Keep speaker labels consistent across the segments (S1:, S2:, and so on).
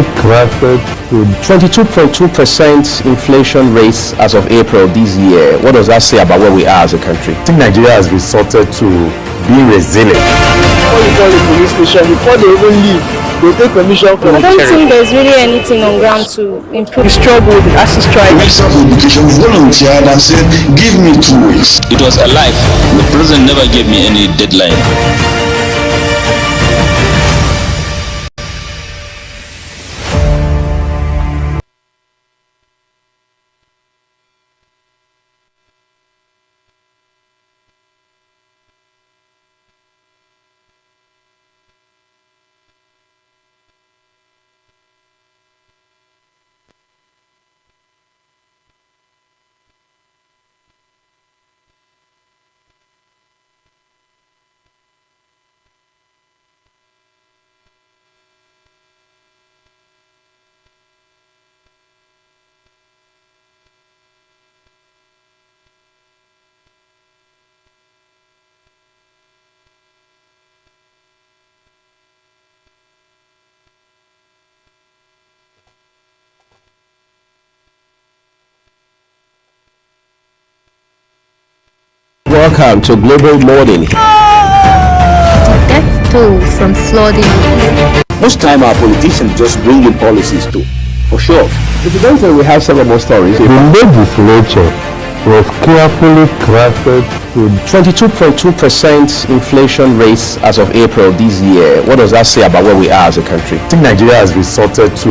S1: carefully crafted to
S2: 22.2% inflation rates as of April this year. What does that say about where we are as a country?
S1: I think Nigeria has resorted to being resilient.
S3: Before you call the police station, before they even leave, they take permission from
S4: I don't think there's really anything on ground to improve.
S3: the struggle, the ASU strike.
S5: Minister of Education volunteered and said, give me 2 weeks.
S6: It was a life. The president never gave me any deadline.
S2: Welcome to Global Morning.
S7: Death toll from flooding.
S2: Most time our politicians just bring in policies too, for sure. If you don't say we have several more stories.
S1: The legislature was carefully crafted to
S2: 22.2% inflation rates as of April this year. What does that say about where we are as a country?
S1: I think Nigeria has resorted to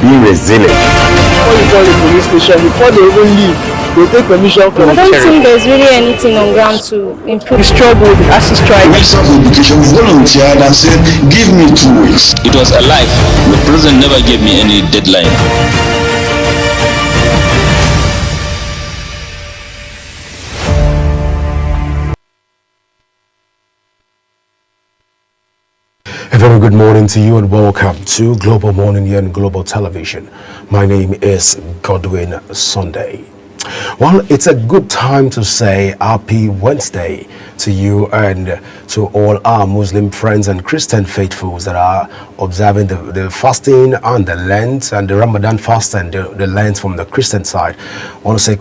S1: being resilient.
S3: Before you call the police station, before they even leave, they take permission from
S4: I don't think there's really anything on ground to improve.
S3: the struggle, the ASU strike.
S5: Minister of Education volunteered and said, give me 2 weeks.
S6: It was a life. The president never gave me any deadline.
S8: A very good morning to you and welcome to Global Morning here on Global Television. My name is Godwin Sunday. Well, it's a good time to say happy Wednesday to you and to all our Muslim friends and Christian faithfuls that are observing the fasting and the Lent and the Ramadan fast and the Lent from the Christian side. I want to say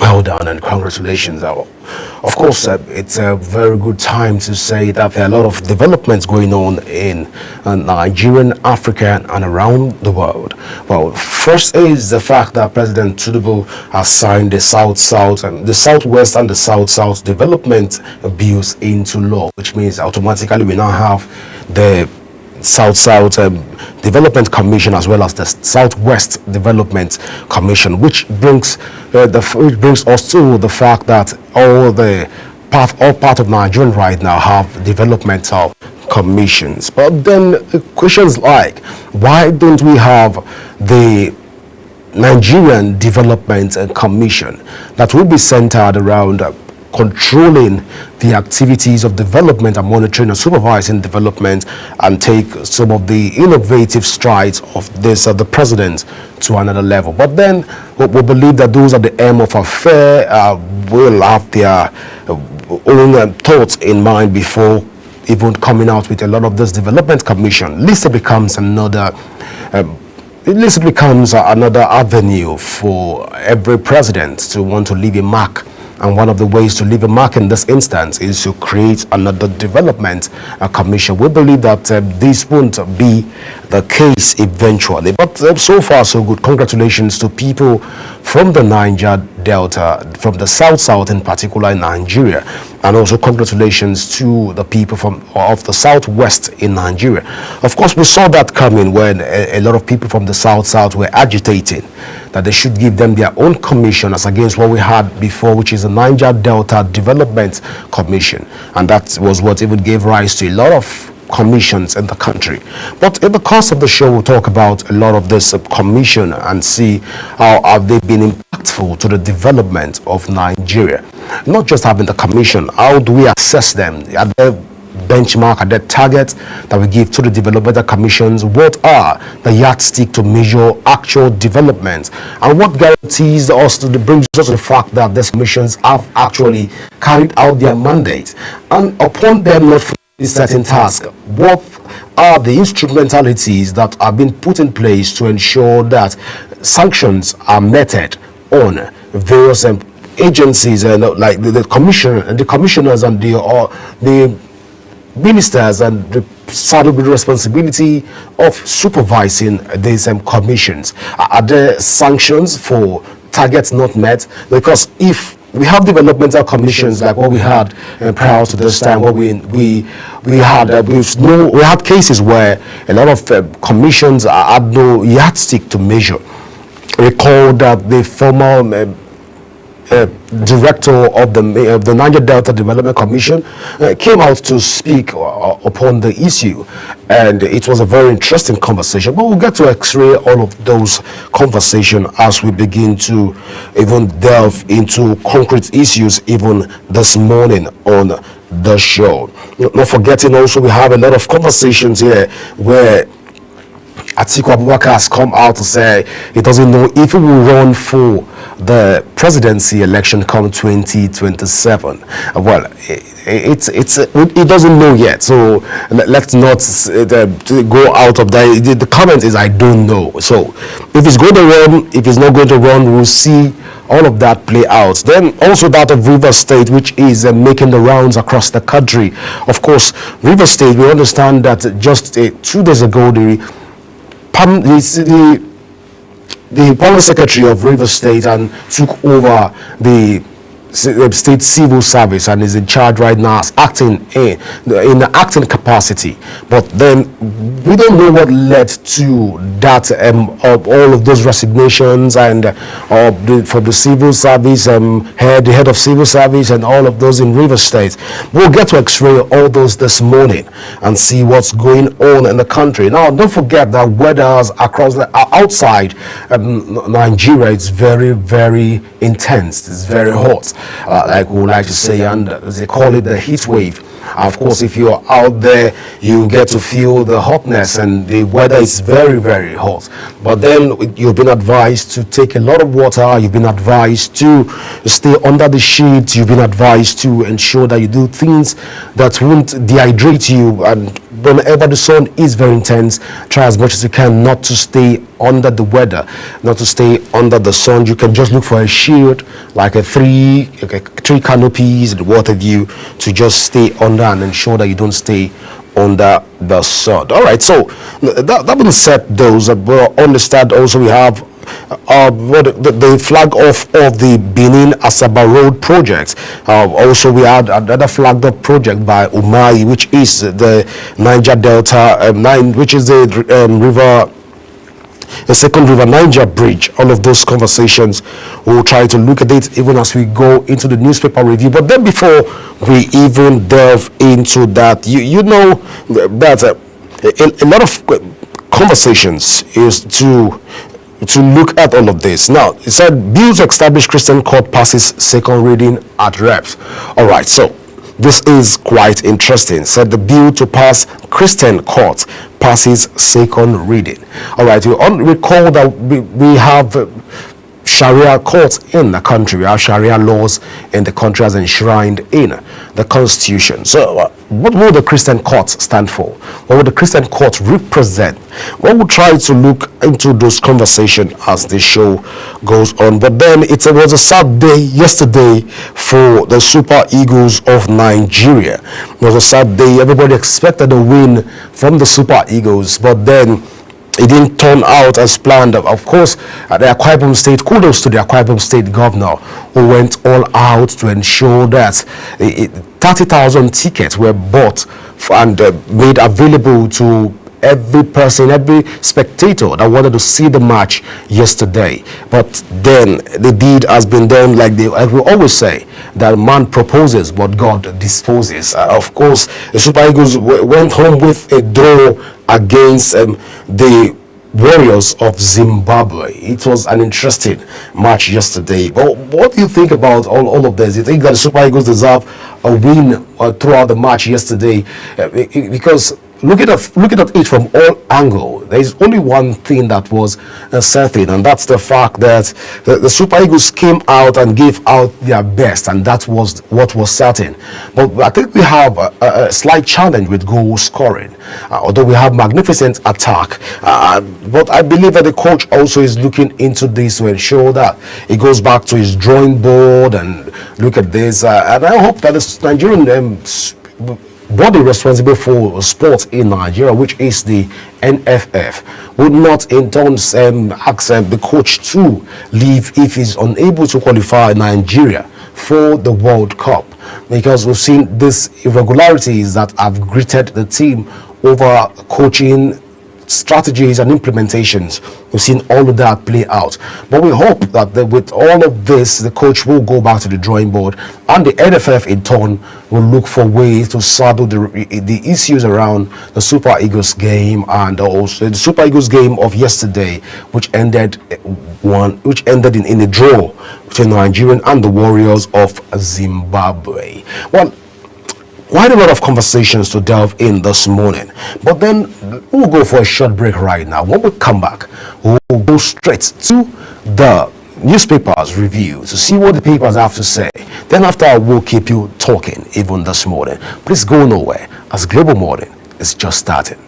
S8: well done and congratulations. Of course, it's a very good time to say that there are a lot of developments going on in Nigeria, Africa, and around the world. Well, first is the fact that President Tinubu has signed the South-South and the Southwest and the South-South development bills into law, which means automatically we now have the South-South Development Commission as well as the Southwest Development Commission, which brings us to the fact that all part of Nigeria right now have developmental commissions. But then questions like, why don't we have the Nigerian Development Commission that will be centered around controlling the activities of development and monitoring and supervising development and take some of the innovative strides of the president to another level. But then we believe that those at the aim of affair will have their own thoughts in mind before even coming out with a lot of this development commission. At least it becomes another avenue for every president to want to leave a mark. And one of the ways to leave a mark in this instance is to create another development commission. We believe that this won't be the case eventually. But so far, so good. Congratulations to people from the Niger Delta, from the South in particular in Nigeria. And also congratulations to the people of the Southwest in Nigeria. Of course, we saw that coming when a lot of people from the South were agitating that they should give them their own commission as against what we had before, which is the Niger Delta Development Commission. And that was what even gave rise to a lot of commissions in the country. But in the course of the show, we'll talk about a lot of this commission and see how have they been impactful to the development of Nigeria. Not just having the commission, how do we assess them? Are they benchmark, are there targets that we give to the developmental commissions? What are the yardstick to measure actual development? And what guarantees us brings us to the fact that these commissions have actually carried out their mandate? And upon them not fulfilling certain tasks, what are the instrumentalities that have been put in place to ensure that sanctions are meted on various agencies and like the commissioners and the ministers and the saddled with the responsibility of supervising these commissions? Are there sanctions for targets not met? Because if we have developmental commissions like what we had prior to this time, what we had cases where a lot of commissions had no yardstick to measure. Recall that the former director of the Niger Delta Development Commission came out to speak upon the issue, and it was a very interesting conversation. But we'll get to x-ray all of those conversations as we begin to even delve into concrete issues even this morning on the show. Not forgetting also we have a lot of conversations here where Atiku Abubakar has come out to say he doesn't know if he will run for the presidency election come 2027. Well, it doesn't know yet, so let's not go out of that. The comment is I don't know. So if he's going to run, if he's not going to run, we'll see all of that play out. Then also that of Rivers State, which is making the rounds across the country. Of course, Rivers State, we understand that just 2 days ago the Public Secretary of Rivers State and took over the state civil service and is in charge right now as acting in the acting capacity. But then we don't know what led to that of all of those resignations and for the civil service the head of civil service and all of those in Rivers State. We'll get to x-ray all those this morning and see what's going on in the country. Now, don't forget that weather across outside Nigeria, it's very, very intense. It's very hot. Like we would like to say, and they call it the heat wave. Of course, if you're out there, you get to feel the hotness, and the weather is very, very hot. But then you've been advised to take a lot of water. You've been advised to stay under the shade. You've been advised to ensure that you do things that won't dehydrate you. And whenever the sun is very intense, try as much as you can not to stay under the weather, not to stay under the sun. You can just look for a shield, like three canopies, what have you, to just stay under and ensure that you don't stay under the sun. All right, so that being said, those understand also we have the flag off of the Benin Asaba Road project. Also we had another flagged up project by Umahi, which is the Niger Delta which is the second river Niger bridge. All of those conversations, we'll try to look at it even as we go into the newspaper review. But then before we even delve into that, you know that a lot of conversations is to look at all of this. Now, it said bill to establish Christian court passes second reading at reps. All right, so this is quite interesting. Said the bill to pass Christian court passes second reading. All right, you recall that we have Sharia courts in the country. We have Sharia laws in the country as enshrined in the Constitution. So what will the Christian courts stand for? What will the Christian courts represent? Well, we'll try to look into those conversations as the show goes on. But then it was a sad day yesterday for the Super Eagles of Nigeria. It was a sad day. Everybody expected a win from the Super Eagles, but then it didn't turn out as planned. Of course, the Akwa Ibom State, kudos to the Akwa Ibom State governor who went all out to ensure that 30,000 tickets were bought and made available to every person, every spectator that wanted to see the match yesterday. But then the deed has been done, like we always say, that man proposes but God disposes. Of course, the Super Eagles went home with a draw against the Warriors of Zimbabwe. It was an interesting match yesterday. But what do you think about all of this? Do you think that the Super Eagles deserve a win throughout the match yesterday? Because looking at it from all angles, there is only one thing that was certain, and that's the fact that the Super Eagles came out and gave out their best, and that was what was certain. But I think we have a slight challenge with goal scoring, although we have magnificent attack. But I believe that the coach also is looking into this to ensure that he goes back to his drawing board and look at this. And I hope that the Nigerian body responsible for sports in Nigeria, which is the NFF, would not in turn ask the coach to leave if he's unable to qualify Nigeria for the World Cup, because we've seen these irregularities that have greeted the team over coaching strategies and implementations. We've seen all of that play out, but we hope that with all of this, the coach will go back to the drawing board, and the NFF in turn will look for ways to settle the issues around the Super Eagles game, and also the Super Eagles game of yesterday, which ended in a draw between the Nigerian and the Warriors of Zimbabwe. Well, quite a lot of conversations to delve in this morning, but then we'll go for a short break right now. When we come back, we'll go straight to the newspapers review to see what the papers have to say. Then after, we'll keep you talking even this morning. Please go nowhere, as Global Morning is just starting.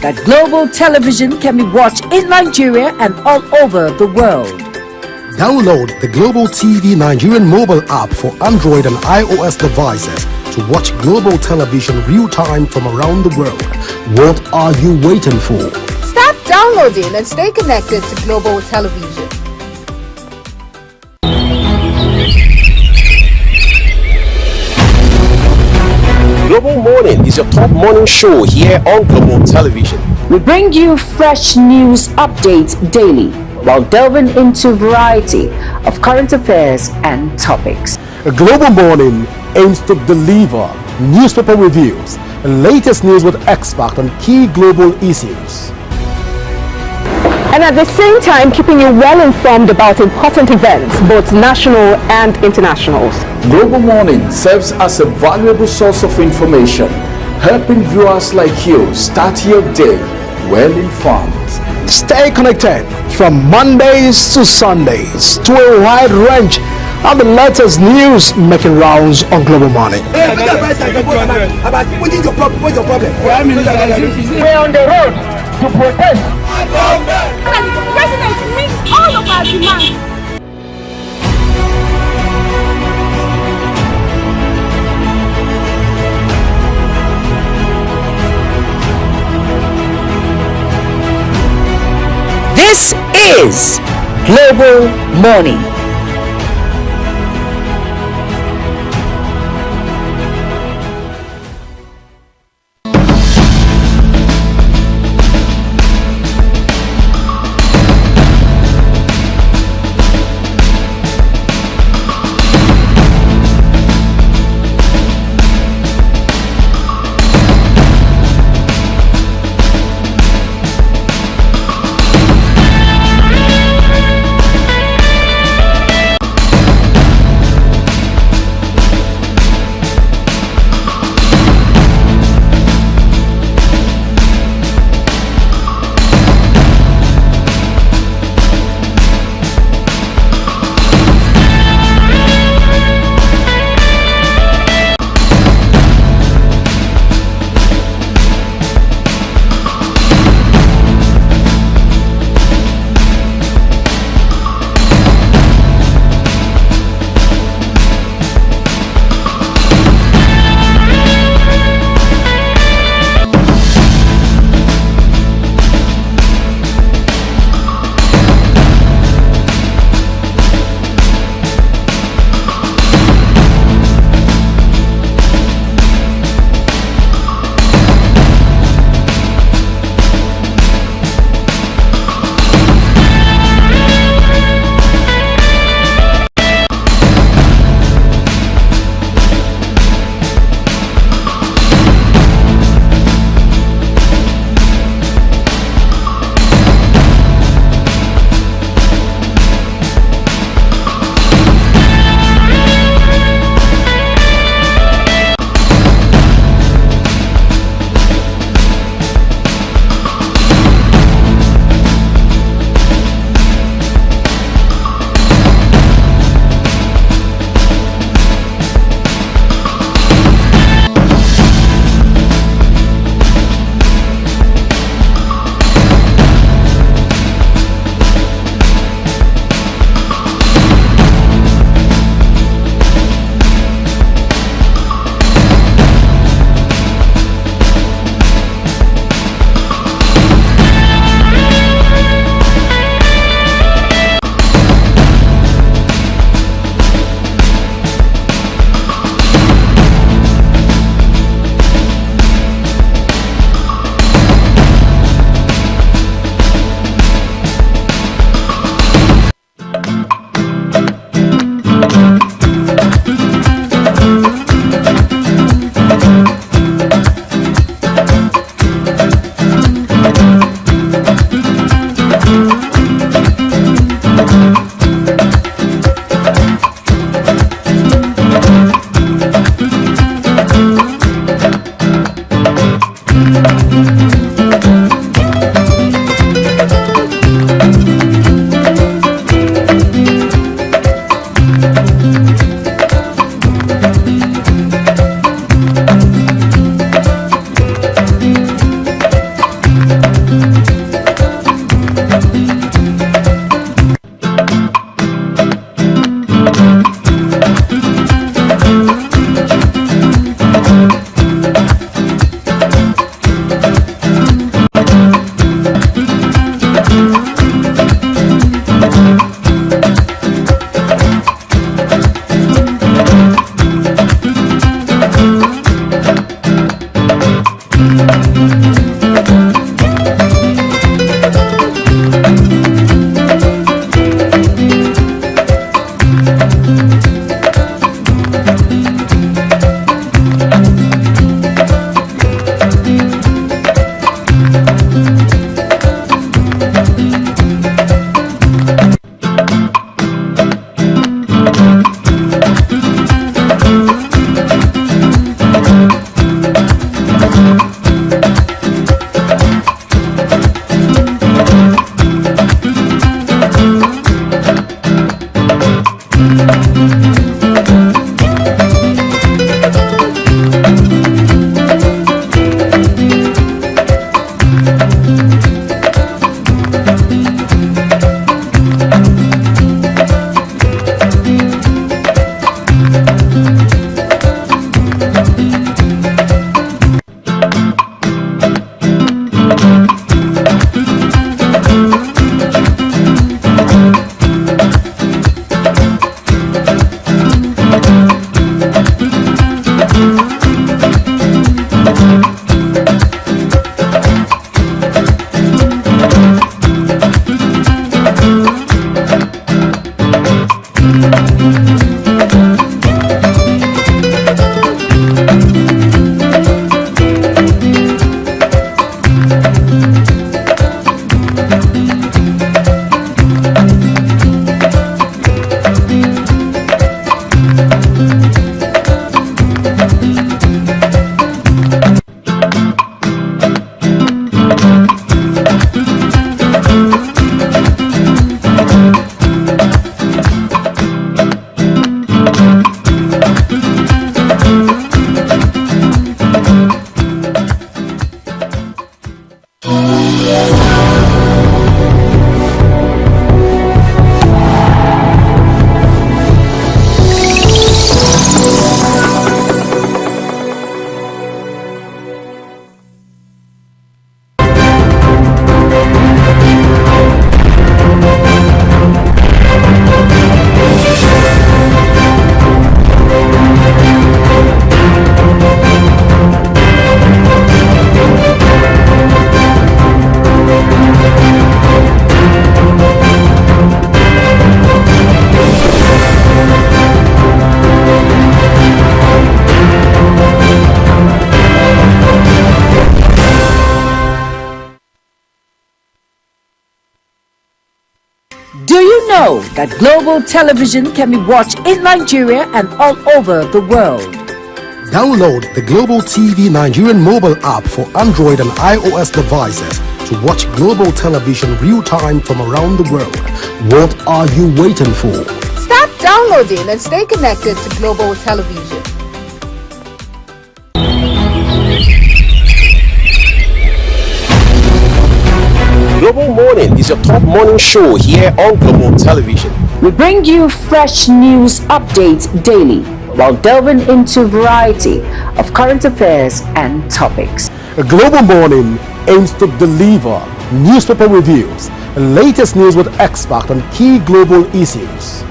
S7: That global television can be watched in Nigeria and all over the world.
S8: Download the Global TV Nigerian mobile app for Android and iOS devices to watch global television real-time from around the world. What are you waiting for?
S9: Start downloading and stay connected to global television.
S2: Global Morning is your top morning show here on Global Television.
S7: We bring you fresh news updates daily while delving into a variety of current affairs and topics.
S8: Global Morning aims to deliver newspaper reviews and latest news with experts on key global issues,
S10: and at the same time keeping you well informed about important events, both national and internationals.
S11: Global Morning serves as a valuable source of information, helping viewers like you start your day well informed.
S8: Stay connected from Mondays to Sundays to a wide range of the latest news making rounds on Global Morning.
S3: We're on the road to protest.
S4: The president meets all of our demands.
S7: This is Global Morning. know that Global Television can be watched in Nigeria and all over the world?
S8: Download the Global TV Nigerian mobile app for Android and iOS devices to watch Global Television real-time from around the world. What are you waiting for?
S9: Start downloading and stay connected to Global Television.
S8: Global Morning is your top morning show here on Global Television.
S7: We bring you fresh news updates daily while delving into a variety of current affairs and topics.
S8: A Global Morning aims to deliver newspaper reviews and latest news with experts on key global issues.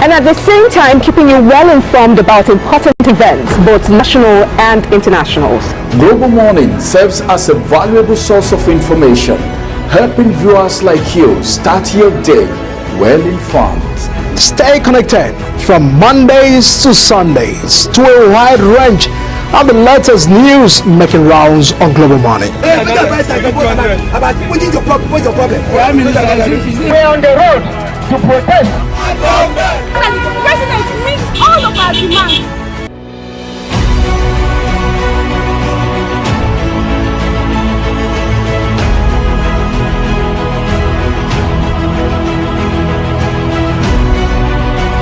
S10: And at the same time, keeping you well informed about important events, both national and internationals.
S11: Global Morning serves as a valuable source of information, helping viewers like you start your day well informed.
S3: Stay connected from Mondays to Sundays to a wide range of the latest news making rounds on Global Morning.
S4: We're
S3: on the road to protest.
S4: the president meets all of our demands.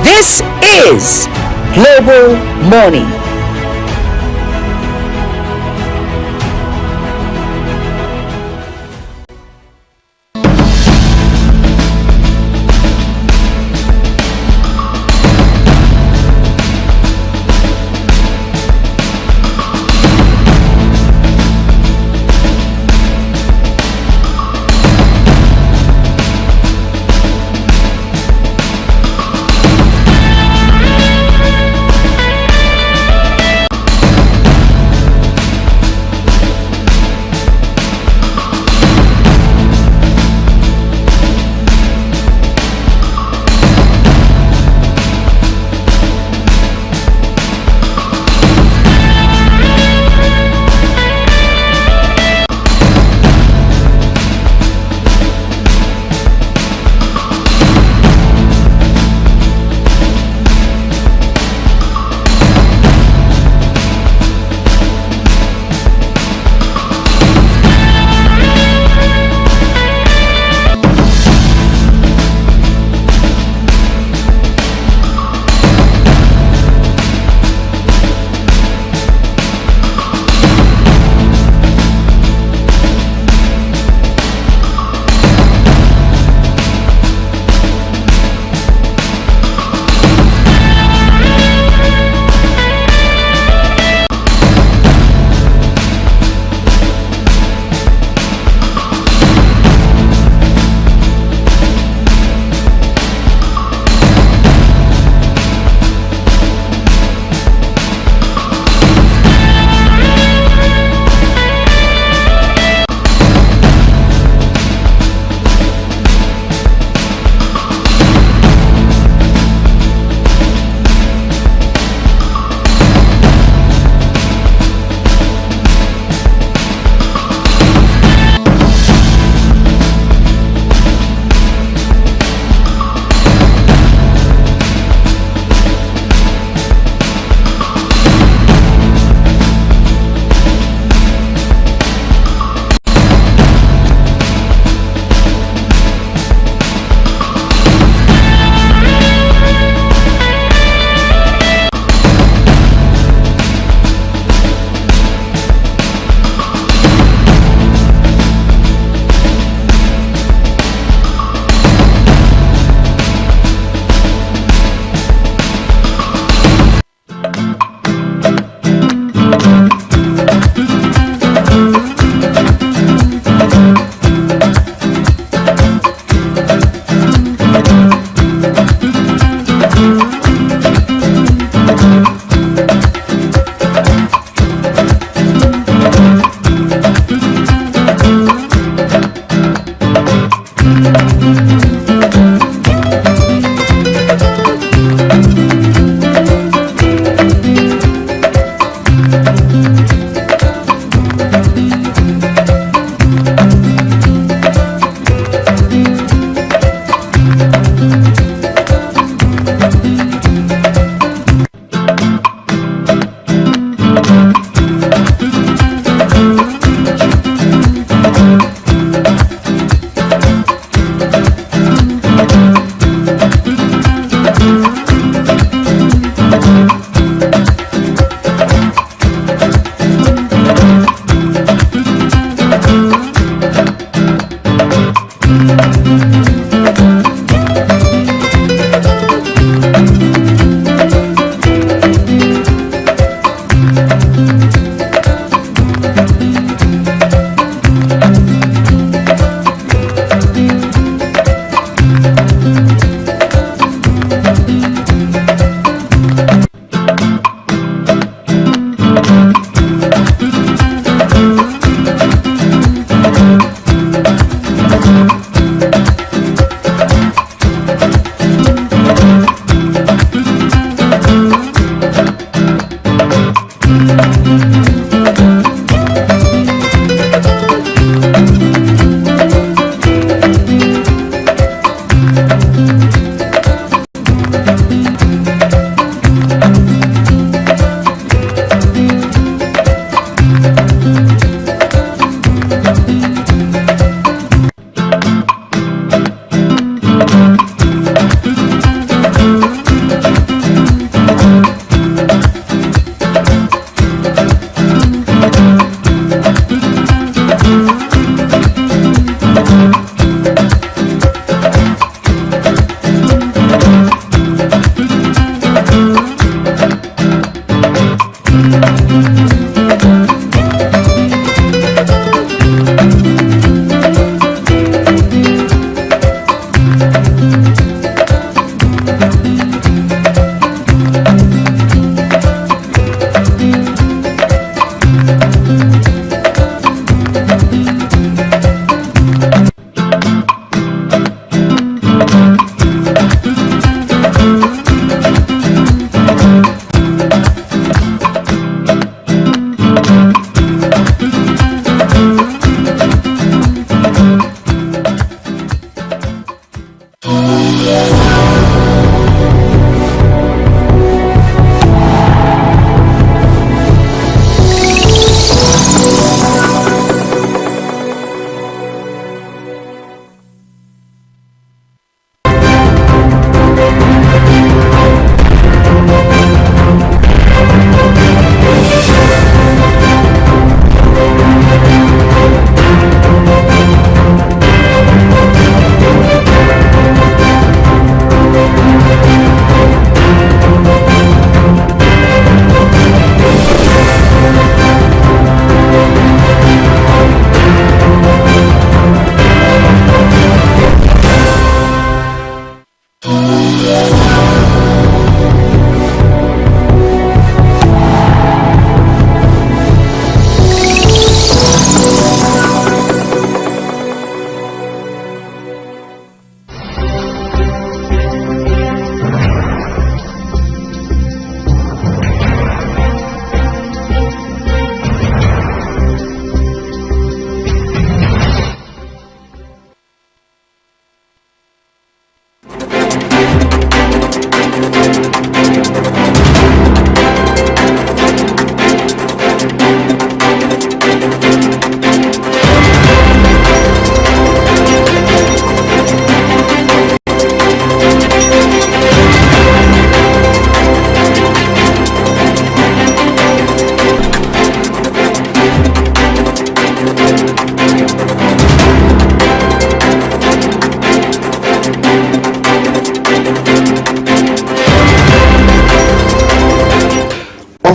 S7: This is Global Morning.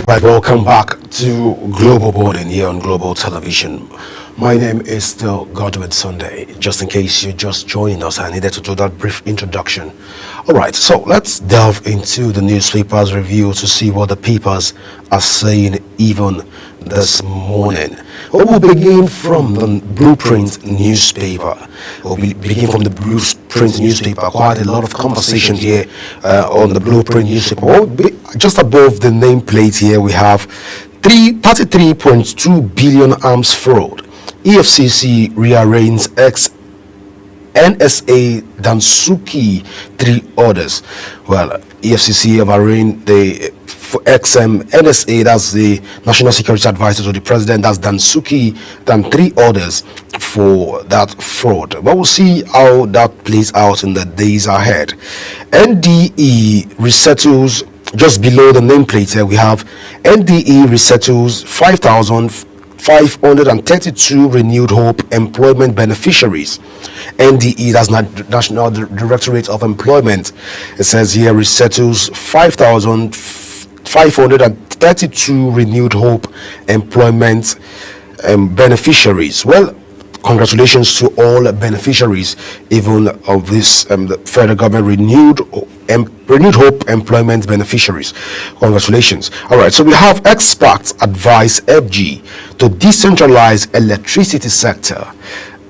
S8: Right, welcome back to Global Boarding here on Global Television. My name is still Godwin Sunday. Just in case you just joined us, I needed to do that brief introduction. All right, so let's delve into the newspapers review to see what the papers are saying even this morning. We'll begin from the Blueprint newspaper. We'll begin from the Blueprint newspaper. Quite a lot of conversation here on the Blueprint newspaper. Just above the nameplate here, we have 33.2 billion arms fraud. EFCC rearraigns NSA Dansuki 3 orders. Well, EFCC have arraigned the NSA, that's the National Security Advisor to the President, that's Dansuki, than 3 orders for that fraud. But we'll see how that plays out in the days ahead. NDE resettles, just below the nameplate here we have NDE resettles 5,000 532 renewed hope employment beneficiaries. NDE, that's National Directorate of Employment, it says here, resettles 532 renewed hope employment beneficiaries. Well, congratulations to all beneficiaries, even of this the federal government renewed hope employment beneficiaries. Congratulations. All right, so we have experts advise FG to decentralize electricity sector.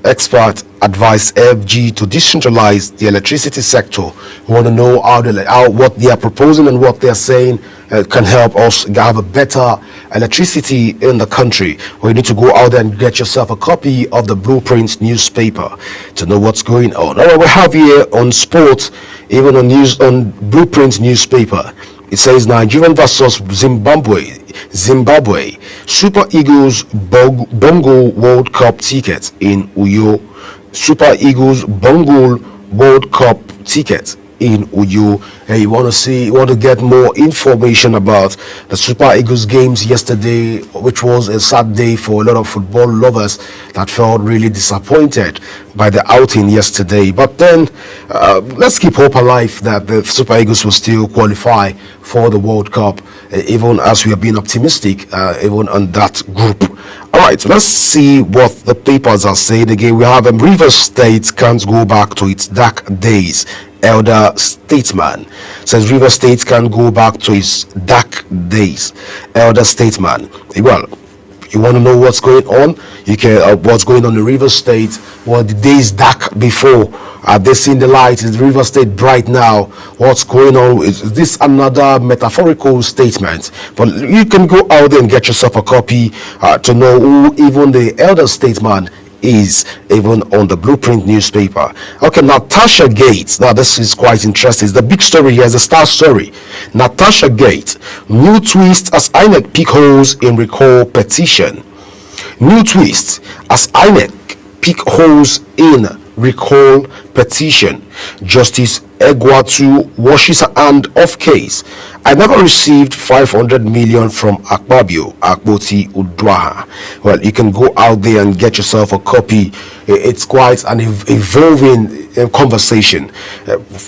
S8: Experts advise FG to decentralize the electricity sector. We want to know what they are proposing and what they are saying can help us have a better electricity in the country. Well, you need to go out there and get yourself a copy of the Blueprint newspaper to know what's going on. All right, we have here on sports, even on Blueprint newspaper, it says Nigerian versus Zimbabwe. Super Eagles Bongo World Cup ticket in Uyo. Super Eagles Bongo World Cup ticket in Uyo. You want to get more information about the Super Eagles games yesterday, which was a sad day for a lot of football lovers that felt really disappointed by the outing yesterday. But then let's keep hope alive that the Super Eagles will still qualify for the World Cup, even as we have been optimistic even on that group. All right, so let's see what the papers are saying. Again, we have Rivers State can't go back to its dark days. Elder statesman says River State can go back to its dark days. Elder statesman. Well, you want to know what's going on? You can what's going on in River State. Well, the days dark before. Are they seeing the light? Is River State bright now? What's going on? Is this another metaphorical statement? But you can go out there and get yourself a copy to know who even the elder statesman is, even on the Blueprint newspaper. Okay, Natasha Gates. Now this is quite interesting. It's the big story here. It's a star story. Natasha Gates, new twist as INEC pick holes in recall petition. New twist as INEC pick holes in recall petition. Justice Egwatu washes her hand off case. I never received 500 million from Akpabio, Akpoti Udwaha. Well, you can go out there and get yourself a copy. It's quite an evolving conversation.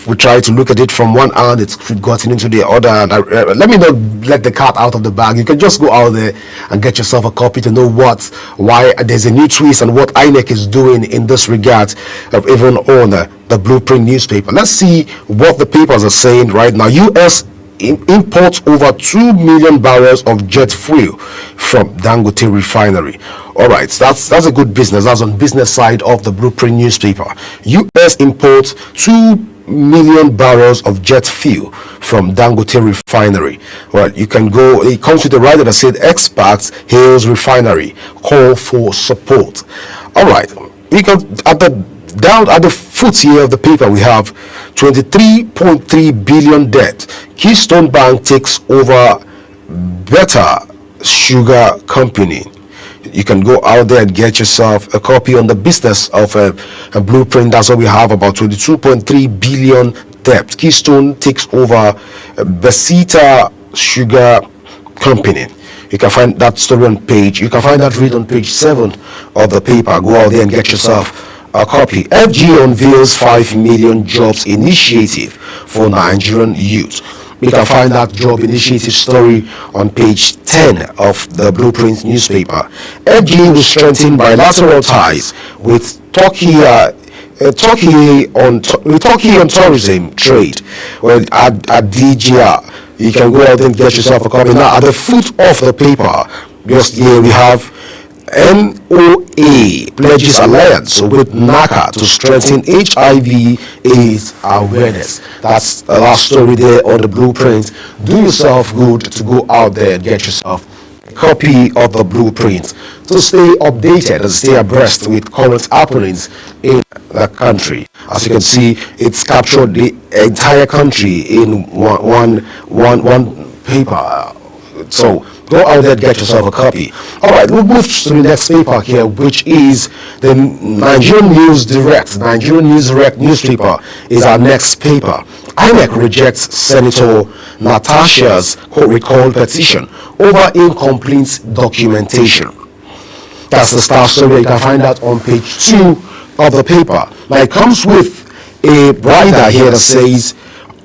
S8: We try to look at it from one hand, it's gotten into the other. And let me not let the cat out of the bag. You can just go out there and get yourself a copy to know why there's a new twist and what INEC is doing in this regard, even on the Blueprint newspaper. Let's see what the papers are saying right now. U.S. imports over 2 million barrels of jet fuel from Dangote refinery. All right, that's a good business. That's on business side of the Blueprint newspaper. U.S. imports 2 million barrels of jet fuel from Dangote refinery. Well, you can go. It comes with a writer that said experts hails refinery, call for support. All right, we got down at the foot here of the paper, we have 23.3 billion debt. Keystone Bank takes over Better Sugar Company. You can go out there and get yourself a copy on the business of a Blueprint. That's what we have, about 22.3 billion debt. Keystone takes over Besita Sugar Company. You can find that story on page. You can find that read on page 7 of the paper. Go out there and get yourself a copy. FG unveils 5 million jobs initiative for Nigerian youth. You can find that job initiative story on page 10 of the Blueprint newspaper. FG will strengthen bilateral ties with Turkey on tourism trade. Well, at DGR, you can go out and get yourself a copy. Now, at the foot of the paper, just here we have NOA pledges alliance with NACA to strengthen HIV/AIDS awareness. That's the last story there on the Blueprint. Do yourself good to go out there and get yourself a copy of the Blueprint to stay updated and stay abreast with current happenings in the country. As you can see, it's captured the entire country in one paper. So go out there and get yourself a copy. All right, we'll move to the next paper here, which is the Nigerian News Direct. Nigerian News Direct newspaper is our next paper. INEC rejects Senator Natasha's recall petition over incomplete documentation. That's the star story. You can find that on page 2 of the paper. Now it comes with a rider here that says,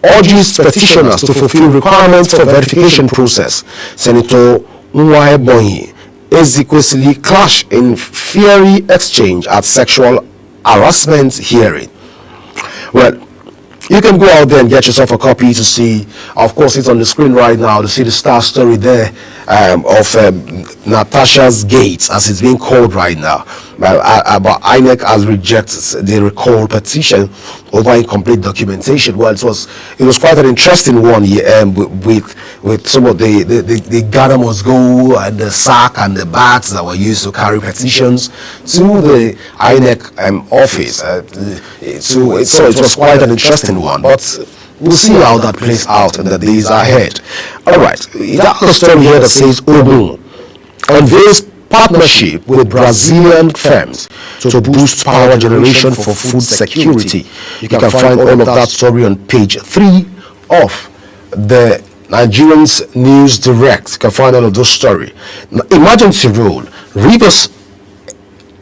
S8: urges petitioners to fulfill requirements for verification process. Senator Nwae Bonyi Ezekwesili clash in fiery exchange at sexual harassment hearing. Well, you can go out there and get yourself a copy to see. Of course, it's on the screen right now to see the star story there of Natasha's Gates, as it's being called right now. But INEC has rejected the recall petition over incomplete documentation. Well, it was quite an interesting one with some of the Ghana must go and the sack and the bats that were used to carry petitions to the INEC office. So it was quite an interesting one, but we'll see how that plays out in the days ahead. All right, that's the story here that says Ogun unveils partnership with Brazilian firms to boost power generation for food security. You can find all of that story on page 3 of the Nigerians News Direct. You can find all of those stories. Emergency rule. Rivers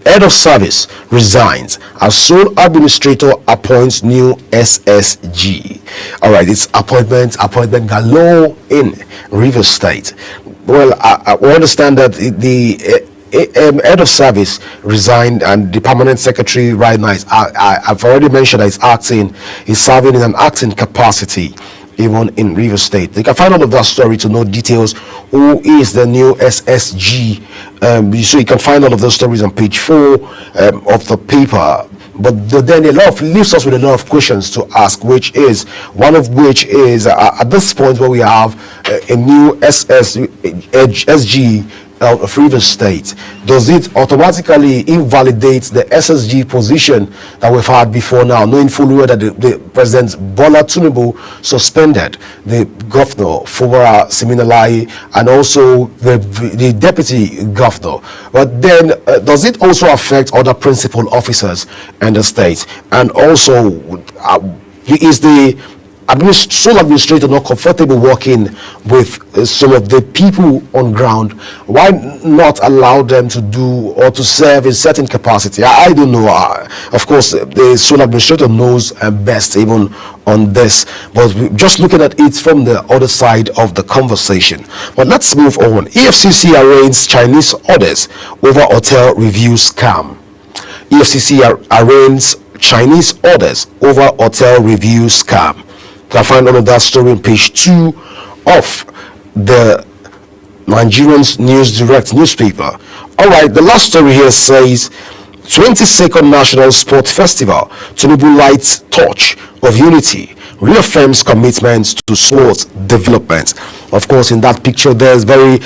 S8: head of service resigns as sole administrator appoints new SSG. All right, it's appointment galore in Rivers State. Well, I understand that the head of service resigned, and the permanent secretary right now is, I've already mentioned that he's serving in an acting capacity even in Rivers State. You can find all of that story to know details. Who is the new SSG? So you can find all of those stories on page 4 of the paper. But then leaves us with a lot of questions to ask, one of which is at this point where we have a new SSG of Rivers State, does it automatically invalidate the SSG position that we've had before now, knowing fully well that the President Bola Tinubu suspended the governor Fubara Siminalayi and also the deputy governor? But then does it also affect other principal officers in the state? And also, is the sole administrator not comfortable working with some of the people on ground? Why not allow them to do or to serve in certain capacity? I don't know. Of course, the sole administrator knows best even on this, but just looking at it from the other side of the conversation. But let's move on. EFCC arraigns Chinese orders over hotel review scam. EFCC arraigns Chinese orders over hotel review scam. You can find all of that story on page 2 of the Nigerians News Direct newspaper. All right, the last story here says 22nd National Sport Festival, Tinubu lights torch of unity, reaffirms commitments to sport development. Of course, in that picture, there's a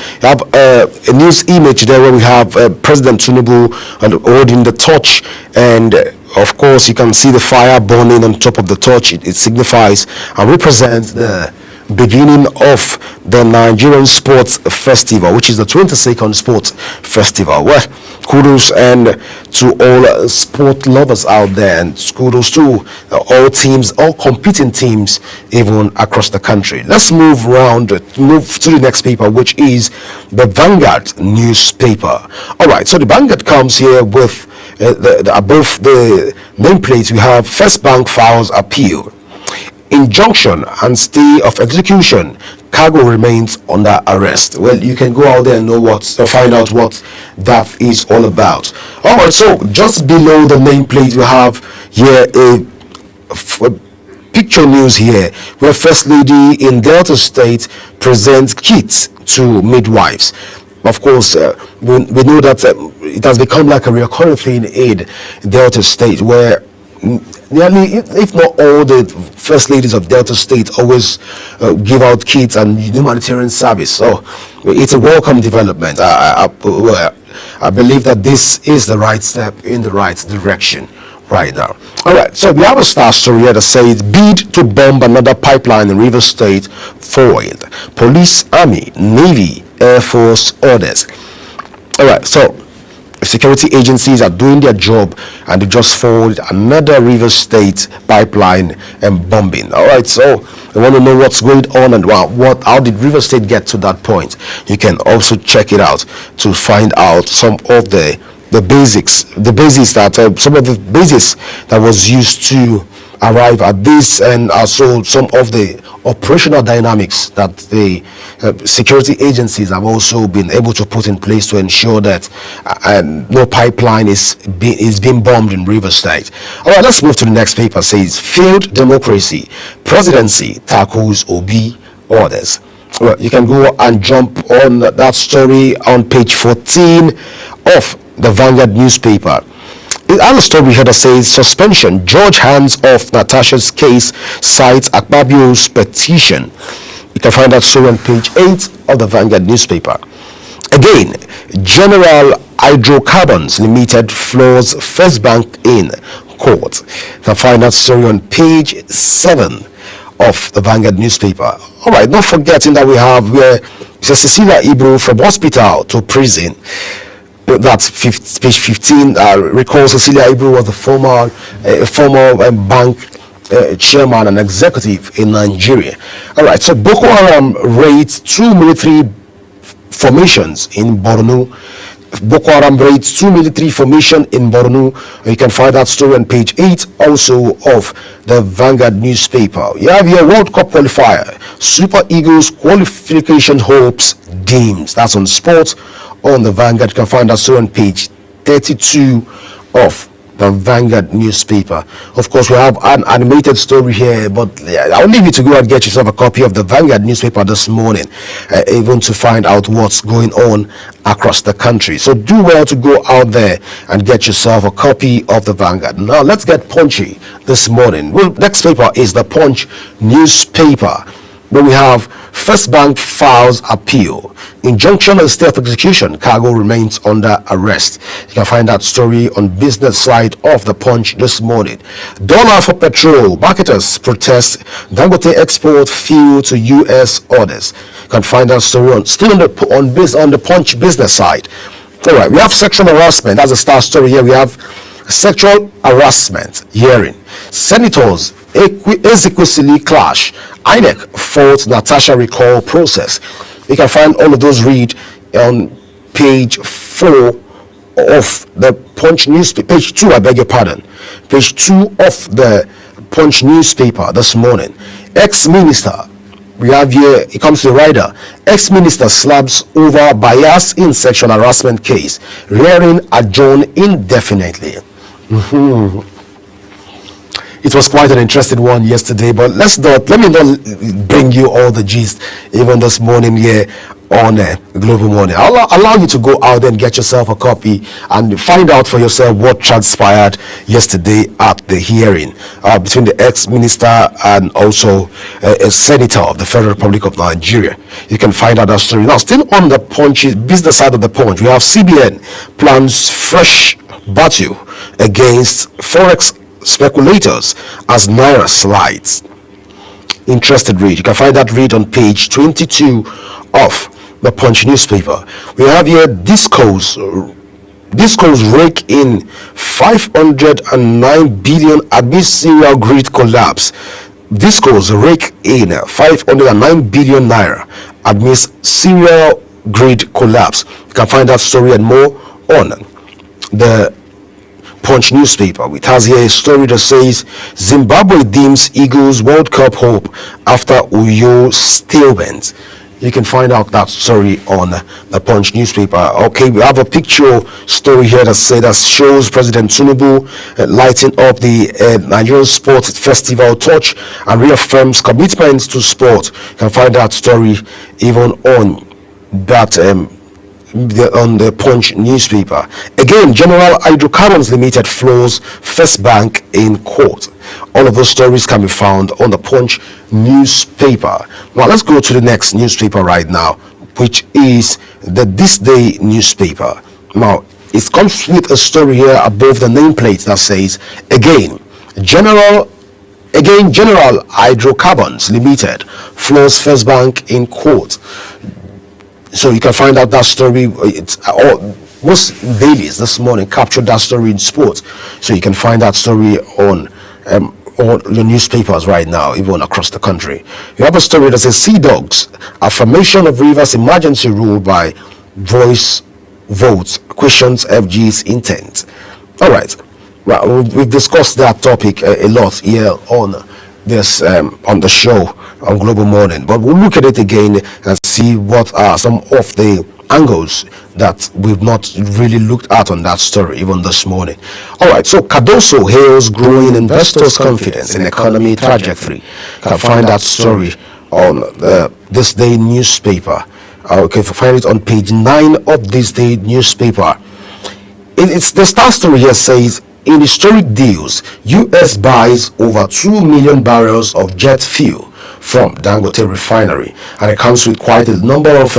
S8: news image there where we have President Tinubu holding the torch, and of course, you can see the fire burning on top of the torch. It signifies and represents the beginning of the Nigerian Sports Festival, which is the 22nd Sports Festival. Well, kudos and to all sport lovers out there, and kudos to all teams, all competing teams, even across the country. Let's move to the next paper, which is the Vanguard newspaper. All right, so the Vanguard comes here with above the nameplate. We have First Bank files appeal, injunction and stay of execution, cargo remains under arrest. Well, you can go out there and find out what that is all about. All right, so just below the nameplate, we have here a picture news here where First Lady in Delta State presents kits to midwives. Of course, we know that it has become like a recurring thing in Delta State, where nearly, if not all, the first ladies of Delta State always give out kits and humanitarian service. So it's a welcome development. I believe that this is the right step in the right direction right now. All right, so we have a star story here that says bid to bomb another pipeline in Rivers State foiled. Police, Army, Navy, Air Force orders. All right, so security agencies are doing their job, and they just followed another Rivers State pipeline and bombing. All right, so you want to know what's going on and how did Rivers State get to that point? You can also check it out to find out some of the basics that some of the basis that was used to arrive at this, and also some of the operational dynamics that the security agencies have also been able to put in place to ensure that no pipeline is being bombed in Rivers State. All right, let's move to the next paper. It says failed democracy, presidency tackles Obi orders. Well, you can go and jump on that story on page 14 of the Vanguard newspaper. The other story here that says suspension, George hands off Natasha's case, cites Akpabio's petition. You can find that story on page 8 of the Vanguard newspaper. Again, General Hydrocarbons Limited floors First Bank in court. You can find that story on page 7 of the Vanguard newspaper. All right, not forgetting that we have where Cecilia Ibru from hospital to prison. That's page 15. Recall Cecilia Ibru was the former bank chairman and executive in Nigeria. All right, so Boko Haram raids 2 military formations in Borno. Boko Haram raids 2 military formation in Borno. You can find that story on page 8 also of the Vanguard newspaper. You have your World Cup qualifier, Super Eagles qualification hopes dims. That's on sports on the Vanguard. You can find that story on page 32 of the Vanguard newspaper. Of course, we have an animated story here, but I'll leave you to go and get yourself a copy of the Vanguard newspaper this morning, even to find out what's going on across the country. So do well to go out there and get yourself a copy of the Vanguard. Now let's get punchy this morning. Well, next paper is the Punch newspaper, where we have First Bank files appeal. Injunction and state execution, cargo remains under arrest. You can find that story on business side of the Punch this morning. Dollar for petrol, marketers protest Dangote export fuel to US orders. You can find that story on the Punch business side. All right, we have sexual harassment. That's a star story here. We have sexual harassment hearing. Senators Ezekwesili clash. INEC faults Natasha recall process. You can find all of those read on page 4 of the Punch newspaper. Page 2, I beg your pardon. Page 2 of the Punch newspaper this morning. Ex-minister, we have here, it comes to the rider. Ex-minister slabs over bias in sexual harassment case. Hearing adjourned indefinitely. It was quite an interesting one yesterday, but let me not bring you all the gist even this morning here on Global Morning. I'll allow you to go out and get yourself a copy and find out for yourself what transpired yesterday at the hearing between the ex-minister and also a senator of the Federal Republic of Nigeria. You can find out that story. Now, still on the Punch, business side of the Punch, we have CBN plans fresh battle against Forex speculators as Naira slides. Interested read. You can find that read on page 22 of the Punch newspaper. We have here Discos rake in 509 billion amidst serial grid collapse. Discos rake in 509 billion naira amidst serial grid collapse. You can find that story and more on the Punch newspaper. It has here a story that says Zimbabwe deems Eagles World Cup hope after Uyo stalemate. You can find out that story on the Punch newspaper. Okay, we have a picture story here that shows President Tinubu lighting up the Nigerian Sports Festival torch and reaffirms commitments to sport. You can find that story even on that on the Punch newspaper. Again, General Hydrocarbons Limited floors First Bank in court. All of those stories can be found on the Punch newspaper. Now let's go to the next newspaper right now, which is the This Day newspaper. Now it comes with a story here above the nameplate that says, General Hydrocarbons Limited floors First Bank in court. So you can find out that story. most dailies this morning captured that story in sports. So you can find that story on all your newspapers right now, even across the country. You have a story that says Sea Dogs, affirmation of Rivers emergency rule by voice votes, questions FG's intent. All right. Well, we've discussed that topic a lot here on this on the show on Global Morning, but we'll look at it again and see what are some of the angles that we've not really looked at on that story even this morning. All right, so Cardoso hails growing investors' confidence in economy trajectory. You can find that story on This Day newspaper. You can find it on page 9 of This Day newspaper. It's the star story here says, in historic deals, U.S. buys over 2 million barrels of jet fuel from Dangote refinery, and it comes with quite a number of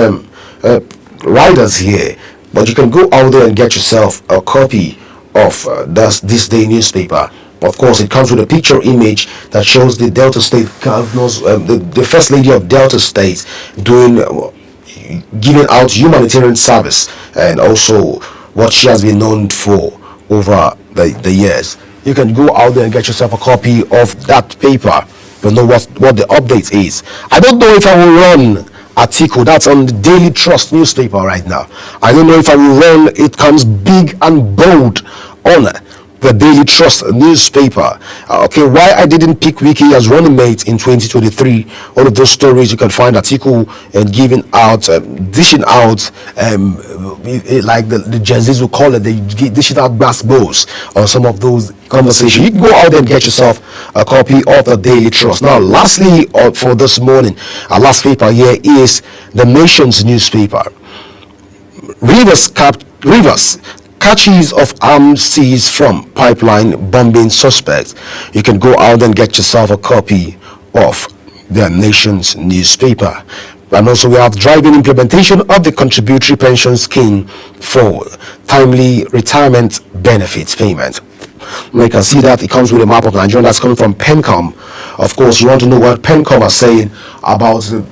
S8: riders here. But you can go out there and get yourself a copy of This Day newspaper. Of course, it comes with a picture image that shows the Delta State governors, the First Lady of Delta State, giving out humanitarian service, and also what she has been known for over the years. You can go out there and get yourself a copy of that paper to know what the update is. I don't know if I will run article that's on the Daily Trust newspaper right now. I don't know if I will run It Comes Big and Bold on the Daily Trust newspaper. Okay, why I didn't pick Wiki as running mate in 2023. All of those stories you can find article and giving out, dishing out, like the Gen Zs will call it, they dishing out brass balls on some of those conversations. You can go out there and get yourself a copy of the Daily Trust. Now, lastly, for this morning, our last paper here is the Nation's newspaper. Rivers catches of armed seized from pipeline bombing suspects. You can go out and get yourself a copy of the Nation's newspaper. And also we have driving implementation of the contributory pension scheme for timely retirement benefits payment. You can see that it comes with a map of Nigeria that's coming from PENCOM. Of course, you want to know what PENCOM are saying about the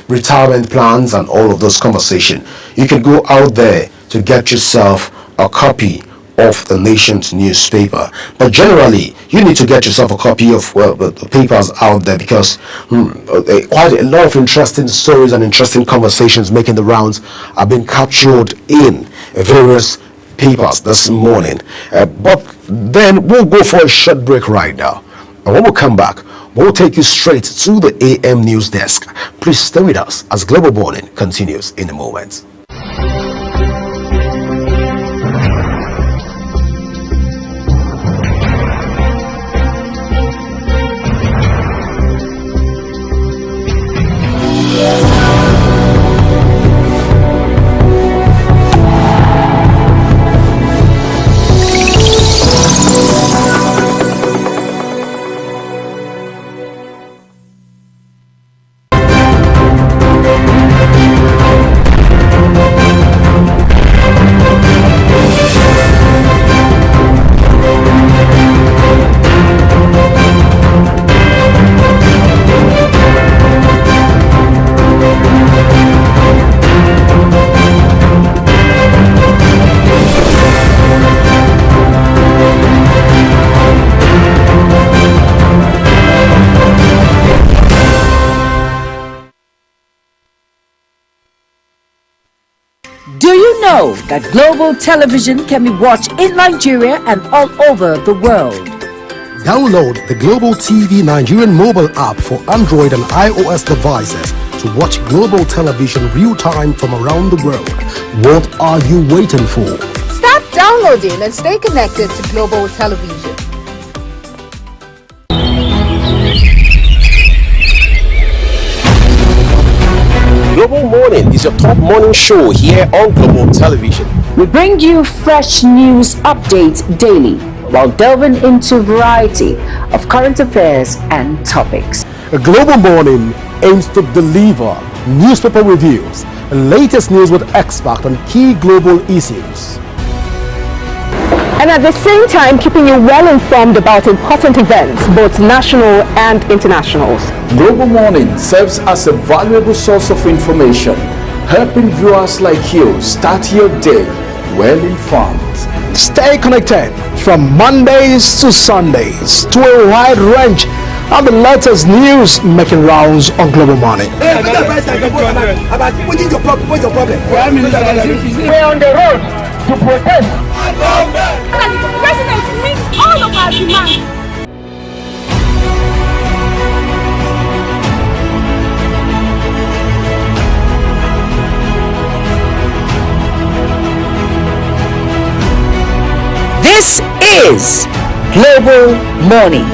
S8: retirement plans and all of those conversations. You can go out there to get yourself a copy of the Nation's newspaper. But generally, you need to get yourself a copy of the papers out there, because quite a lot of interesting stories and interesting conversations making the rounds have been captured in various papers this morning. But then we'll go for a short break right now. And when we come back, we'll take you straight to the AM News Desk. Please stay with us as Global Morning continues in a moment.
S7: That global television can be watched in Nigeria and all over the world.
S3: Download the Global TV Nigerian mobile app for Android and iOS devices to watch global television real-time from around the world. What are you waiting for?
S9: Start downloading and stay connected to Global Television.
S8: Global Morning is your top morning show here on Global Television.
S7: We bring you fresh news updates daily while delving into a variety of current affairs and topics.
S3: A Global Morning aims to deliver newspaper reviews and latest news with experts on key global issues,
S10: and at the same time keeping you well informed about important events, both national and internationals.
S11: Global Morning serves as a valuable source of information, helping viewers like you start your day well-informed.
S3: Stay connected from Mondays to Sundays to a wide range of the latest news making rounds on Global Money.
S12: We're on the road to protest.
S4: The president meets all of our demands.
S7: This is Global Morning.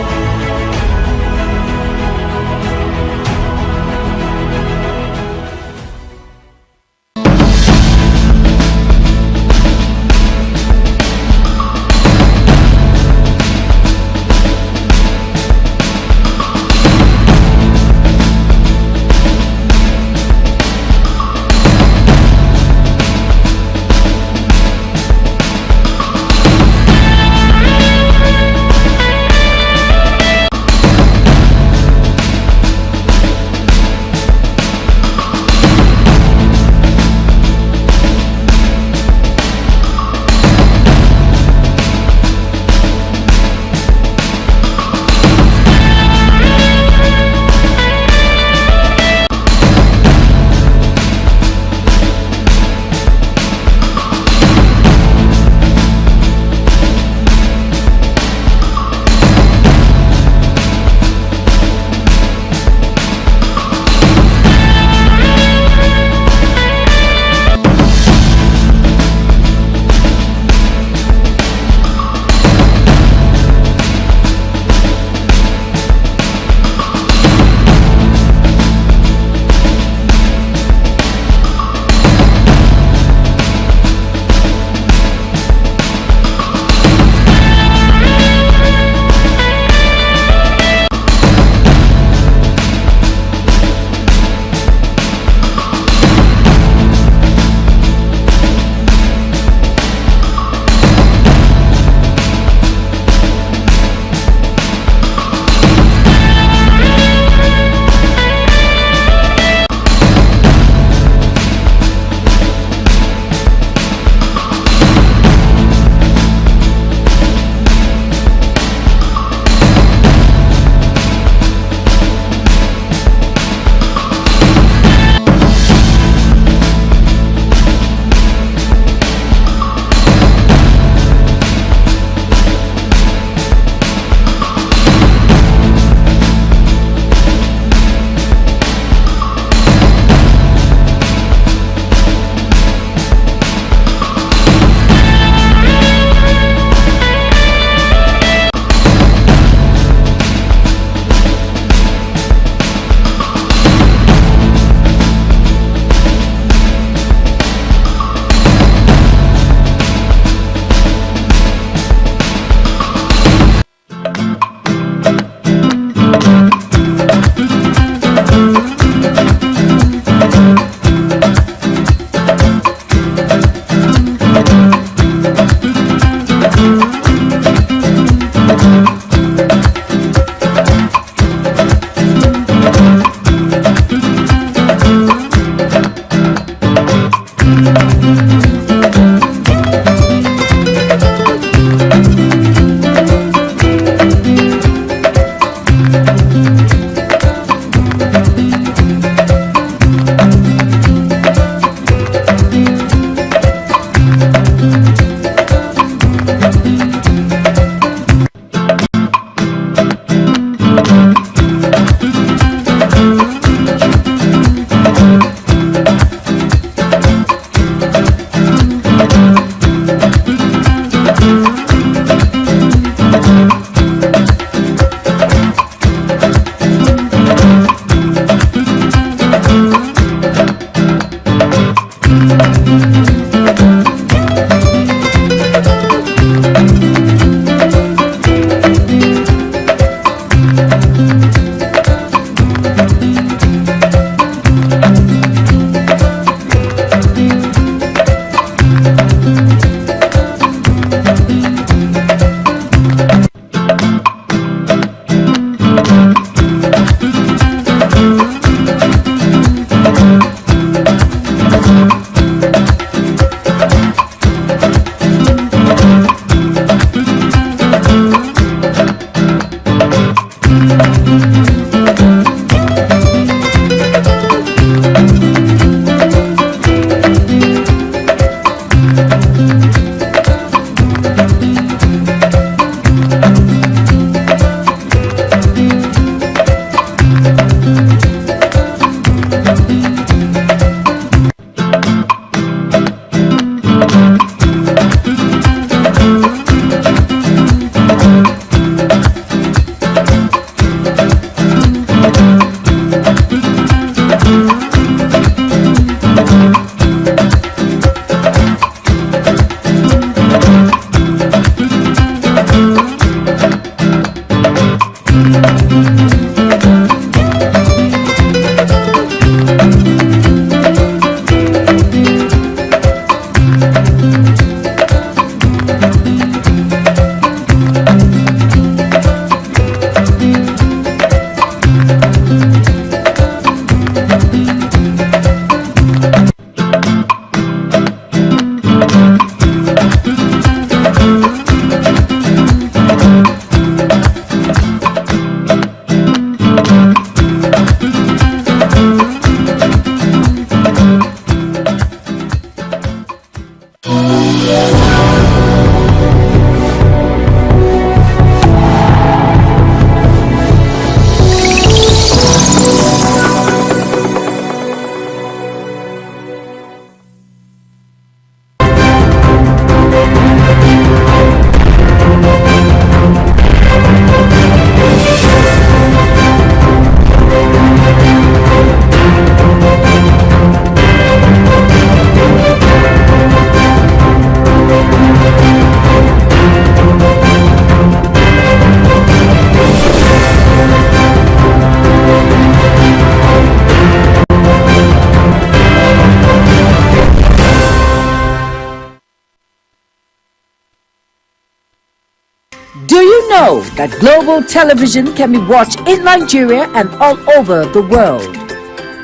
S7: know that global television can be watched in Nigeria and all over the world?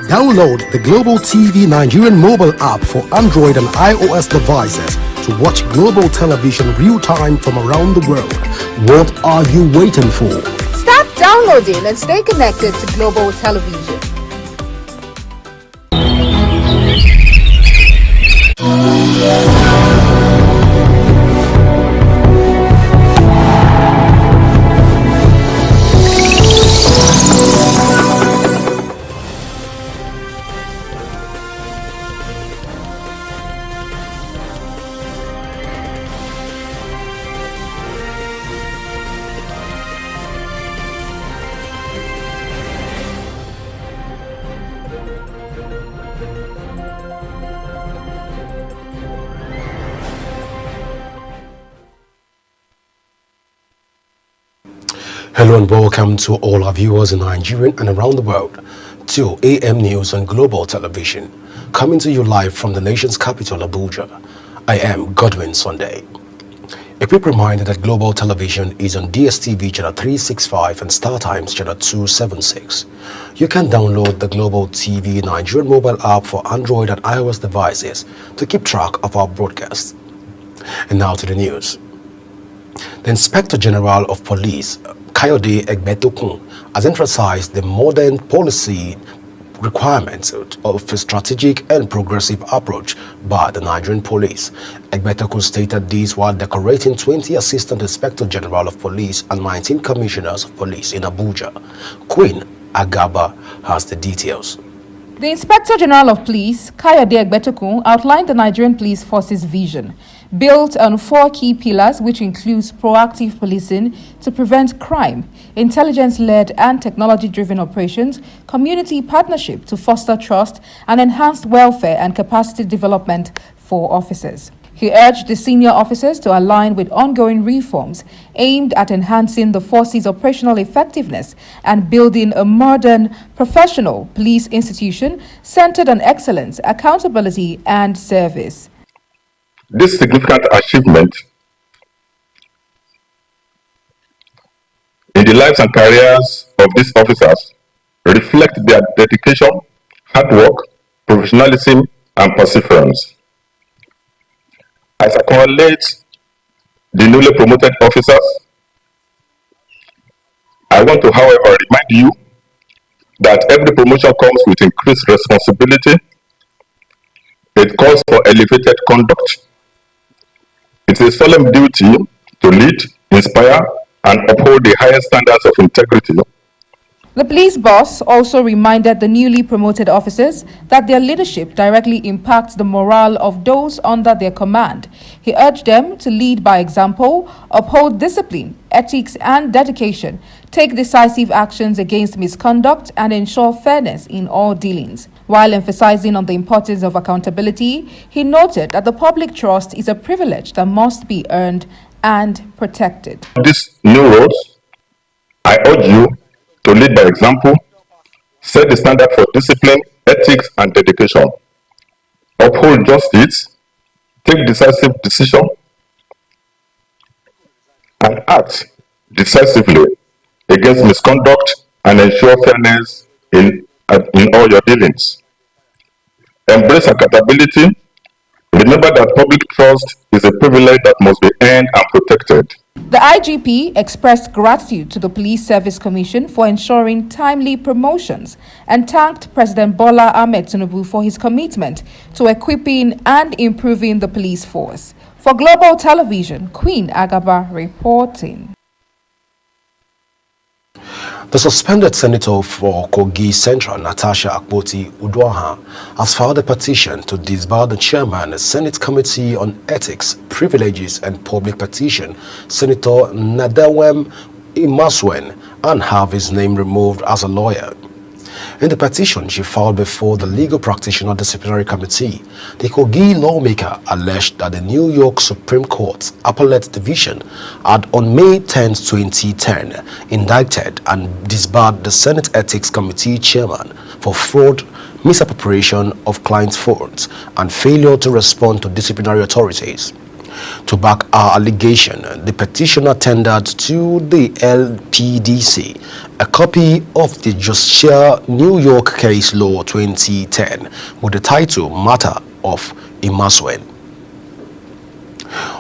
S3: Download the Global TV Nigerian mobile app for Android and iOS devices to watch global television real-time from around the world. What are you waiting for?
S9: Start downloading and stay connected to Global Television.
S8: Hello and welcome to all our viewers in Nigeria and around the world to AM News on Global Television, coming to you live from the nation's capital, Abuja. I am Godwin Sunday. A quick reminder that Global Television is on DSTV channel 365 and StarTimes channel 276. You can download the Global TV Nigerian mobile app for Android and iOS devices to keep track of our broadcasts. And now to the news. The Inspector General of Police, Kayode Egbetokun, has emphasized the modern policy requirements of a strategic and progressive approach by the Nigerian police. Egbetokun stated this while decorating 20 Assistant Inspector General of Police and 19 Commissioners of Police in Abuja. Queen Agaba has the details.
S13: The Inspector General of Police, Kayode Egbetokun, outlined the Nigerian Police Force's vision, built on 4 key pillars, which includes proactive policing to prevent crime, intelligence-led and technology-driven operations, community partnership to foster trust, and enhanced welfare and capacity development for officers. He urged the senior officers to align with ongoing reforms aimed at enhancing the force's operational effectiveness and building a modern, professional police institution centered on excellence, accountability, and service.
S14: This significant achievement in the lives and careers of these officers reflect their dedication, hard work, professionalism, and perseverance. As I congratulate the newly promoted officers, I want to, however, remind you that every promotion comes with increased responsibility. It calls for elevated conduct. It's a solemn duty to lead, inspire, and uphold the highest standards of integrity.
S13: The police boss also reminded the newly promoted officers that their leadership directly impacts the morale of those under their command. He urged them to lead by example, uphold discipline, ethics, and dedication, take decisive actions against misconduct, and ensure fairness in all dealings. While emphasizing on the importance of accountability, he noted that the public trust is a privilege that must be earned and protected.
S14: These new roles, I urge you to lead by example, set the standard for discipline, ethics, and dedication. Uphold justice, take decisive decision, and act decisively against misconduct and ensure fairness in all your dealings. Embrace accountability. Remember that public trust is a privilege that must be earned and protected.
S13: The IGP expressed gratitude to the Police Service Commission for ensuring timely promotions and thanked President Bola Ahmed Tinubu for his commitment to equipping and improving the police force. For Global Television, Queen Agaba reporting.
S8: The suspended senator for Kogi Central, Natasha Akpoti Uduaghan, has filed a petition to disbar the chairman of the Senate Committee on Ethics, Privileges and Public Petition, Senator Nadewem Imaswen, and have his name removed as a lawyer. In the petition she filed before the Legal Practitioner Disciplinary Committee, the Kogi lawmaker alleged that the New York Supreme Court's Appellate Division had on May 10, 2010, indicted and disbarred the Senate Ethics Committee chairman for fraud, misappropriation of clients' funds, and failure to respond to disciplinary authorities. To back our allegation, the petitioner tendered to the LPDC a copy of the Josiah New York Case Law 2010 with the title Matter of Imasuen.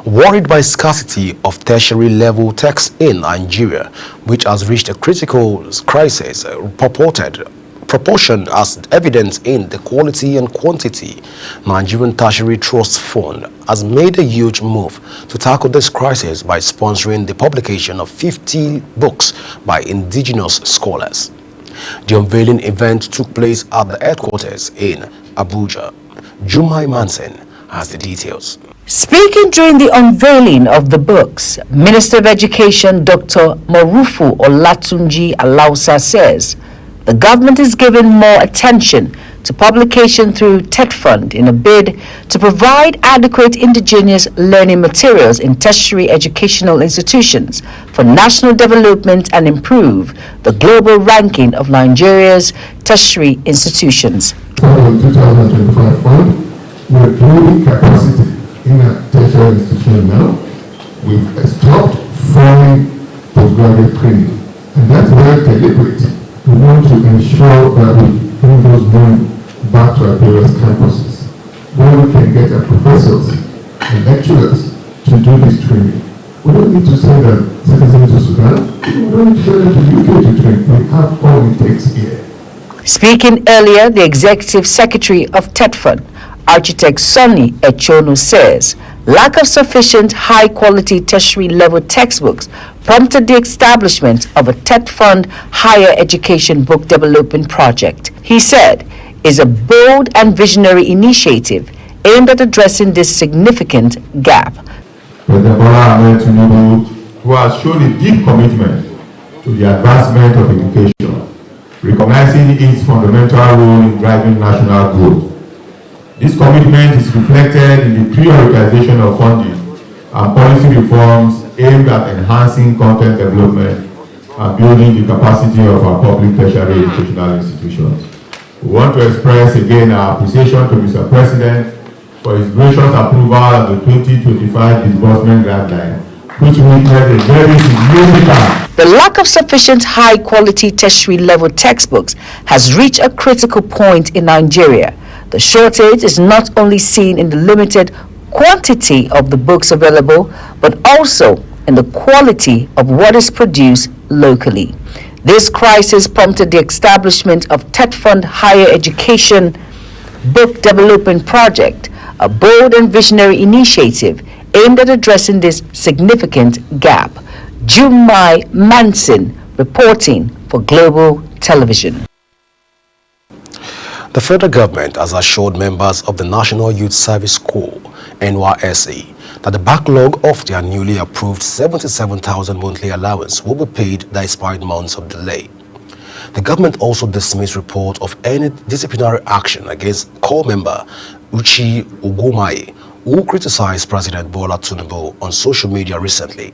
S8: Worried by scarcity of tertiary level texts in Nigeria, which has reached a critical crisis proportion as evidence in the quality and quantity, Nigerian Tertiary Trust Fund has made a huge move to tackle this crisis by sponsoring the publication of 50 books by indigenous scholars. The unveiling event took place at the headquarters in Abuja. Jumai Manson has the details.
S7: Speaking during the unveiling of the books, Minister of Education Dr. Marufu Olatunji Alausa says the government is giving more attention to publication through TED Fund in a bid to provide adequate indigenous learning materials in tertiary educational institutions for national development and improve the global ranking of Nigeria's tertiary institutions.
S15: For the 2025 fund, we're building capacity in a tertiary institution now. We've stopped funding postgraduate training, and that's very deliberate. We want to ensure that we bring those men back to our various campuses, where we can get our professors and lecturers to do this training. We don't need to send them citizens to Sudan. We don't need to send them to the UK to train. We have all it takes here.
S7: Speaking earlier, the Executive Secretary of TED Fund, Architect Sonny Echono, says lack of sufficient high-quality tertiary-level textbooks prompted the establishment of a TED Fund Higher Education Book Development Project. He said, is a bold and visionary initiative aimed at addressing this significant gap.
S15: President Bola Ahmed Tinubu, who has shown a deep commitment to the advancement of education, recognizing its fundamental role in driving national growth. This commitment is reflected in the prioritization of funding and policy reforms aimed at enhancing content development and building the capacity of our public tertiary educational institutions. We want to express again our appreciation to Mr. President for his gracious approval of the 2025 disbursement guideline, which witnessed a very significant.
S7: The lack of sufficient high-quality tertiary-level textbooks has reached a critical point in Nigeria. The shortage is not only seen in the limited quantity of the books available, but also in the quality of what is produced locally. This crisis prompted the establishment of TED Fund Higher Education Book Development Project, a bold and visionary initiative aimed at addressing this significant gap. Jumai Manson reporting for Global Television.
S8: The federal government has assured members of the National Youth Service Corps, NYSC, that the backlog of their newly approved 77,000 monthly allowance will be paid despite months of delay. The government also dismissed report of any disciplinary action against Corps member Uchi Ugumaye, who criticized President Bola Tinubu on social media recently.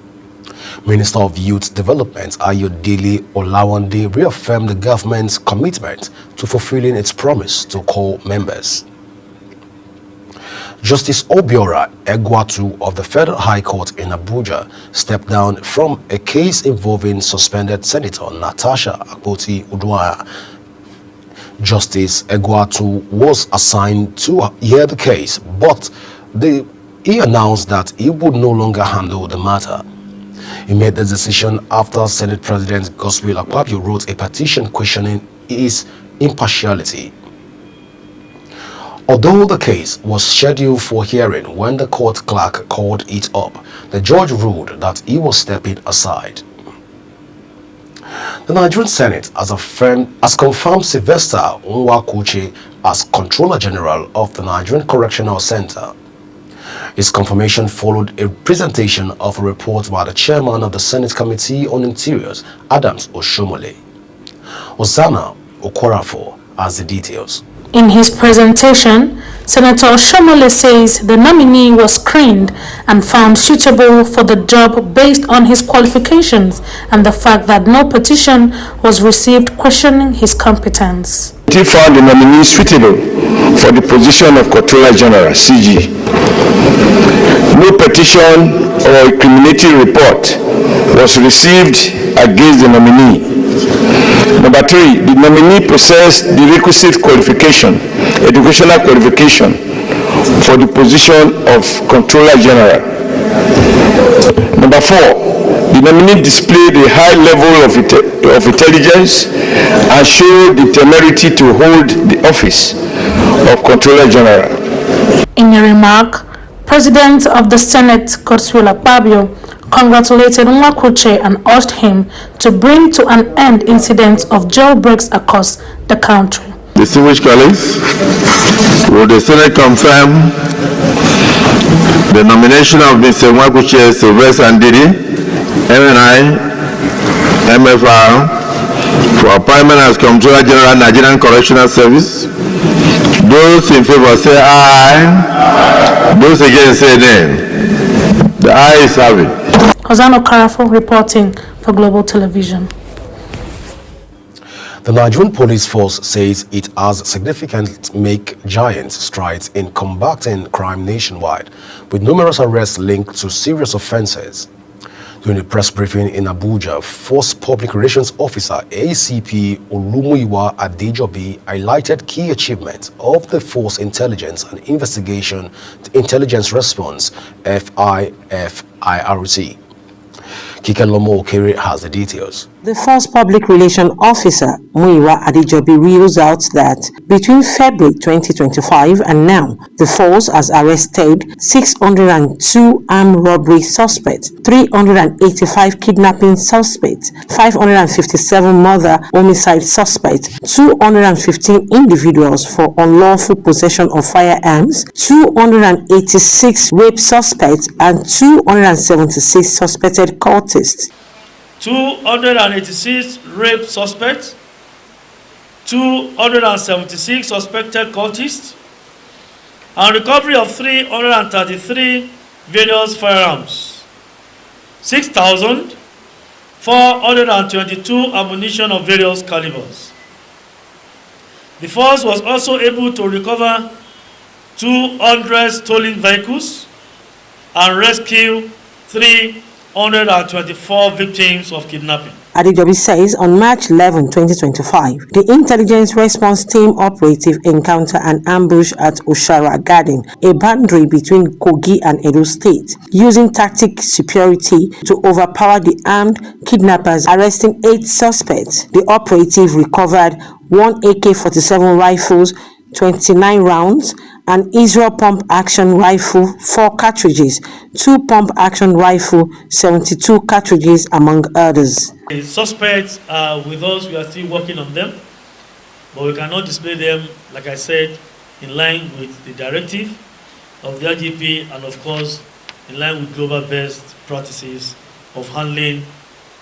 S8: Minister of Youth Development Ayodele Olawande reaffirmed the government's commitment to fulfilling its promise to Corps members. Justice Obiora Egwatu of the Federal High Court in Abuja stepped down from a case involving suspended Senator Natasha Akpoti-Uduaghan. Justice Egwatu was assigned to hear the case, but he announced that he would no longer handle the matter. He made the decision after Senate President Godswill Akpabio wrote a petition questioning his impartiality. Although the case was scheduled for hearing when the court clerk called it up, the judge ruled that he was stepping aside. The Nigerian Senate has confirmed Sylvester Nwakuche as Controller General of the Nigerian Correctional Center. His confirmation followed a presentation of a report by the chairman of the Senate Committee on Interiors, Adams Oshomole. Ozana Okorafo has the details.
S16: In his presentation, Senator Shomole says the nominee was screened and found suitable for the job based on his qualifications and the fact that no petition was received questioning his competence.
S2: He found the nominee suitable for the position of Controller General, CG. No petition or incriminating report was received against the nominee. Number 3, the nominee possessed the requisite qualification, educational qualification, for the position of Controller General. Number 4, the nominee displayed a high level of intelligence and showed the temerity to hold the office of Controller General.
S16: In a remark, President of the Senate, Godswill Akpabio, congratulated Nwakuche and urged him to bring to an end incidents of jailbreaks across the country.
S15: Distinguished colleagues, will the Senate confirm the nomination of Mr. Nwakuche Sylvester Ndidi, MNI, MFR, for appointment as Comptroller General Nigerian Correctional Service? Those in favor say aye. Those against say nay. The ayes have it.
S16: Hosanna Karafo reporting for Global Television.
S8: The Nigerian Police Force says it has significantly made giant strides in combating crime nationwide, with numerous arrests linked to serious offences. During a press briefing in Abuja, Force Public Relations Officer ACP Olumuyiwa Adejobi highlighted key achievements of the Force Intelligence and Investigation Intelligence Response FIFIRC. Kike Lomo Okere has the details.
S17: The Force Public Relations Officer, Muyiwa Adejobi, reveals out that between February 2025 and now, the Force has arrested 602 armed robbery suspects, 385 kidnapping suspects, 557 murder homicide suspects, 215 individuals for unlawful possession of firearms, 286 rape suspects, and 276 suspected cultists.
S18: 286 rape suspects, 276 suspected cultists, and recovery of 333 various firearms, 6,422 ammunition of various calibers. The force was also able to recover 200 stolen vehicles and rescue 324 victims of kidnapping.
S17: Adejobi says on March 11, 2025, the Intelligence Response Team operative encountered an ambush at Oshara Garden, a boundary between Kogi and Edo State, using tactic security to overpower the armed kidnappers, arresting 8 suspects. The operative recovered 1 AK-47 rifles, 29 rounds, an Israel pump action rifle, 4 cartridges, 2 pump action rifle, 72 cartridges, among others.
S18: The suspects are with us. We are still working on them, but we cannot display them, like I said, in line with the directive of the IGP and, of course, in line with global best practices of handling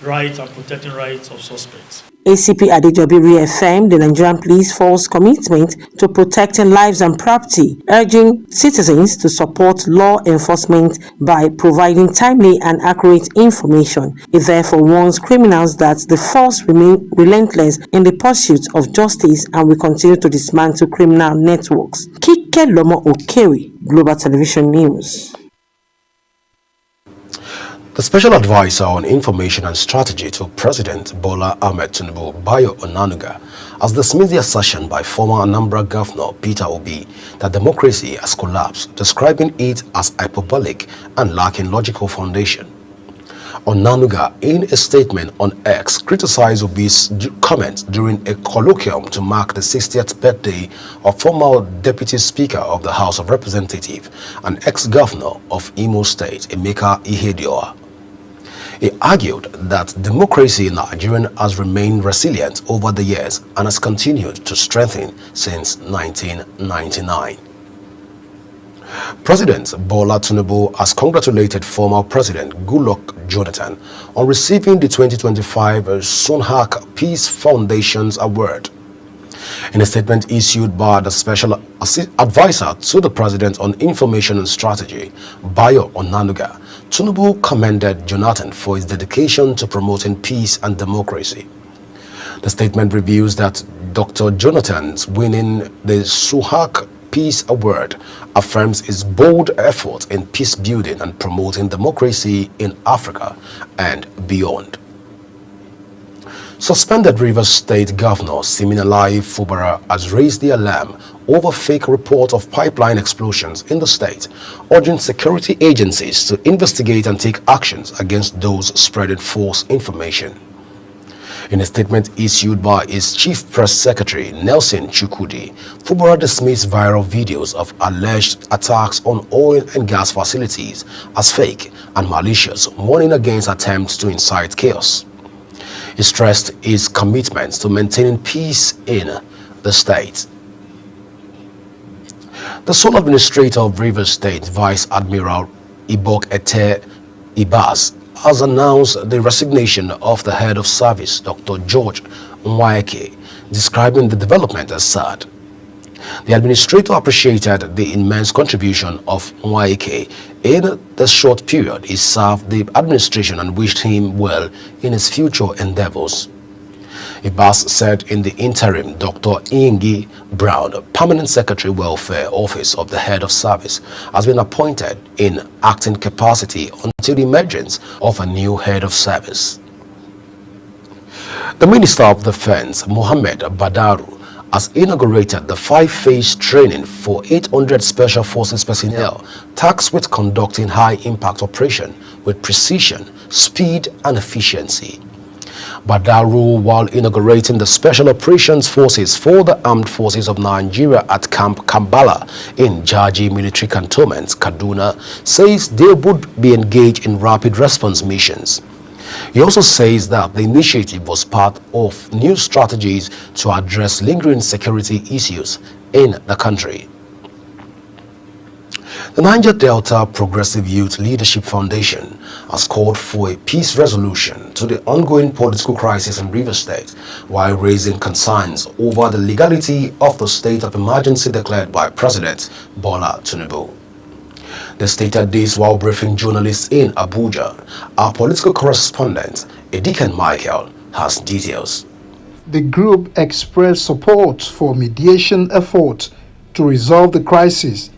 S18: rights and protecting rights of suspects.
S17: ACP Adejobi reaffirmed the Nigerian Police Force commitment to protecting lives and property, urging citizens to support law enforcement by providing timely and accurate information. He therefore warns criminals that the force remain relentless in the pursuit of justice and will continue to dismantle criminal networks. Kike Lomo Okere, Global Television News.
S8: The Special Advisor on Information and Strategy to President Bola Ahmed Tinubu, Bayo Onanuga, has dismissed the assertion by former Anambra Governor Peter Obi that democracy has collapsed, describing it as hyperbolic and lacking logical foundation. Onanuga, in a statement on X, criticized Obi's comments during a colloquium to mark the 60th birthday of former Deputy Speaker of the House of Representatives and ex-governor of Imo State, Emeka Ihedioha. He argued that democracy in Nigeria has remained resilient over the years and has continued to strengthen since 1999. President Bola Tinubu has congratulated former President Goodluck Jonathan on receiving the 2025 Sunhak Peace Foundation's award. In a statement issued by the Special Advisor to the President on Information and Strategy, Bayo Onanuga, Tinubu commended Jonathan for his dedication to promoting peace and democracy. The statement reveals that Dr. Jonathan's winning the Suhak Peace Award affirms his bold effort in peace building and promoting democracy in Africa and beyond. Suspended Rivers State Governor Siminalayi Fubara has raised the alarm over fake report of pipeline explosions in the state, urging security agencies to investigate and take actions against those spreading false information. In a statement issued by his Chief Press Secretary Nelson Chukudi, Fubara dismissed viral videos of alleged attacks on oil and gas facilities as fake and malicious, warning against attempts to incite chaos. He stressed his commitment to maintaining peace in the state. The sole administrator of Rivers State, Vice Admiral Ibok Ete Ibas, has announced the resignation of the head of service, Dr. George Nwaeke, describing the development as sad. The administrator appreciated the immense contribution of Nwaeke in the short period he served the administration and wished him well in his future endeavors. Ibas said in the interim, Dr. Ingi Brown, Permanent Secretary Welfare Office of the Head of Service, has been appointed in acting capacity until the emergence of a new Head of Service. The Minister of Defense, Mohammed Badaru, has inaugurated the 5-phase training for 800 Special Forces personnel tasked with conducting high-impact operation with precision, speed, and efficiency. Badaru, while inaugurating the Special Operations Forces for the Armed Forces of Nigeria at Camp Kambala in Jaji Military Cantonment, Kaduna, says they would be engaged in rapid response missions. He also says that the initiative was part of new strategies to address lingering security issues in the country. The Niger Delta Progressive Youth Leadership Foundation has called for a peace resolution to the ongoing political crisis in Rivers State while raising concerns over the legality of the state of emergency declared by President Bola Tinubu. They stated this while briefing journalists in Abuja. Our political correspondent, Edikan Michael, has details.
S19: The group expressed support for mediation efforts to resolve the crisis,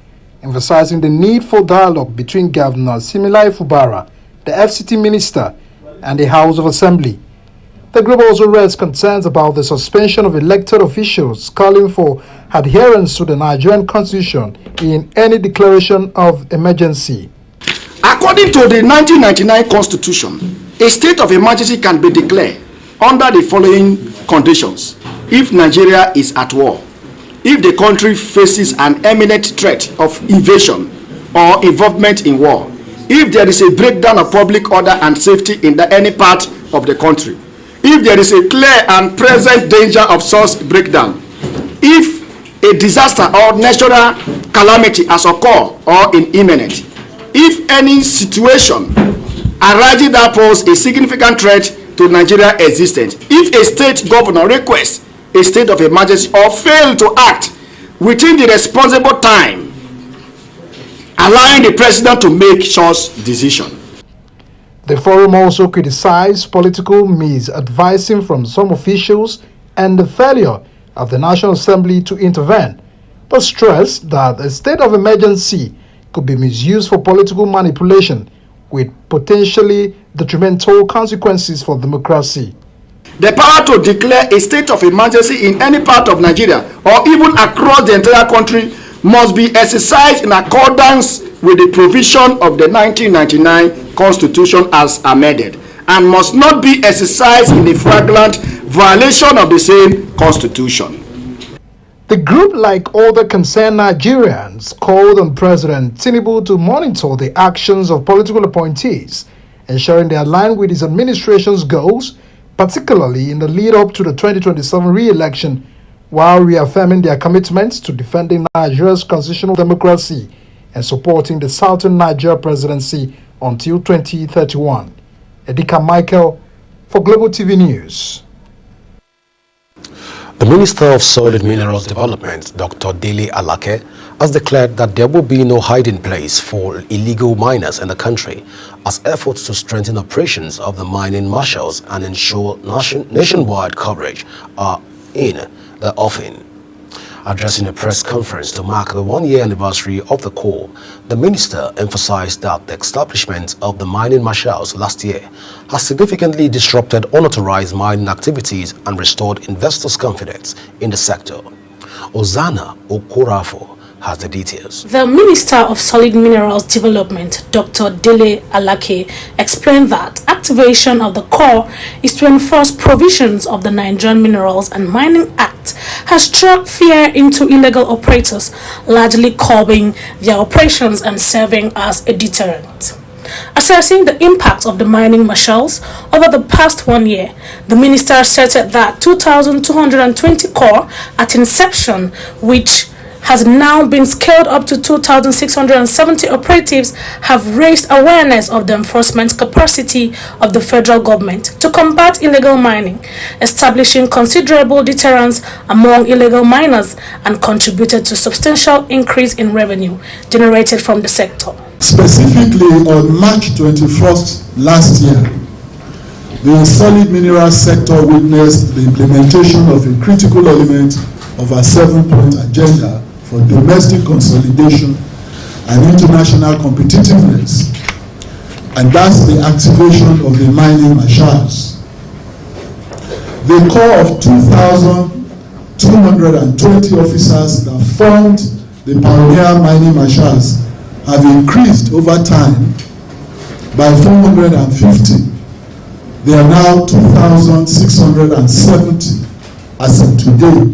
S19: emphasizing the need for dialogue between Governor Siminalayi Fubara, the FCT Minister, and the House of Assembly. The group also raised concerns about the suspension of elected officials, calling for adherence to the Nigerian Constitution in any declaration of emergency.
S20: According to the 1999 Constitution, a state of emergency can be declared under the following conditions: if Nigeria is at war, if the country faces an imminent threat of invasion or involvement in war, if there is a breakdown of public order and safety in any part of the country, if there is a clear and present danger of such breakdown, if a disaster or natural calamity has occurred or is imminent, if any situation arising that poses a significant threat to Nigeria's existence, if a state governor requests a state of emergency or fails to act within the responsible time, allowing the president to make such decision.
S19: The forum also criticized political misadvising from some officials and the failure of the National Assembly to intervene, but stressed that a state of emergency could be misused for political manipulation with potentially detrimental consequences for democracy.
S20: The power to declare a state of emergency in any part of Nigeria or even across the entire country must be exercised in accordance with the provision of the 1999 Constitution as amended, and must not be exercised in a flagrant violation of the same Constitution.
S19: The group, like other concerned Nigerians, called on President Tinubu to monitor the actions of political appointees, ensuring they align with his administration's goals, particularly in the lead-up to the 2027 re-election, while reaffirming their commitments to defending Nigeria's constitutional democracy and supporting the Southern Nigeria presidency until 2031. Edika Michael for Global TV News.
S8: The Minister of Soil and Minerals Development, Dr. Dele Alake, has declared that there will be no hiding place for illegal miners in the country as efforts to strengthen operations of the mining marshals and ensure nationwide coverage are in the offing. Addressing a press conference to mark the one-year anniversary of the coup, the minister emphasized that the establishment of the mining marshals last year has significantly disrupted unauthorized mining activities and restored investors' confidence in the sector. Ozana Okorafo has the details.
S16: The Minister of Solid Minerals Development, Dr. Dele Alake, explained that activation of the Corps is to enforce provisions of the Nigerian Minerals and Mining Act has struck fear into illegal operators, largely curbing their operations and serving as a deterrent. Assessing the impact of the mining marshals over the past 1 year, the minister asserted that 2,220 corps at inception, which has now been scaled up to 2,670 operatives, have raised awareness of the enforcement capacity of the federal government to combat illegal mining, establishing considerable deterrence among illegal miners, and contributed to substantial increase in revenue generated from the sector.
S21: Specifically, on March 21st last year, the solid mineral sector witnessed the implementation of a critical element of our 7-point agenda for domestic consolidation and international competitiveness, and that's the activation of the mining marshals. The corps of 2,220 officers that formed the pioneer mining marshals have increased over time by 450. They are now 2,670 as of today.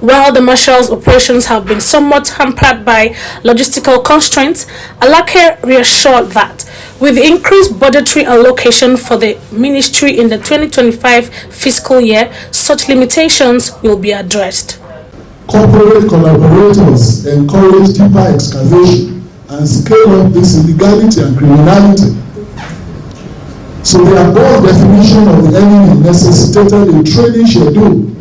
S16: While the Marshals' operations have been somewhat hampered by logistical constraints, Alake reassured that with the increased budgetary allocation for the ministry in the 2025 fiscal year, such limitations will be addressed.
S21: Corporate collaborators encourage deeper excavation and scale up this illegality and criminality. So the above definition of the enemy necessitated a training schedule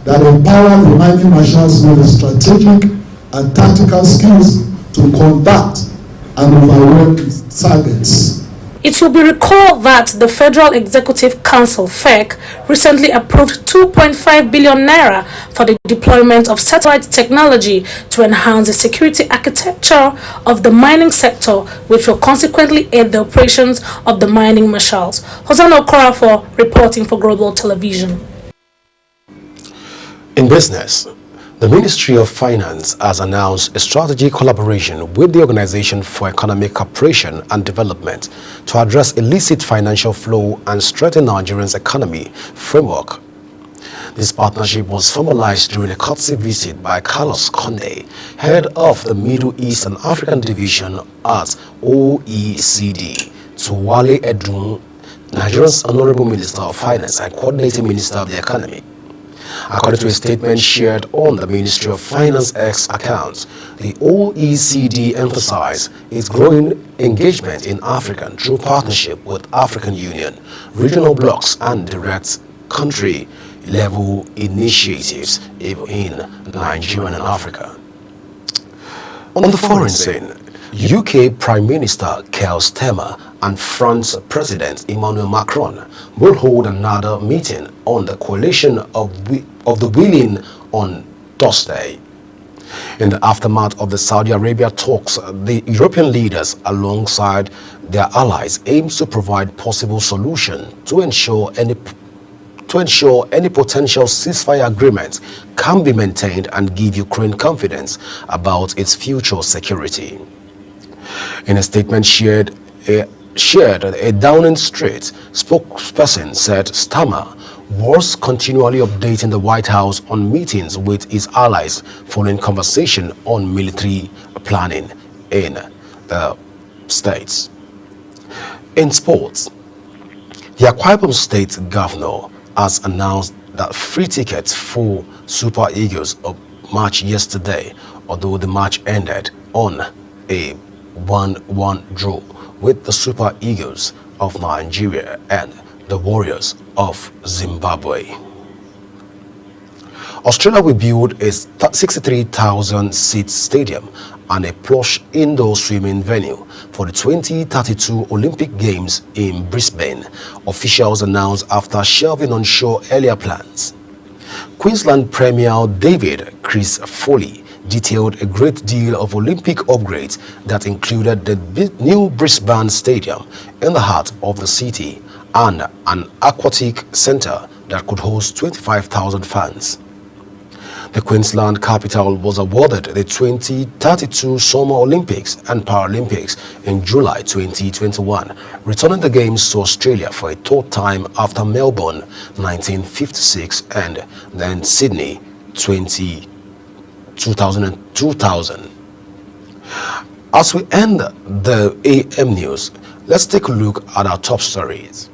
S21: that empower the mining marshals with the strategic and tactical skills to combat and overwhelm its targets.
S16: It will be recalled that the Federal Executive Council (FEC) recently approved 2.5 billion naira for the deployment of satellite technology to enhance the security architecture of the mining sector, which will consequently aid the operations of the mining marshals. Hosanna Okorafor reporting for Global Television.
S8: In business, the Ministry of Finance has announced a strategic collaboration with the Organization for Economic Cooperation and Development to address illicit financial flow and strengthen Nigeria's economy framework. This partnership was formalized during a courtesy visit by Carlos Conde, head of the Middle East and African Division at OECD, to Wale Edun, Nigeria's Honorable Minister of Finance and Coordinating Minister of the Economy. According to a statement shared on the Ministry of Finance X account, the OECD emphasized its growing engagement in Africa through partnership with African Union, regional blocs, and direct country-level initiatives in Nigeria and Africa. On the foreign scene, UK Prime Minister Keir Starmer and France President Emmanuel Macron will hold another meeting on the coalition of the willing on Thursday. In the aftermath of the Saudi Arabia talks, the European leaders alongside their allies aim to provide possible solution to ensure any potential ceasefire agreement can be maintained and give Ukraine confidence about its future security. In a statement shared, a Downing Street spokesperson said Starmer was continually updating the White House on meetings with his allies following conversation on military planning in the states. In sports, the Akwa Ibom State Governor has announced that free tickets for Super Eagles of match yesterday, although the match ended on a 1-1 draw with the Super Eagles of Nigeria and the Warriors of Zimbabwe. Australia will build a 63,000-seat stadium and a plush indoor swimming venue for the 2032 Olympic Games in Brisbane, officials announced after shelving on shore earlier plans. Queensland Premier David Chris Foley detailed a great deal of Olympic upgrades that included the new Brisbane Stadium in the heart of the city and an aquatic centre that could host 25,000 fans. The Queensland capital was awarded the 2032 Summer Olympics and Paralympics in July 2021, returning the Games to Australia for a third time after Melbourne 1956 and then Sydney 2000. As we end the AM news, let's take a look at our top stories.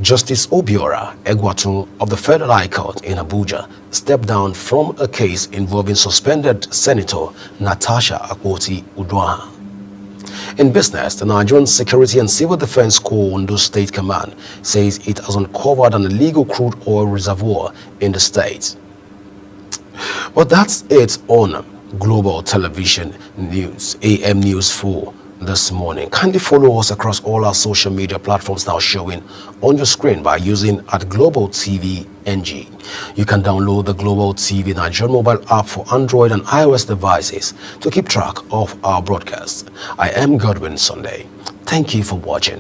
S8: Justice Obiora Egwatun of the Federal High Court in Abuja stepped down from a case involving suspended Senator Natasha Akpoti-Uduaghan. In business, the Nigerian Security and Civil Defense Corps Ondo State Command says it has uncovered an illegal crude oil reservoir in the state. But that's it on Global Television News, AM News 4. This morning. Kindly follow us across all our social media platforms now showing on your screen by using @Global TV NG. You can download the Global TV Nigerian mobile app for Android and iOS devices to keep track of our broadcasts. I am Godwin Sunday. Thank you for watching.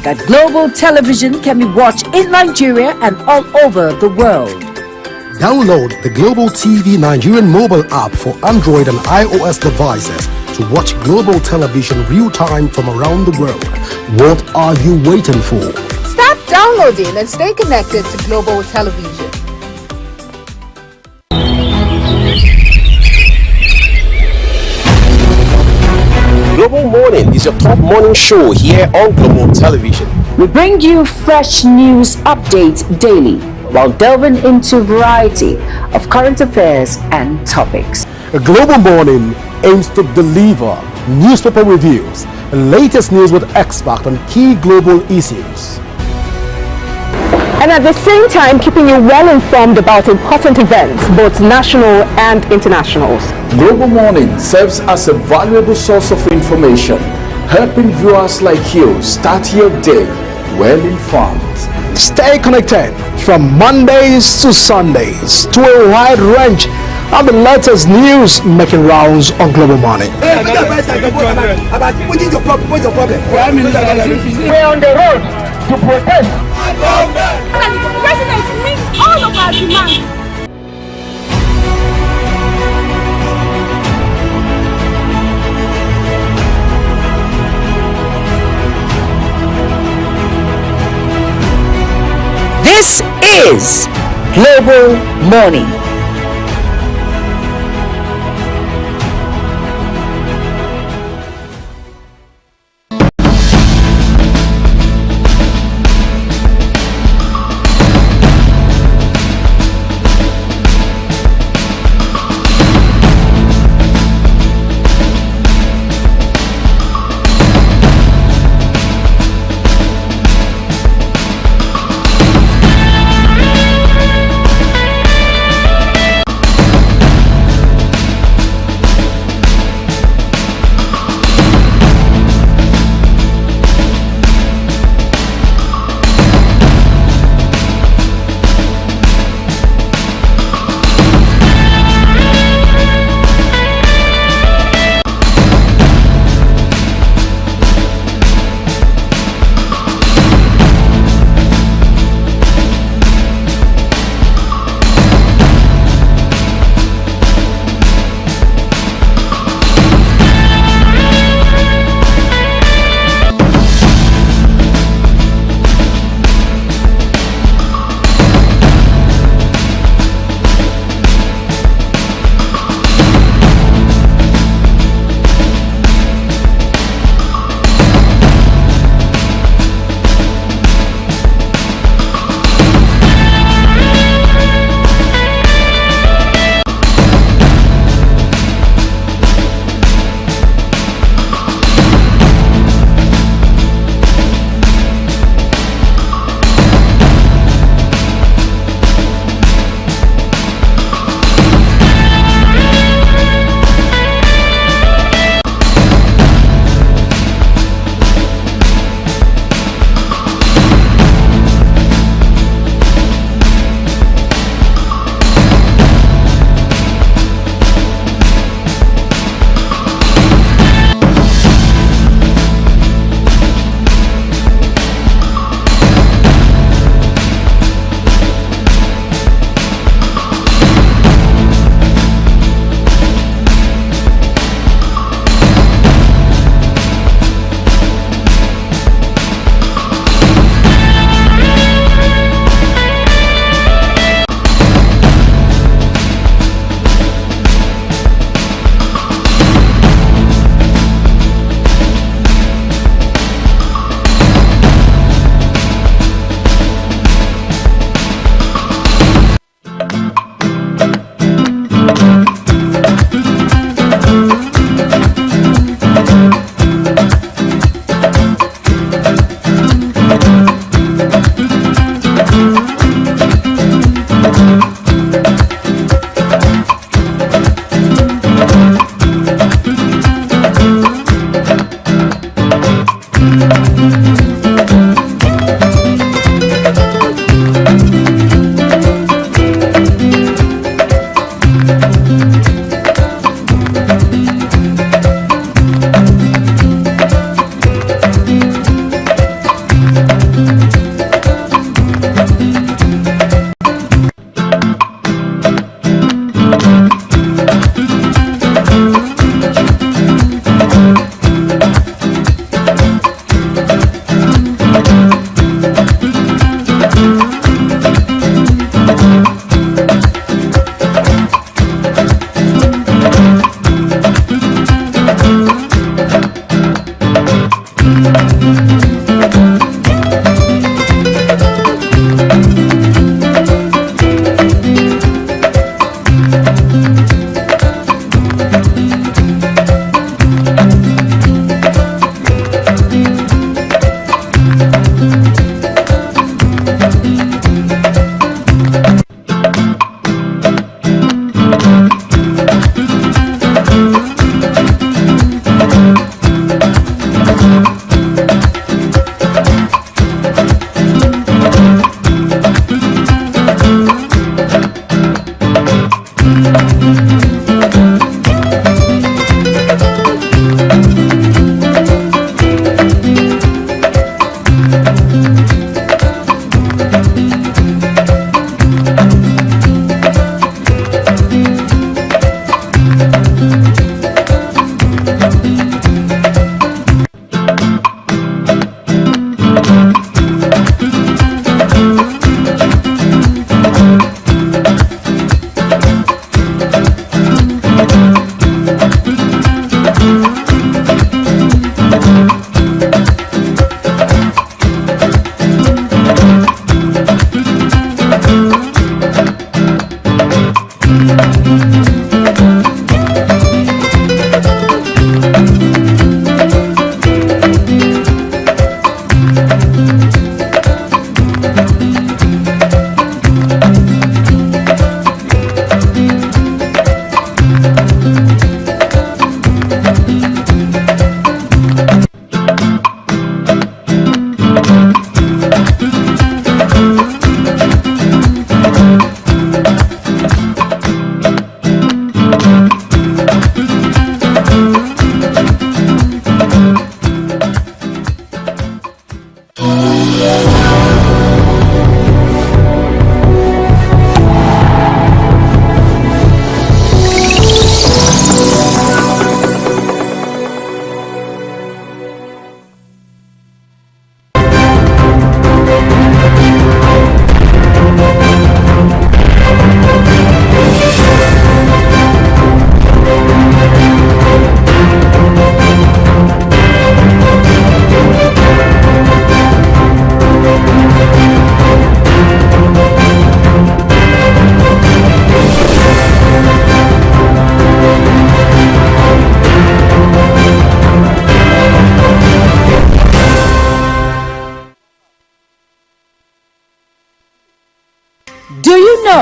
S7: That Global Television can be watched in Nigeria and all over the world.
S3: Download the Global TV Nigerian mobile app for Android and iOS devices to watch Global Television real-time from around the world. What are you waiting for?
S9: Start downloading and stay connected to Global Television.
S8: Global Morning is your top morning show here on Global Television.
S7: We bring you fresh news updates daily while delving into a variety of current affairs and topics.
S3: A Global Morning aims to deliver newspaper reviews and latest news with experts on key global issues.
S10: And at the same time, keeping you well informed about important events, both national and international.
S11: Global Morning serves as a valuable source of information, helping viewers like you start your day well informed.
S19: Stay connected from Mondays to Sundays to a wide range of the latest news making rounds on Global Morning.
S12: We're on the road to protest.
S4: The president meets all of our demands.
S7: This is Global Morning.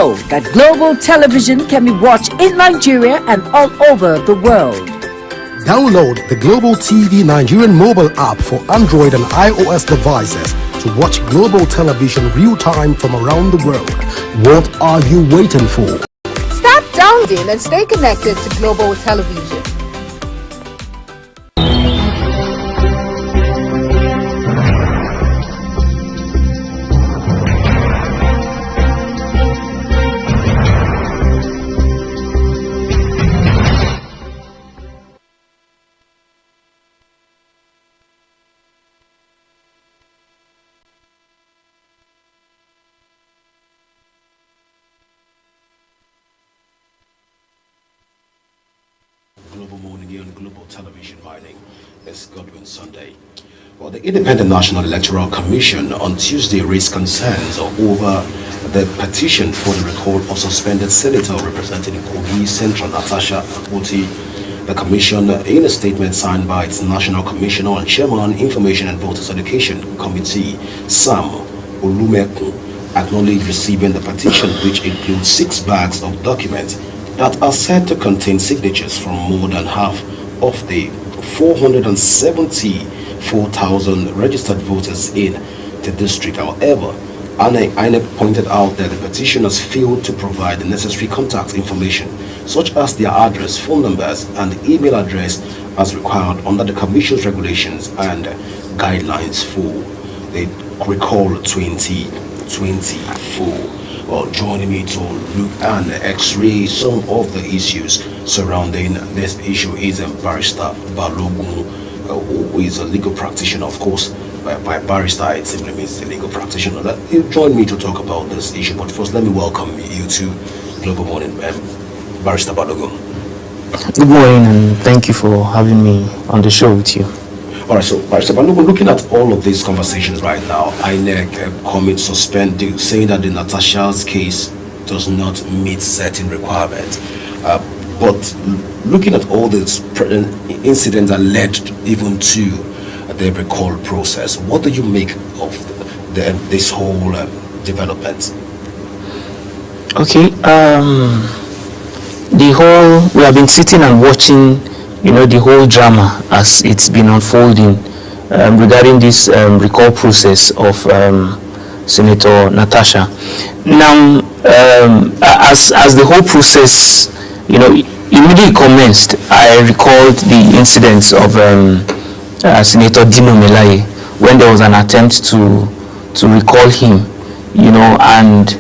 S7: know that global television can be watched in Nigeria and all over the world.
S3: Download the Global TV Nigerian mobile app for Android and iOS devices to watch global television real-time from around the world. What are you waiting for?
S9: Start downloading and stay connected to Global Television.
S8: Global Morning here on Global Television. My name is Godwin Sunday. Well, the Independent National Electoral Commission on Tuesday raised concerns over the petition for the recall of suspended senator representing Kogi Central, Natasha Akpoti. The commission, in a statement signed by its National Commissioner and Chairman, Information and Voters Education Committee, Sam Olumeku, acknowledged receiving the petition, which includes 6 bags of documents that are said to contain signatures from more than half of the 474,000 registered voters in the district. However, INEC pointed out that the petitioners failed to provide the necessary contact information, such as their address, phone numbers, and email address as required under the Commission's regulations and guidelines for the recall 2024. Well, joining me to look and x-ray some of the issues surrounding this issue is Barrister Balogun, who is a legal practitioner. Of course, by barrister, it simply means the legal practitioner. You join me to talk about this issue, but first, let me welcome you to Global Morning, Barrister Balogun.
S1: Good morning, and thank you for having me on the show with you.
S8: All right, so Barrister Balogun, looking at all of these conversations right now, INEC suspended, saying that the Natasha's case does not meet certain requirements. But looking at all these incidents that led even to the recall process, what do you make of this whole development?
S1: Okay, we have been sitting and watching, the whole drama as it's been unfolding regarding this recall process of Senator Natasha. Now, as the whole process, immediately commenced, I recalled the incidents of Senator Dino Melaye when there was an attempt to recall him, and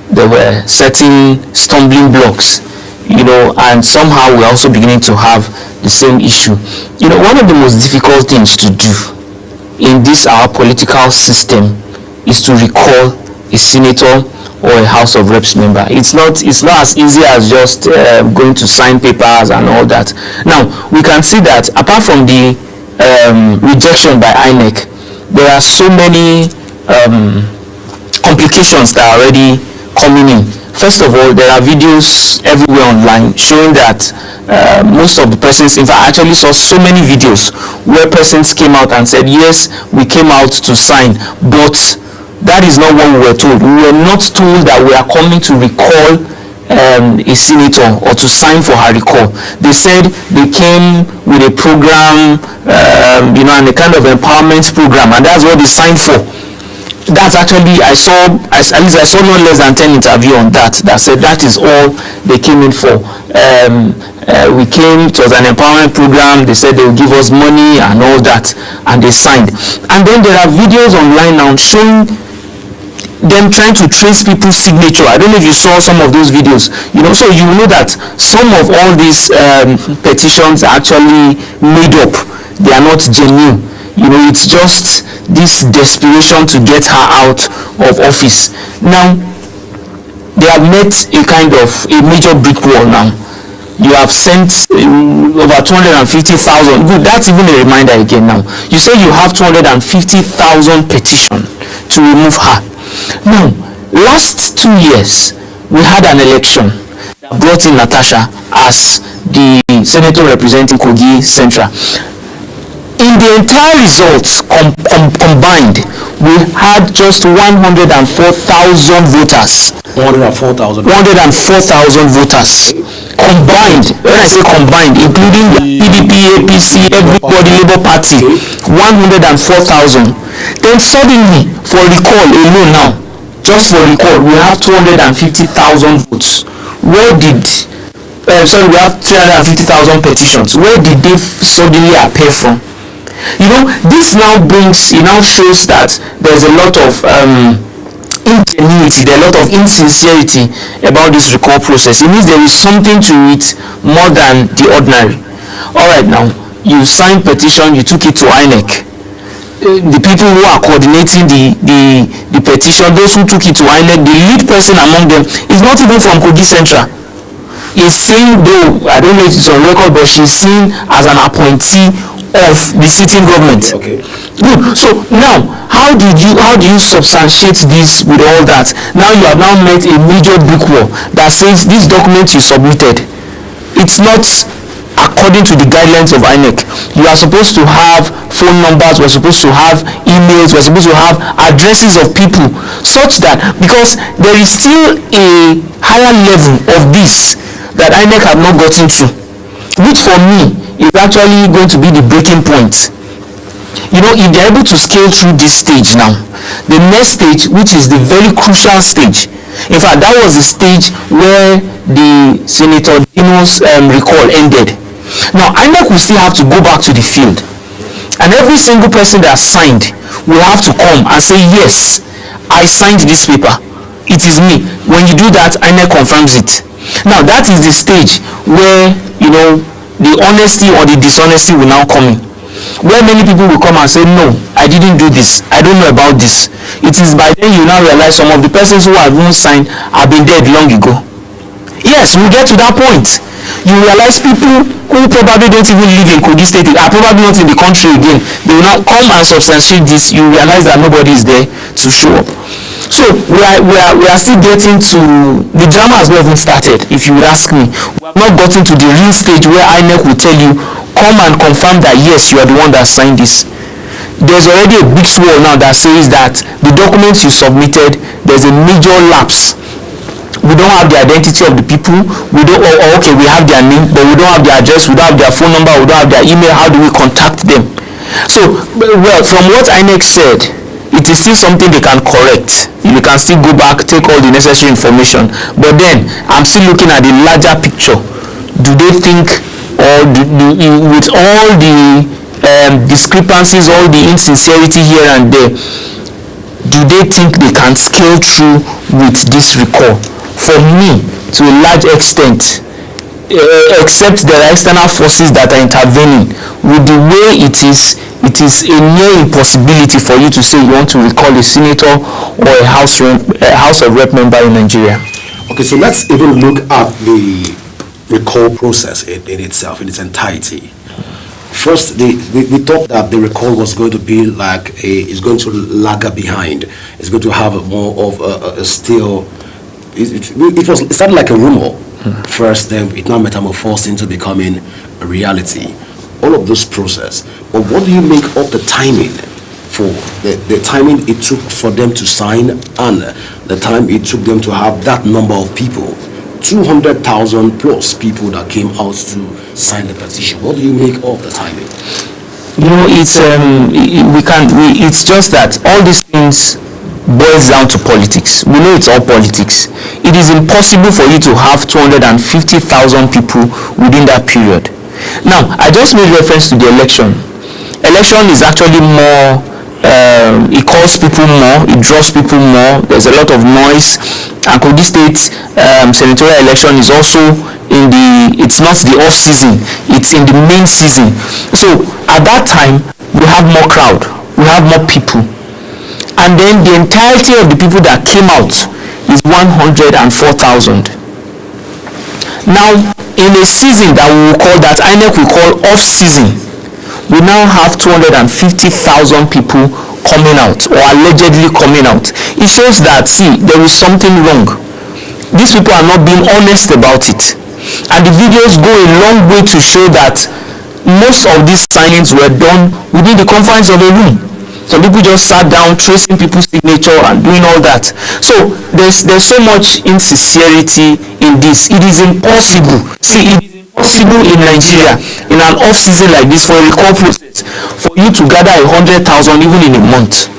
S1: there were certain stumbling blocks, and somehow we're also beginning to have the same issue. One of the most difficult things to do in this our political system is to recall a senator or a House of Reps member. It's not as easy as just going to sign papers and all that. Now, we can see that apart from the rejection by INEC, there are so many complications that are already coming in. First of all, there are videos everywhere online showing that most of the persons, in fact, I actually saw so many videos where persons came out and said, yes, we came out to sign, but that is not what we were told. We were not told that we are coming to recall a senator or to sign for her recall. They said they came with a program, and a kind of empowerment program, and that's what they signed for. That's actually, I saw no less than 10 interviews on that said that is all they came in for. We came, it was an empowerment program, they said they would give us money and all that, and they signed. And then there are videos online now showing them trying to trace people's signature. I don't know if you saw some of those videos, so you know that some of all these petitions are actually made up. They are not genuine. It's just this desperation to get her out of office. Now, they have met a major brick wall now. You have sent over 250,000. Good, that's even a reminder again now. You say you have 250,000 petitions to remove her. Now, last 2 years, we had an election that brought in Natasha as the senator representing Kogi Central. in the entire results combined, we had just 104,000 voters.
S5: 104,000
S1: voters combined. When I say combined, including the PDP, APC, everybody, Labour Party, 104,000. Then suddenly, for recall alone now, just for recall, we have 250,000 votes. Where did we have 350,000 petitions. Where did they suddenly appear from? You know, this now shows that there's a lot of ingenuity, there's a lot of insincerity about this recall process. It means there is something to it more than the ordinary. All right, now you signed petition, you took it to INEC. The people who are coordinating the petition, those who took it to INEC, the lead person among them is not even from Kogi Central. Is seen, though I don't know if it's on record, but she's seen as an appointee of the sitting government.
S5: Okay.
S1: Good. So now, how do you substantiate this with all that? Now you have now met a major brick wall that says this document you submitted, it's not according to the guidelines of INEC. You are supposed to have phone numbers, we're supposed to have emails, we're supposed to have addresses of people, such that, because there is still a higher level of this that INEC have not gotten to, which for me is actually going to be the breaking point. You know, if they're able to scale through this stage now, the next stage, which is the very crucial stage, in fact, that was the stage where the Senator Dino's recall ended. Now, INEC will still have to go back to the field, and every single person that signed will have to come and say, yes, I signed this paper. It is me. When you do that, INEC confirms it. Now, that is the stage where, you know, the honesty or the dishonesty will now come in, where many people will come and say, no, I didn't do this, I don't know about this. It is by then you now realize some of the persons who have even signed have been dead long ago. Yes, we'll get to that point. You realize people who probably don't even live in Kogi State are probably not in the country again. They will now come and substantiate this. You realize that nobody is there to show up. So we are still getting to, the drama has not even started, if you would ask me. We have not gotten to the real stage where INEC will tell you, come and confirm that yes, you are the one that signed this. There's already a big swirl now that says that the documents you submitted, there's a major lapse. We don't have the identity of the people. We don't, okay, we have their name, but we don't have their address, we don't have their phone number, we don't have their email. How do we contact them? So, well, from what INEC said, it is still something they can correct. You can still go back, take all the necessary information. But then, I'm still looking at the larger picture. Do they think, or with all the discrepancies, all the insincerity here and there, do they think they can scale through with this recall? For me, to a large extent, except there are external forces that are intervening, with the way it is a near impossibility for you to say you want to recall a senator or a House of Rep member in Nigeria.
S5: Okay, so let's even look at the recall process in itself, in its entirety. First, they thought that the recall was going to be like it's going to lag behind. It's going to have more of a still. It started like a rumor first, then it now metamorphosed into becoming a reality. All of this process. But what do you make of the timing for the timing it took for them to sign and the time it took them to have that number of people? 200,000 plus people that came out to sign the petition. What do you make of the timing?
S1: You know, it's just that all these things boils down to politics. We know it's all politics. It is impossible for you to have 250,000 people within that period. Now, I just made reference to the election. Election is actually more, it calls people more, it draws people more, there's a lot of noise. And Kogi State senatorial election is also it's not the off season, it's in the main season. So at that time, we have more crowd, we have more people. And then the entirety of the people that came out is 104,000. Now, in a season that we will call, that INEC will call off season, we now have 250,000 people coming out or allegedly coming out. It shows that, see, there is something wrong. These people are not being honest about it. And the videos go a long way to show that most of these signings were done within the confines of a room. Some people just sat down tracing people's signature and doing all that. So there's so much insincerity in this. It is impossible. See, it is impossible in Nigeria, in an off-season like this, for a recall process, for you to gather 100,000 even in a month.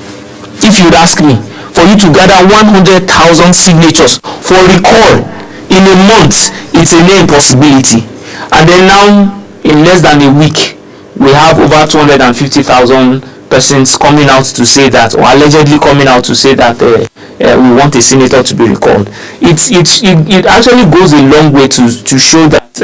S1: If you would ask me, for you to gather 100,000 signatures for recall in a month, it's a near impossibility. And then now, in less than a week, we have over 250,000 persons coming out to say that, or allegedly coming out to say that we want a senator to be recalled. It actually goes a long way to show that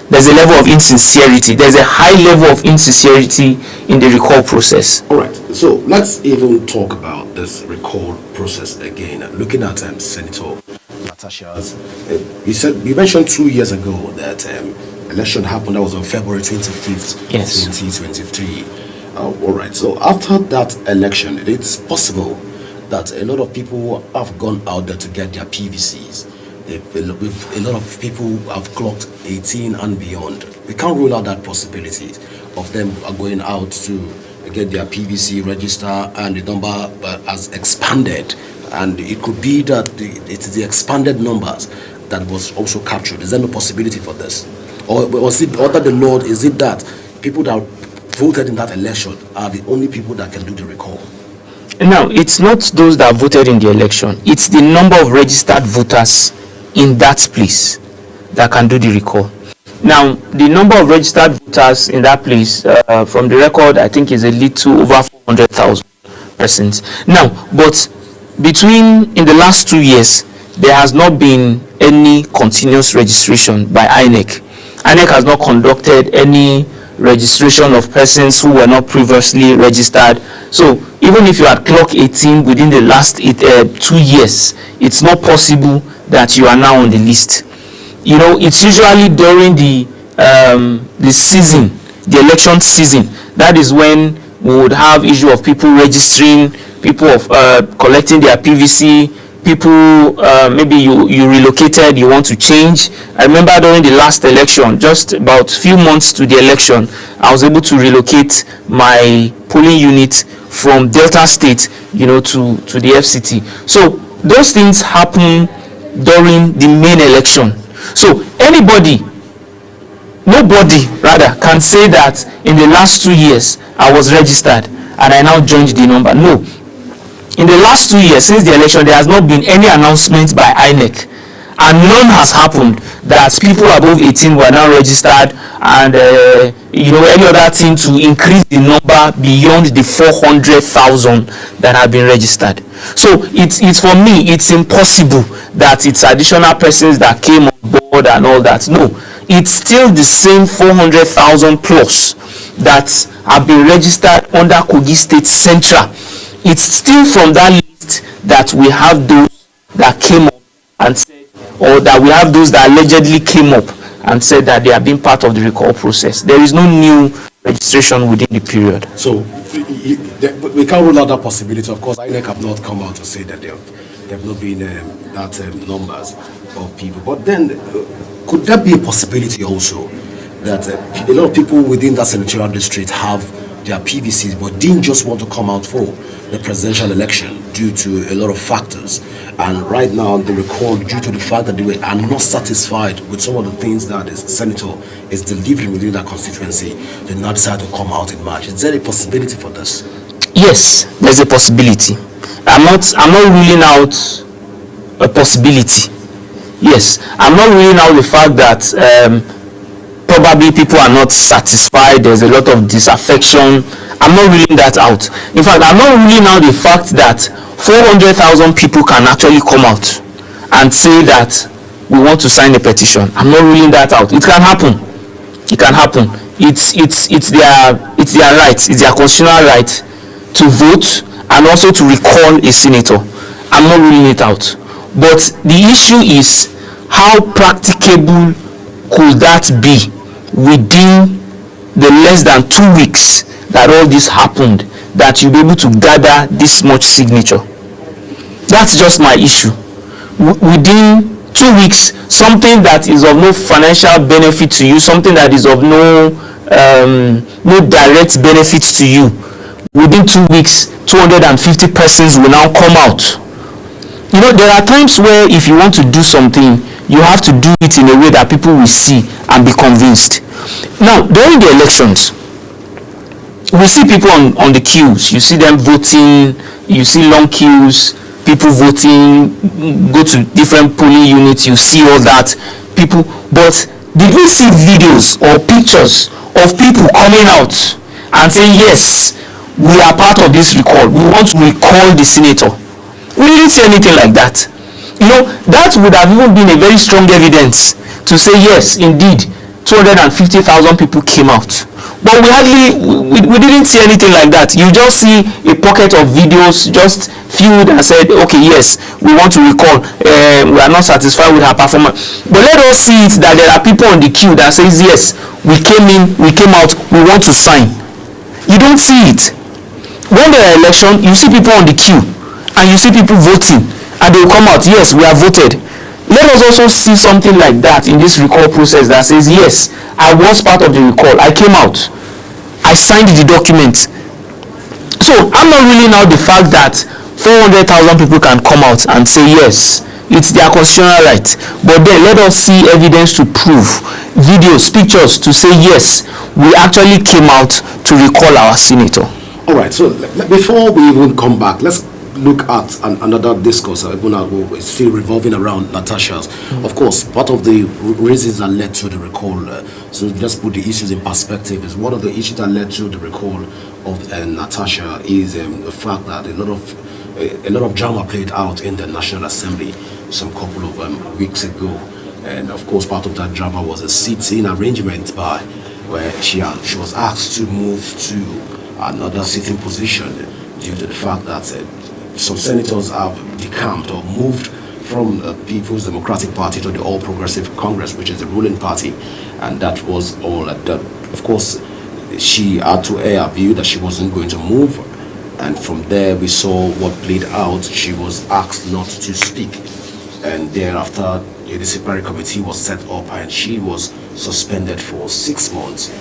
S1: there's a level of insincerity. There's a high level of insincerity in the recall process.
S5: All right. So let's even talk about this recall process again. Looking at Senator Natasha's, you mentioned 2 years ago that election happened. That was on February 25th, 2023. All right. So after that election, it's possible that a lot of people have gone out there to get their PVCs. A lot of people have clocked 18 and beyond. We can't rule out that possibility of them going out to get their PVC register, and the number has expanded. And it could be that it's the expanded numbers that was also captured. Is there no possibility for this? Or was it under the Lord, is it that people that voted in that election are the only people that can do the recall?
S1: Now, it's not those that voted in the election. It's the number of registered voters in that place that can do the recall. Now, the number of registered voters in that place, from the record, I think is a little over 400,000 persons. Now, but in the last 2 years, there has not been any continuous registration by INEC. INEC has not conducted any registration of persons who were not previously registered. So even if you had clocked 18 within the last 2 years, it's not possible that you are now on the list. You know, it's usually during the season, the election season. That is when we would have issue of people registering, people of collecting their PVC, people maybe you relocated, you want to change. I remember during the last election, just about few months to the election, I was able to relocate my polling unit from Delta State, you know, to the FCT. So those things happen during the main election. So nobody rather can say that in the last 2 years I was registered and I now joined the number. No. In the last 2 years since the election, there has not been any announcement by INEC, and none has happened that people above 18 were now registered, and you know, any other thing to increase the number beyond the 400,000 that have been registered. So it's for me, it's impossible that it's additional persons that came on board and all that. No, it's still the same 400,000 plus that have been registered under Kogi State Central. It's still from that list that we have those that came up and said, or that we have those that allegedly came up and said that they have been part of the recall process. There is no new registration within the period.
S5: So we can't rule out that possibility. Of course, INEC have not come out to say that there have not been that numbers of people. But then, could there be a possibility also that a lot of people within that senatorial district have their PVCs but didn't just want to come out for the presidential election due to a lot of factors, and right now they recall due to the fact that they are not satisfied with some of the things that the senator is delivering within that constituency, they now decide to come out in March? Is there a possibility for this?
S1: Yes, there's a possibility. I'm not ruling out a possibility. Yes, I'm not ruling out the fact that probably people are not satisfied, there's a lot of disaffection. I'm not ruling that out. In fact, I'm not ruling out the fact that 400,000 people can actually come out and say that we want to sign a petition. I'm not ruling that out. It can happen. It can happen. It's their right, it's their constitutional right to vote and also to recall a senator. I'm not ruling it out. But the issue is, how practicable could that be within the less than 2 weeks that all this happened, that you'll be able to gather this much signature? That's just my issue. Within 2 weeks, something that is of no financial benefit to you, something that is of no direct benefit to you, within 2 weeks 250 persons will now come out. You know, there are times where if you want to do something, you have to do it in a way that people will see and be convinced. Now, during the elections, we see people on the queues. You see them voting, you see long queues, people voting, go to different polling units, you see all that, people. But did we see videos or pictures of people coming out and saying, yes, we are part of this recall, we want to recall the senator? We didn't see anything like that. You know, that would have even been a very strong evidence to say, yes, indeed, 250,000 people came out. But we didn't see anything like that. You just see a pocket of videos just viewed and said, okay, yes, we want to recall, we are not satisfied with her performance. But let us see it that there are people on the queue that says, yes, we came in, we came out, we want to sign. You don't see it. When there are elections, you see people on the queue and you see people voting and they will come out, yes, we have voted. Let us also see something like that in this recall process that says, yes, I was part of the recall, I came out, I signed the document. So I'm not ruling out the fact that 400,000 people can come out and say, yes, it's their constitutional right. But then let us see evidence to prove, videos, pictures to say, yes, we actually came out to recall our senator.
S5: All right, so before we even come back, let's look at another discourse, still revolving around Natasha's. Of course, part of the reasons that led to the recall, so let's put the issues in perspective, is one of the issues that led to the recall of Natasha is the fact that a lot of drama played out in the National Assembly some couple of weeks ago. And of course, part of that drama was a sitting arrangement by where she was asked to move to another sitting position due to the fact that some senators have decamped or moved from the People's Democratic Party to the All Progressive Congress, which is the ruling party, and that was all that. Of course, she had to air a view that she wasn't going to move, and from there we saw what played out. She was asked not to speak, and thereafter a disciplinary committee was set up and she was suspended for 6 months.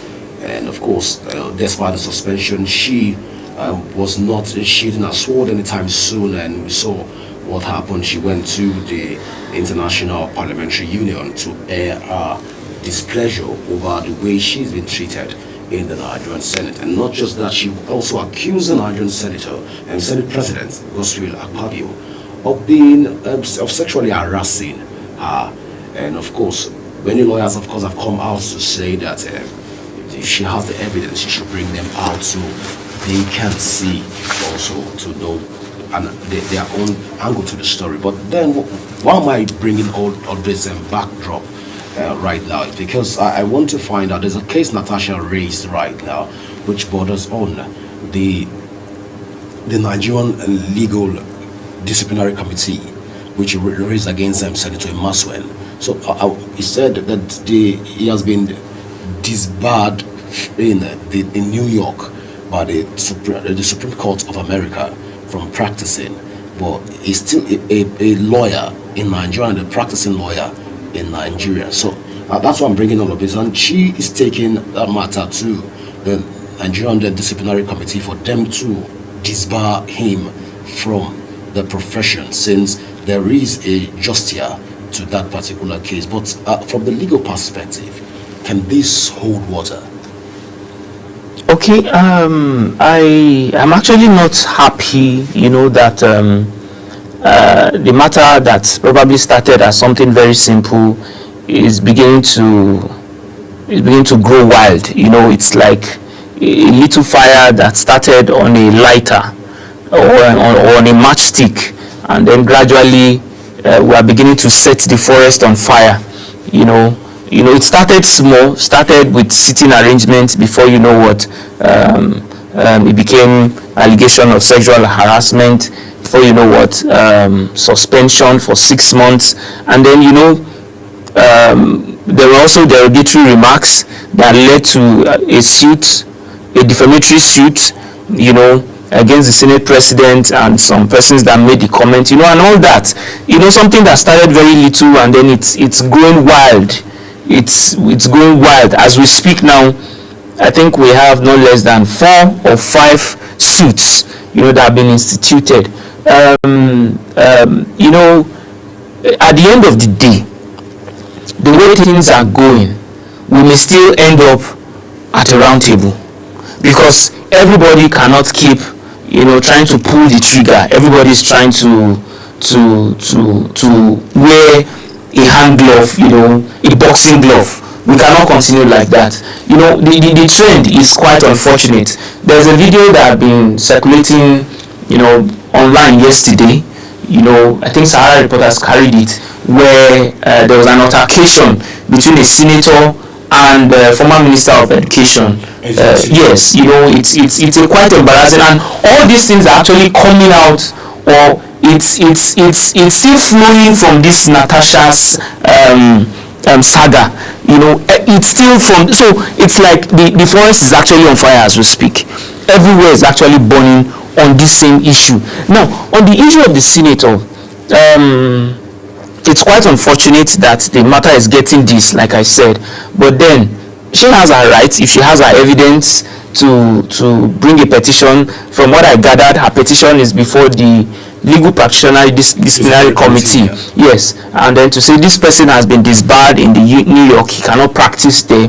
S5: And of course, despite the suspension, she didn't have sworn anytime soon, and we saw what happened. She went to the International Parliamentary Union to air her displeasure over the way she's been treated in the Nigerian Senate. And not just that, she also accused the Nigerian senator and Senate President Godswill Akpabio of sexually harassing her. And of course, many lawyers of course have come out to say that if she has the evidence, she should bring them out so they can see also to know and their own angle to the story. But then why am I bringing all this backdrop right now? Because I want to find out, there's a case Natasha raised right now which borders on the Nigerian Legal Disciplinary Committee, which raised against Senator Maswen. So he said that he has been disbarred in New York by the Supreme Court of America from practicing, but he's still a lawyer in Nigeria and a practicing lawyer in Nigeria. So that's why I'm bringing all of this, and she is taking that matter to the Nigerian Disciplinary Committee for them to disbar him from the profession, since there is a justia to that particular case. But from the legal perspective, can this hold water?
S1: Okay, I am actually not happy, that the matter that probably started as something very simple is beginning to grow wild. It's like a little fire that started on a lighter or on a matchstick, and then gradually we are beginning to set the forest on fire. It started small, started with sitting arrangements. Before you know what, it became allegation of sexual harassment. Before you know what, suspension for 6 months. And then, there were also derogatory remarks that led to a defamatory suit, against the Senate president and some persons that made the comment, and all that. Something that started very little and then it's growing wild. It's going wild. As we speak now, I think we have no less than 4 or 5 suits, that have been instituted. At the end of the day, the way things are going, we may still end up at a round table, because everybody cannot keep, trying to pull the trigger. Everybody is trying to wear a hand glove, a boxing glove. We cannot continue like that. The trend is quite unfortunate. There's a video that had been circulating, online yesterday. I think Sahara Reporters carried it, where there was an altercation between a senator and former Minister of Education. Yes, it's a quite embarrassing, and all these things are actually coming out, or it's still flowing from this Natasha's saga. It's still from, so it's like the forest is actually on fire as we speak. Everywhere is actually burning on this same issue. Now, on the issue of the senator, it's quite unfortunate that the matter is getting this, like I said, but then she has her rights. If she has her evidence to bring a petition, from what I gathered, her petition is before the legal practitioner disciplinary committee. Yes, and then to say this person has been disbarred in the New York, he cannot practice there,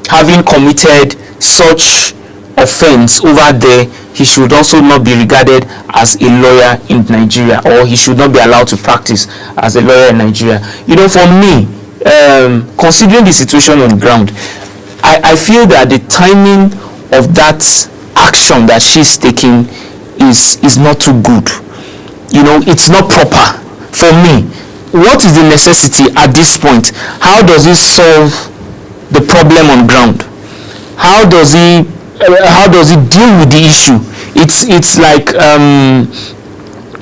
S1: having committed such offense over there, he should also not be regarded as a lawyer in Nigeria, or he should not be allowed to practice as a lawyer in Nigeria. For me, considering the situation on the ground, I feel that the timing of that action that she's taking is not too good. It's not proper for me. What is the necessity at this point? How does it solve the problem on ground? How does it deal with the issue? It's like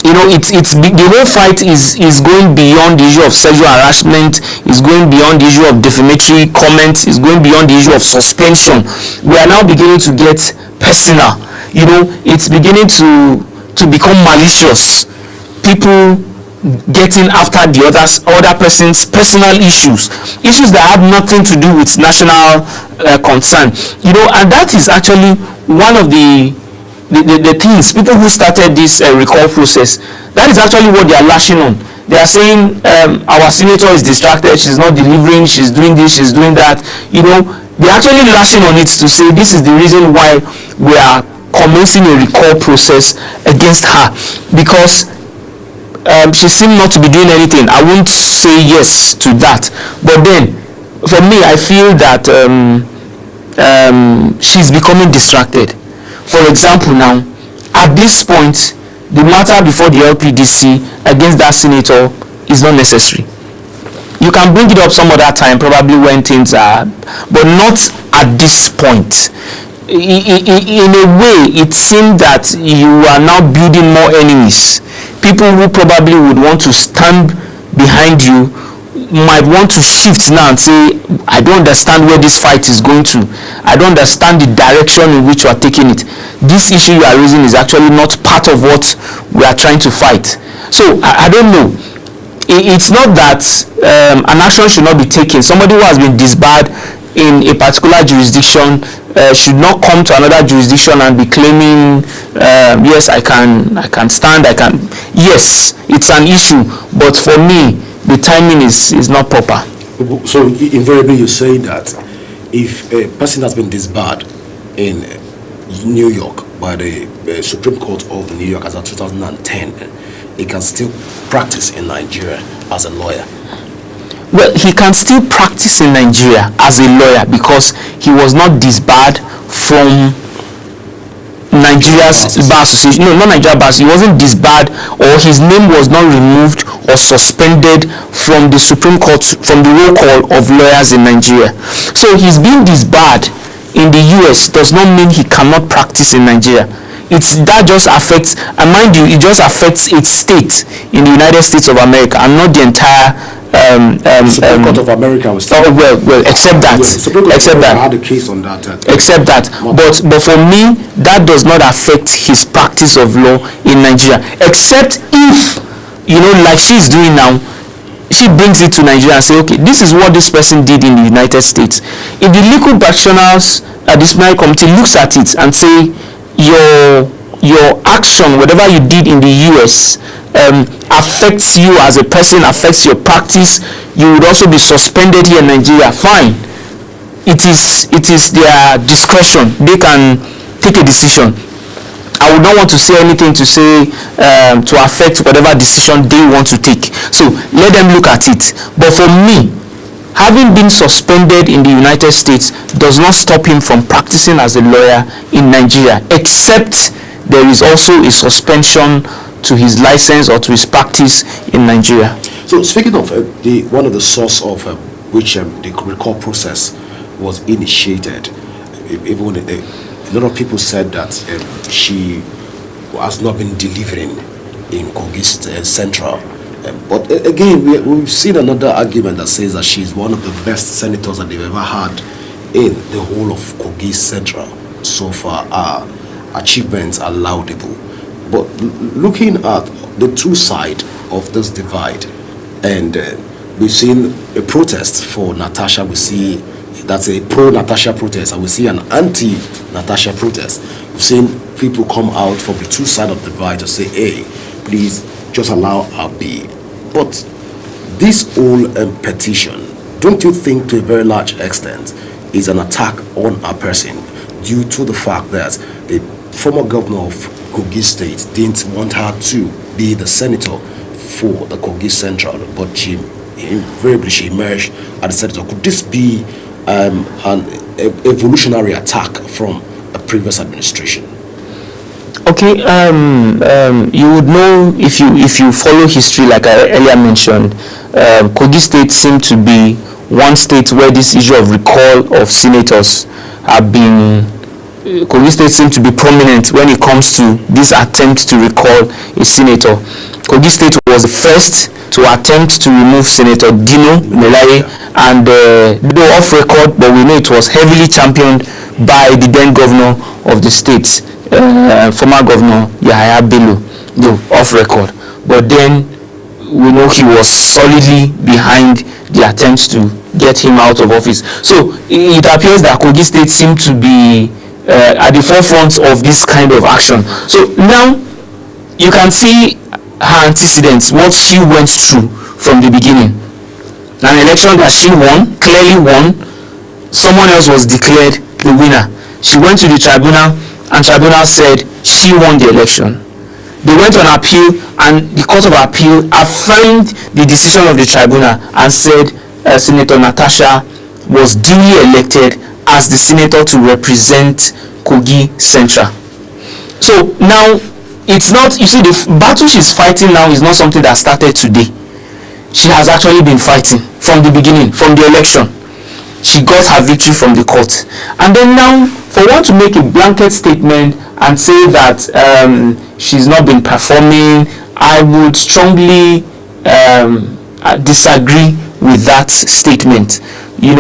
S1: the whole fight is going beyond the issue of sexual harassment, is going beyond the issue of defamatory comments, is going beyond the issue of suspension. We are now beginning to get personal. It's beginning to become malicious. People getting after the other person's personal issues that have nothing to do with national concern. And that is actually one of the things. People who started this recall process, that is actually what they are lashing on. They are saying our senator is distracted, she's not delivering, she's doing this, she's doing that. They're actually lashing on it to say this is the reason why we are commencing a recall process against her, because she seemed not to be doing anything. I won't say yes to that, but then for me, I feel that she's becoming distracted. For example, now at this point, the matter before the LPDC against that senator is not necessary. You can bring it up some other time, probably when things are, but not at this point. In a way, it seemed that you are now building more enemies. People who probably would want to stand behind you might want to shift now and say, I don't understand where this fight is going to. I don't understand the direction in which you are taking it. This issue you are raising is actually not part of what we are trying to fight. So I don't know. It's not that an action should not be taken. Somebody who has been disbarred in a particular jurisdiction should not come to another jurisdiction and be claiming, yes, I can stand, yes, it's an issue, but for me, the timing is not proper.
S5: So invariably you say that if a person has been disbarred in New York by the Supreme Court of New York as of 2010, he can still practice in Nigeria as a lawyer.
S1: Well, he can still practice in Nigeria as a lawyer because he was not disbarred from Nigeria's Bar Association. No, not Nigeria Bar. He wasn't disbarred, or his name was not removed or suspended from the Supreme Court, from the roll call of lawyers in Nigeria. So his being disbarred in the US does not mean he cannot practice in Nigeria. That just affects, and mind you, it just affects its state in the United States of America and not the entire
S5: Supreme Court of America was
S1: well, except that, except that,
S5: had a case on that.
S1: Except that, but for me, that does not affect his practice of law in Nigeria, except if, like she's doing now, she brings it to Nigeria and say, okay, this is what this person did in the United States. If the legal practitioners disciplinary committee looks at it and say, your action, whatever you did in the US, affects you as a person, affects your practice, you would also be suspended here in Nigeria, fine. It is their discretion. They can take a decision. I would not want to say anything to affect whatever decision they want to take. So let them look at it. But for me, having been suspended in the United States does not stop him from practicing as a lawyer in Nigeria, except there is also a suspension to his license or to his practice in Nigeria.
S5: So speaking of one of the source of which the recall process was initiated, even a lot of people said that she has not been delivering in Kogi Central. But again, we've seen another argument that says that she's one of the best senators that they've ever had in the whole of Kogi Central. So far, our achievements are laudable. But looking at the two sides of this divide, and we've seen a protest for Natasha, we see that's a pro-Natasha protest, and we see an anti-Natasha protest. We've seen people come out from the two sides of the divide to say, hey, please just allow her be. But this whole petition, don't you think to a very large extent is an attack on a person due to the fact that the former governor of Kogi State didn't want her to be the senator for the Kogi Central, but invariably she emerged as the senator? Could this be an evolutionary attack from a previous administration?
S1: Okay, you would know if you follow history, like I earlier mentioned, Kogi State seemed to be one state where this issue of recall of senators have been. Kogi State seemed to be prominent when it comes to this attempt to recall a senator. Kogi State was the first to attempt to remove Senator Dino Melaye, and though off record, but we know it was heavily championed by the then governor of the state, former governor Yahaya Bello, though off record. But then we know he was solidly behind the attempts to get him out of office. So it appears that Kogi State seemed to be at the forefront of this kind of action. So now you can see her antecedents, what she went through from the beginning. An election that she won, clearly won, someone else was declared the winner. She went to the tribunal, and tribunal said she won the election. They went on appeal, and the Court of Appeal affirmed the decision of the tribunal and said Senator Natasha was duly elected as the senator to represent Kogi Central. So now it's not, you see, the battle she's fighting now is not something that started today. She has actually been fighting from the beginning, from the election. She got her victory from the court. And then now, for one to make a blanket statement and say that she's not been performing, I would strongly disagree with that statement. You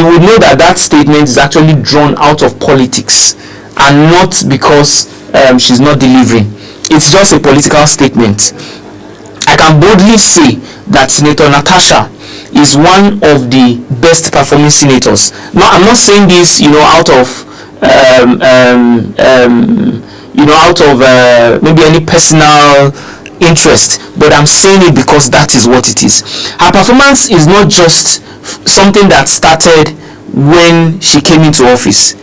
S1: would know that statement is actually drawn out of politics and not because she's not delivering. It's just a political statement. I can boldly say that Senator Natasha is one of the best performing senators. Now, I'm not saying this, out of maybe any personal interest, but I'm saying it because that is what it is. Her performance is not just something that started when she came into office.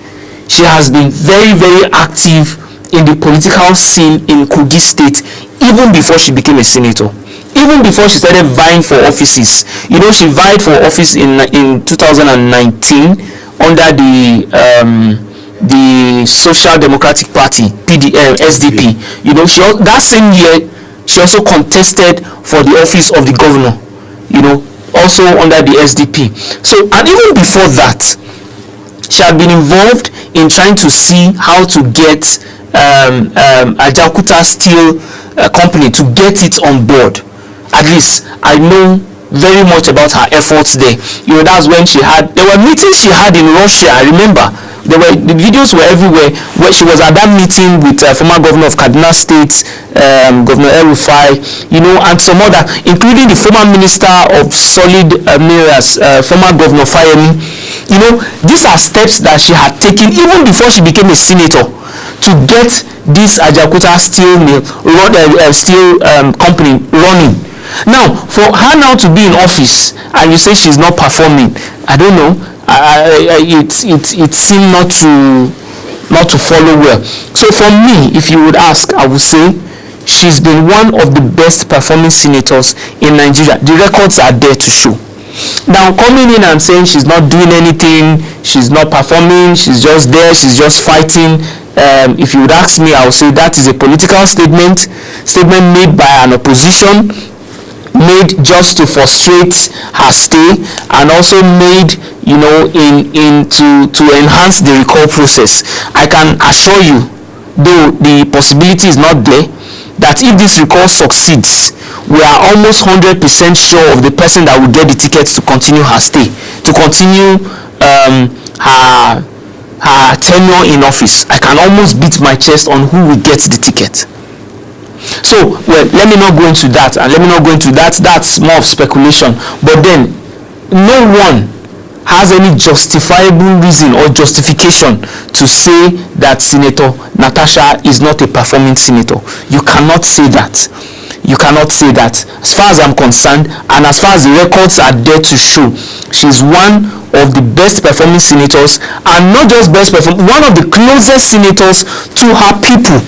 S1: She has been very, very active in the political scene in Kogi State even before she became a senator. Even before she started vying for offices. She vied for office in 2019 under the Social Democratic Party, SDP. That same year she also contested for the office of the governor, also under the SDP. So, and even before that, she had been involved in trying to see how to get Ajaokuta Steel Company to get it on board. At least I know very much about her efforts there. That's when there were meetings she had in Russia, I remember. The videos were everywhere where she was at that meeting with former governor of Kaduna State, Governor El-Rufai, and some other, including the former minister of solid minerals, former Governor Fayemi. These are steps that she had taken even before she became a senator to get this Ajaokuta steel company running. Now, for her now to be in office and you say she's not performing, I don't know. It seemed not to follow well. So for me, if you would ask, I would say she's been one of the best performing senators in Nigeria. The records are there to show. Now, coming in and saying she's not doing anything, she's not performing, she's just there, she's just fighting. If you would ask me, I would say that is a political statement made by an opposition, made just to frustrate her stay, and also made to enhance the recall process. I can assure you, though the possibility is not there, that if this recall succeeds, we are almost 100% sure of the person that will get the tickets to continue her stay, to continue her tenure in office. I can almost beat my chest on who will get the ticket. So, let me not go into that, that's more of speculation. But then, no one has any justifiable reason or justification to say that Senator Natasha is not a performing senator. You cannot say that. You cannot say that. As far as I'm concerned, and as far as the records are there to show, she's one of the best performing senators, and not just best performing, one of the closest senators to her people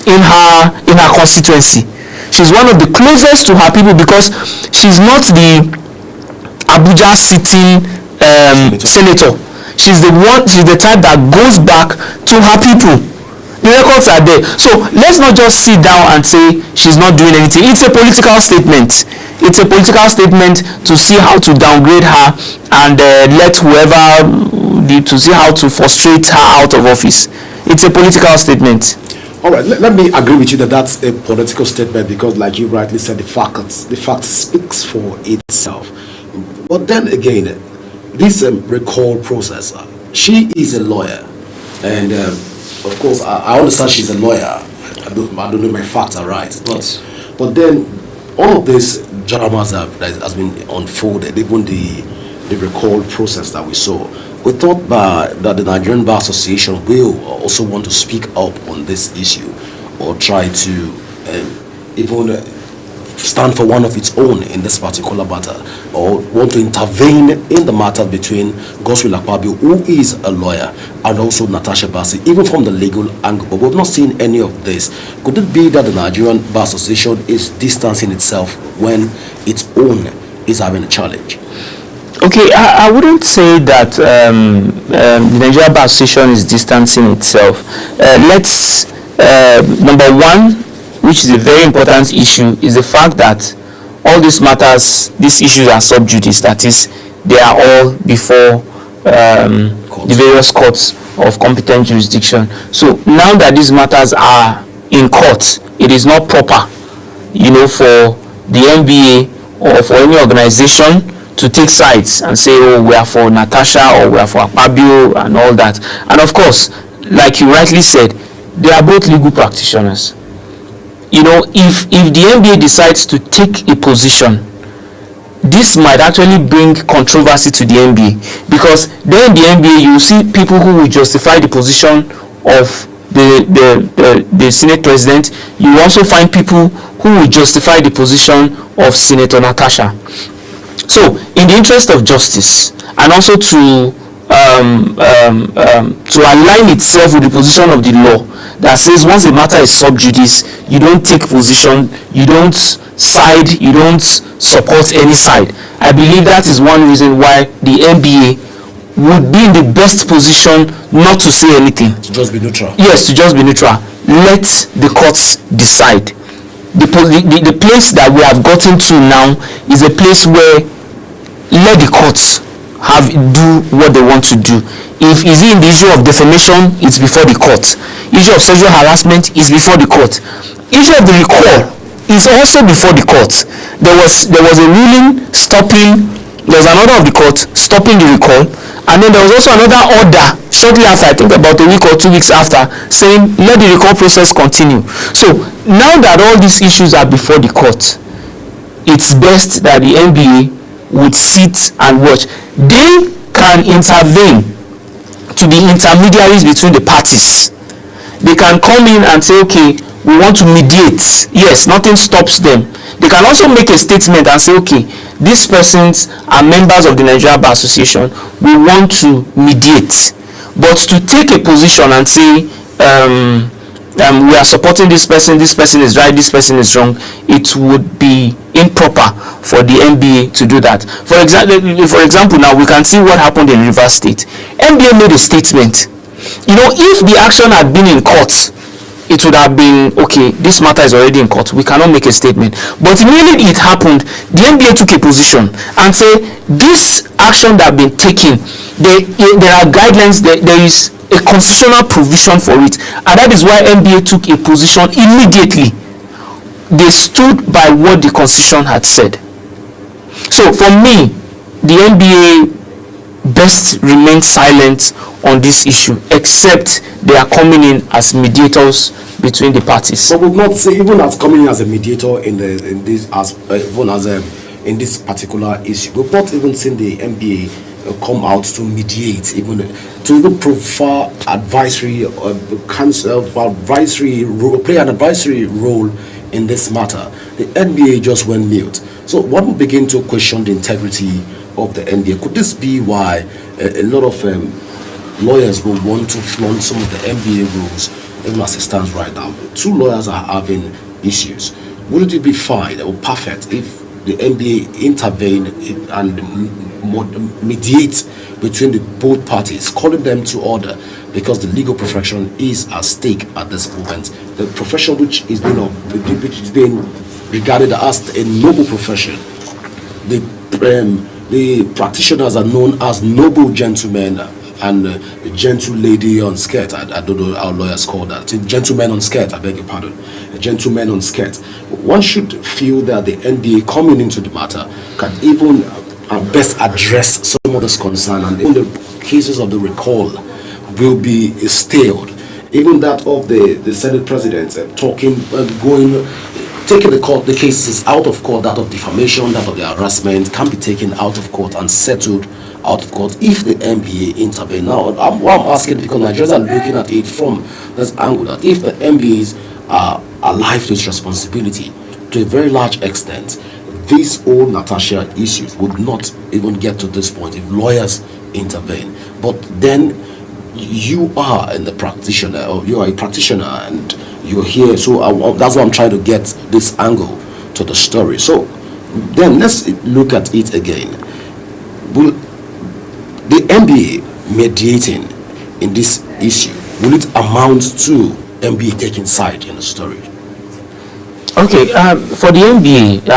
S1: in her constituency. She's one of the closest to her people because she's not the Abuja sitting senator. She's the type that goes back to her people. The records are there. So let's not just sit down and say she's not doing anything. It's a political statement. It's a political statement to see how to downgrade her and let whoever to see how to frustrate her out of office. It's a political statement.
S5: All right, let me agree with you that that's a political statement because, like you rightly said, the fact speaks for itself. But then again, this recall process, she is a lawyer, and of course, I understand she's a lawyer. I don't know my facts are right, but then all of this dramas that has been unfolded, even the recall process that we saw. We thought that the Nigerian Bar Association will also want to speak up on this issue or try to even stand for one of its own in this particular matter, or want to intervene in the matter between Godswill Akpabio, who is a lawyer, and also Natasha Bassey, even from the legal angle. But we've not seen any of this. Could it be that the Nigerian Bar Association is distancing itself when its own is having a challenge?
S1: Okay, I wouldn't say that the Nigerian Bar Association is distancing itself. Number one, which is a very important issue, is the fact that all these matters, these issues are sub judice. That is, they are all before the various courts of competent jurisdiction. So now that these matters are in court, it is not proper, for the NBA or for any organization to take sides and say, oh, we are for Natasha or we are for Akpabio and all that. And of course, like you rightly said, they are both legal practitioners. If the NBA decides to take a position, this might actually bring controversy to the NBA, because then the NBA, you see people who will justify the position of the Senate President. You also find people who will justify the position of Senator Natasha. So, in the interest of justice, and also to align itself with the position of the law that says once a matter is sub judice, you don't take position, you don't side, you don't support any side. I believe that is one reason why the NBA would be in the best position not to say anything.
S5: To just be neutral.
S1: Yes, to just be neutral. Let the courts decide. The place that we have gotten to now is a place where let the courts do what they want to do. If is it in the issue of defamation, it's before the court. Issue of sexual harassment is before the court. Issue of the recall is also before the court. There was a ruling stopping. There was an order of the court stopping the recall, and then there was also another order shortly after, I think about a week or 2 weeks after, saying let the recall process continue. So now that all these issues are before the court, it's best that the NBA would sit and watch. They can intervene to be intermediaries between the parties. They can come in and say, okay, we want to mediate. Yes, nothing stops them. They can also make a statement and say, okay, these persons are members of the Nigeria Bar Association. We want to mediate. But to take a position and say, we are supporting this person is right, this person is wrong, it would be improper for the NBA to do that. For example, now we can see what happened in Rivers State. NBA made a statement. If the action had been in court, it would have been, okay, this matter is already in court, we cannot make a statement. But immediately it happened, the NBA took a position and said, this action that has been taken, there are guidelines, there is a constitutional provision for it, and that is why NBA took a position immediately. They stood by what the constitution had said. So for me, the NBA best remain silent on this issue, except they are coming in as mediators between the parties.
S5: But we'll not say, even as coming in as a mediator in this particular issue, we've not even seen the NBA come out to mediate, to even provide advisory play an advisory role in this matter. The NBA just went mute. So one will begin to question the integrity of the NBA. Could this be why a lot of lawyers will want to flaunt some of the NBA rules, even as it stands right now? Two lawyers are having issues. Wouldn't it be fine or perfect if the NBA intervene and mediate between the both parties, calling them to order, because the legal profession is at stake at this moment. The profession which is being regarded as a noble profession. The practitioners are known as noble gentlemen and a gentle lady on skirt. I don't know how lawyers call that. A gentleman on skirt, I beg your pardon. A gentleman on skirt. One should feel that the NBA coming into the matter can even best address some of this concern, and in the cases of the recall will be stalled. Even that of the Senate President taking the cases out of court, that of defamation, that of the harassment, can be taken out of court and settled out of court if the NBA intervene. Now, I'm asking because Nigerians are looking at it from this angle, that if the NBAs are alive to its responsibility to a very large extent, these old Natasha issues would not even get to this point if lawyers intervene. But then you are a practitioner and you're here, so that's why I'm trying to get this angle to the story. So then let's look at it again. Will the NBA mediating in this issue, will it amount to NBA taking side in the story?
S1: Okay, for the NBA,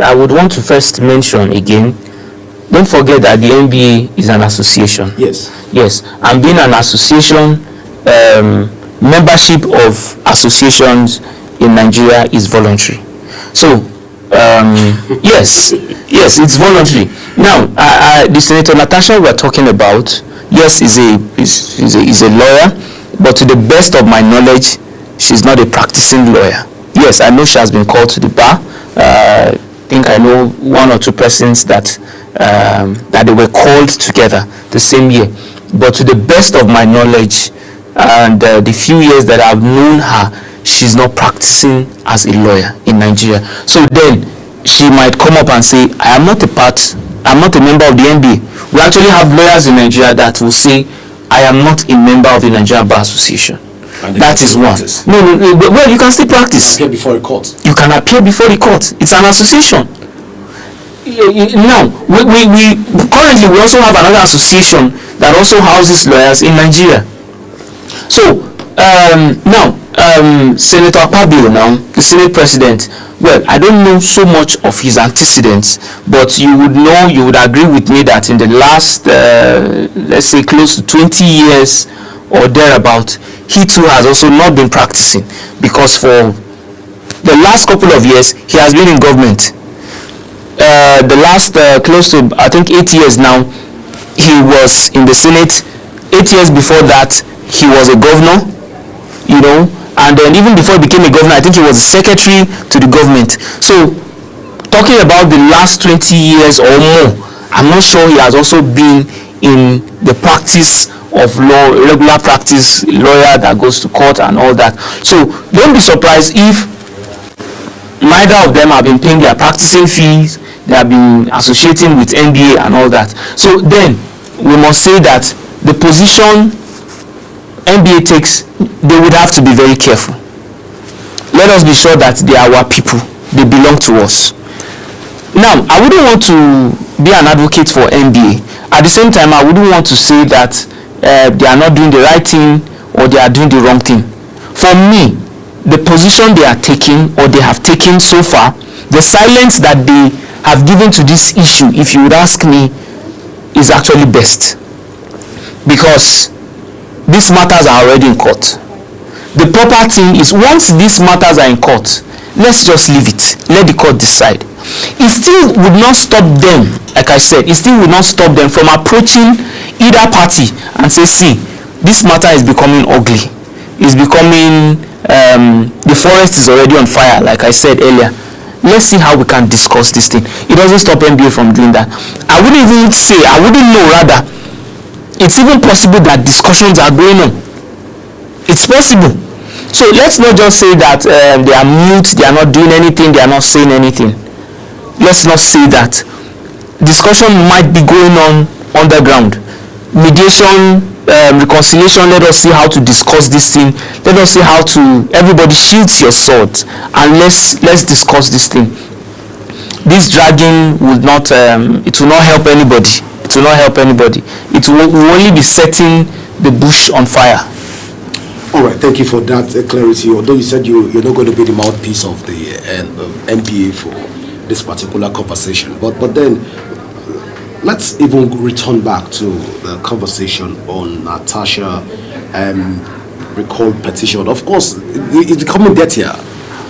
S1: I would want to first mention again, don't forget that the NBA is an association.
S5: Yes.
S1: Yes, and being an association, membership of associations in Nigeria is voluntary. So, yes, it's voluntary. Now, the Senator Natasha we're talking about, yes, is a lawyer, but to the best of my knowledge, she's not a practicing lawyer. Yes, I know she has been called to the bar. I think I know one or two persons that they were called together the same year. But to the best of my knowledge, and the few years that I've known her, she's not practicing as a lawyer in Nigeria. So then she might come up and say, I'm not a member of the NBA. We actually have lawyers in Nigeria that will say, I am not a member of the Nigeria Bar Association. That is one. No, well, you can still practice.
S5: Appear before a court.
S1: You can appear before the court. It's an association. Now, we currently we also have another association that also houses lawyers in Nigeria. So now, Senator Akpabio, now the Senate President. Well, I don't know so much of his antecedents, but you would agree with me that in the last, let's say, close to 20 years or thereabout, he too has also not been practicing, because for the last couple of years he has been in government. The last close to I think 8 years now, he was in the Senate. 8 years before that, he was a governor, you know, and then even before he became a governor, I think he was a secretary to the government. So talking about the last 20 years or more, I'm not sure he has also been in the practice of law, regular practice, lawyer that goes to court and all that. So don't be surprised if neither of them have been paying their practicing fees, they have been associating with NBA and all that. So then we must say that the position NBA takes, they would have to be very careful. Let us be sure that they are our people, they belong to us. Now, I wouldn't want to be an advocate for NBA. At the same time, I wouldn't want to say that they are not doing the right thing or they are doing the wrong thing. For me, the position they are taking or they have taken so far, the silence that they have given to this issue, if you would ask me, is actually best. Because these matters are already in court. The proper thing is, once these matters are in court, let's just leave it. Let the court decide. It still would not stop them, like I said, it still would not stop them from approaching either party and say, see, this matter is becoming ugly. It's becoming, the forest is already on fire, like I said earlier. Let's see how we can discuss this thing. It doesn't stop NBA from doing that. I wouldn't even say, I wouldn't know rather, it's even possible that discussions are going on. It's possible. So let's not just say that they are mute, they are not doing anything, they are not saying anything. Let's not say that. Discussion might be going on underground. Mediation, reconciliation, let us see how to discuss this thing. Let us see how to, everybody shields your sword and let's discuss this thing. This dragging will not, it will not help anybody. It will not help anybody. It will only be setting the bush on fire.
S5: All right, thank you for that clarity. Although you said you're not going to be the mouthpiece of the NBA for this particular conversation, but then let's even return back to the conversation on Natasha recall petition. Of course, it's becoming dirtier.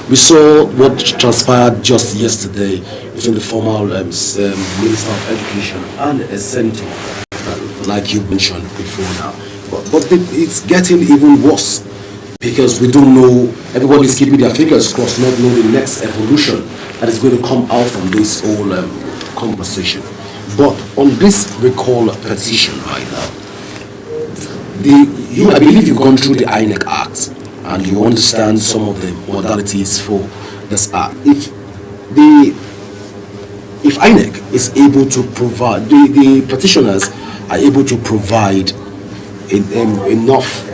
S5: We saw what transpired just yesterday between the former Minister of Education and a senator, like you mentioned before now. But it's getting even worse because we don't know, everybody's keeping their fingers crossed, not knowing the next evolution that is going to come out from this whole conversation. But on this recall petition right now, I believe you've gone through the INEC Act and you understand some of the modalities for this act. If INEC is able to provide, the petitioners are able to provide enough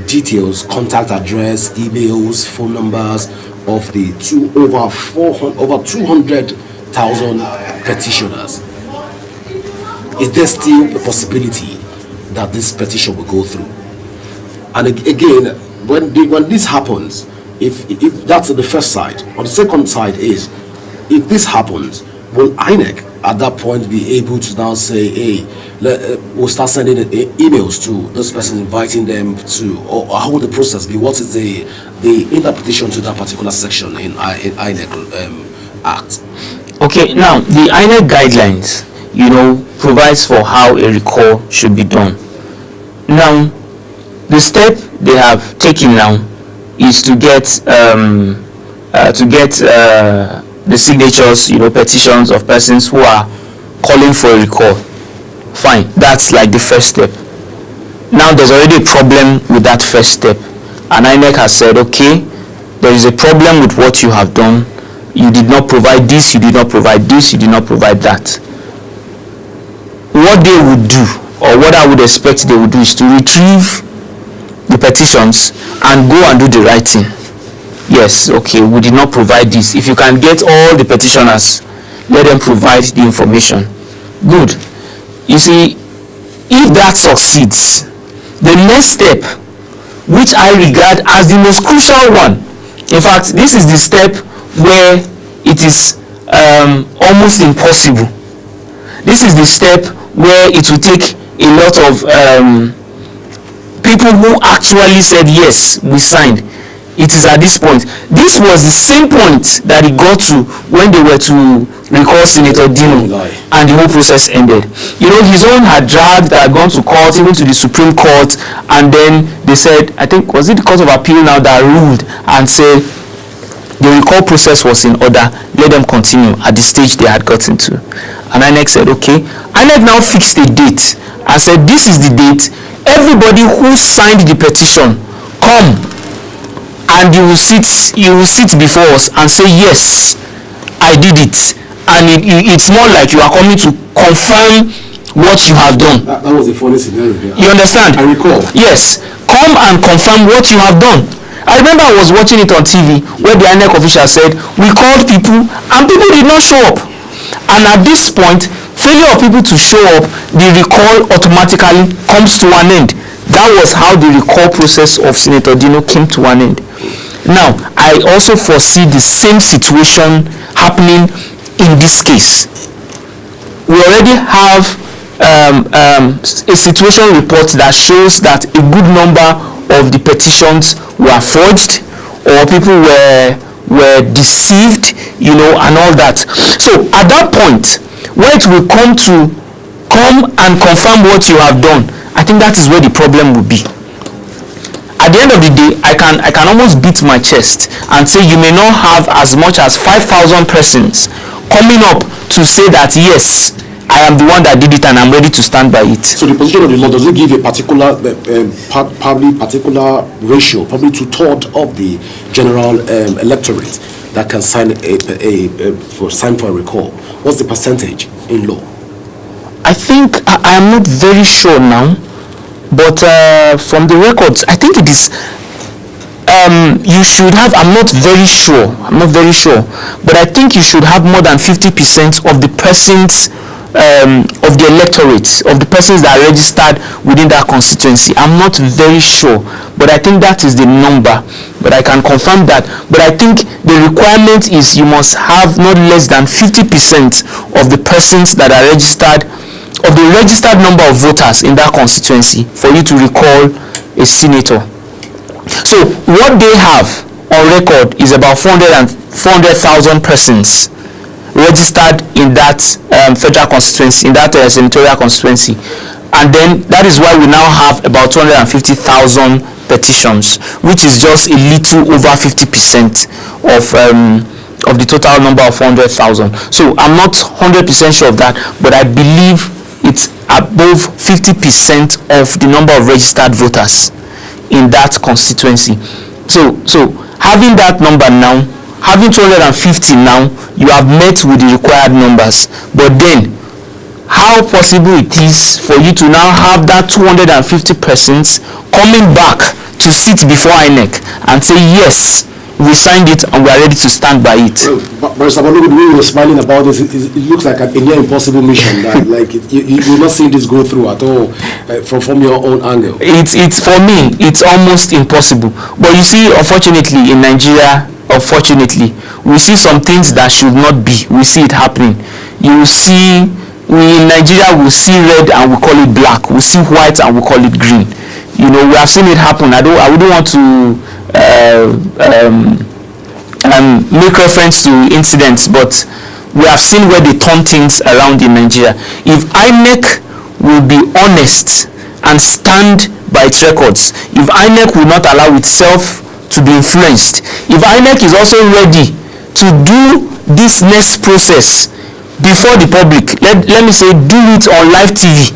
S5: details, contact address, emails, phone numbers of the over 200,000 petitioners, is there still a possibility that this petition will go through? And again, when this happens, if that's the first side, on the second side is, if this happens, will INEC at that point be able to now say, hey, we'll start sending emails to this person, inviting them to, or how will the process be? What is the interpretation to that particular section in INEC Act?
S1: Okay, now the INEC guidelines, provides for how a recall should be done. Now, the step they have taken now is to get the signatures, petitions of persons who are calling for a recall. Fine, that's like the first step. Now there's already a problem with that first step, and INEC has said, okay, there is a problem with what you have done. You did not provide this, you did not provide this, you did not provide that. What they would do, or what I would expect they would do, is to retrieve the petitions and go and do the right thing. Yes, okay, we did not provide this. If you can get all the petitioners, let them provide the information. Good. You see, if that succeeds, the next step, which I regard as the most crucial one, in fact, this is the step where it is almost impossible. This is the step where it will take a lot of people who actually said, yes, we signed. it is at this point. This was the same point that it got to when they were to recall Senator Dino, and the whole process ended. You know, his own had dragged, had gone to court, even to the Supreme Court, and then they said, I think, was it the Court of Appeal now that ruled and said the recall process was in order, let them continue at the stage they had gotten to. And INEC said, okay. INEC now fixed a date and said, this is the date. Everybody who signed the petition, come, and you will sit before us and say, yes, I did it. And it's more like you are coming to confirm what you have done.
S5: That was a funny scenario there.
S1: You understand?
S5: I recall.
S1: Yes. Come and confirm what you have done. I remember I was watching it on TV where the INEC official said, we called people and people did not show up. And at this point, failure of people to show up, the recall automatically comes to an end. That was how the recall process of Senator Dino came to an end. Now, I also foresee the same situation happening in this case. We already have a situation report that shows that a good number of the petitions were forged or people were deceived, you know, and all that. So at that point, where it will come and confirm what you have done, I think that is where the problem will be. At the end of the day, I can almost beat my chest and say you may not have as much as 5,000 persons coming up to say that yes, I am the one that did it and I'm ready to stand by it.
S5: So the position of the law, does it give a particular, probably particular ratio, probably 2/3 of the general electorate that can sign for a recall? What's the percentage in law?
S1: I think I am not very sure now, but from the records, I think it is. You should have. I'm not very sure, but I think you should have more than 50% of the persons. Of the electorate, of the persons that are registered within that constituency. I'm not very sure, but I think that is the number, but I can confirm that. But I think the requirement is you must have not less than 50% of the persons that are registered, of the registered number of voters in that constituency for you to recall a senator. So what they have on record is about 400,000 persons registered in that federal constituency, in that senatorial constituency, and then that is why we now have about 250,000 petitions, which is just a little over 50% of the total number of 400,000. So I'm not 100% sure of that, but I believe it's above 50% of the number of registered voters in that constituency. So having that number now, having 250 now, you have met with the required numbers. But then, how possible it is for you to now have that 250 persons coming back to sit before INEC and say, yes, we signed it and we are ready to stand by it.
S5: But Mr. Balogun, the way you were smiling about this, it looks like a near impossible mission. That, like you're not seeing this go through at all from your own angle.
S1: It's for me, it's almost impossible. But you see, unfortunately, in Nigeria, we see some things that should not be. We see it happening. You see, in Nigeria we see red and we call it black. We see white and we call it green. You know, we have seen it happen. I wouldn't want to make reference to incidents, but we have seen where they turn things around in Nigeria. If INEC will be honest and stand by its records, if INEC will not allow itself to be influenced, if INEC is also ready to do this next process before the public, let me say, do it on live TV.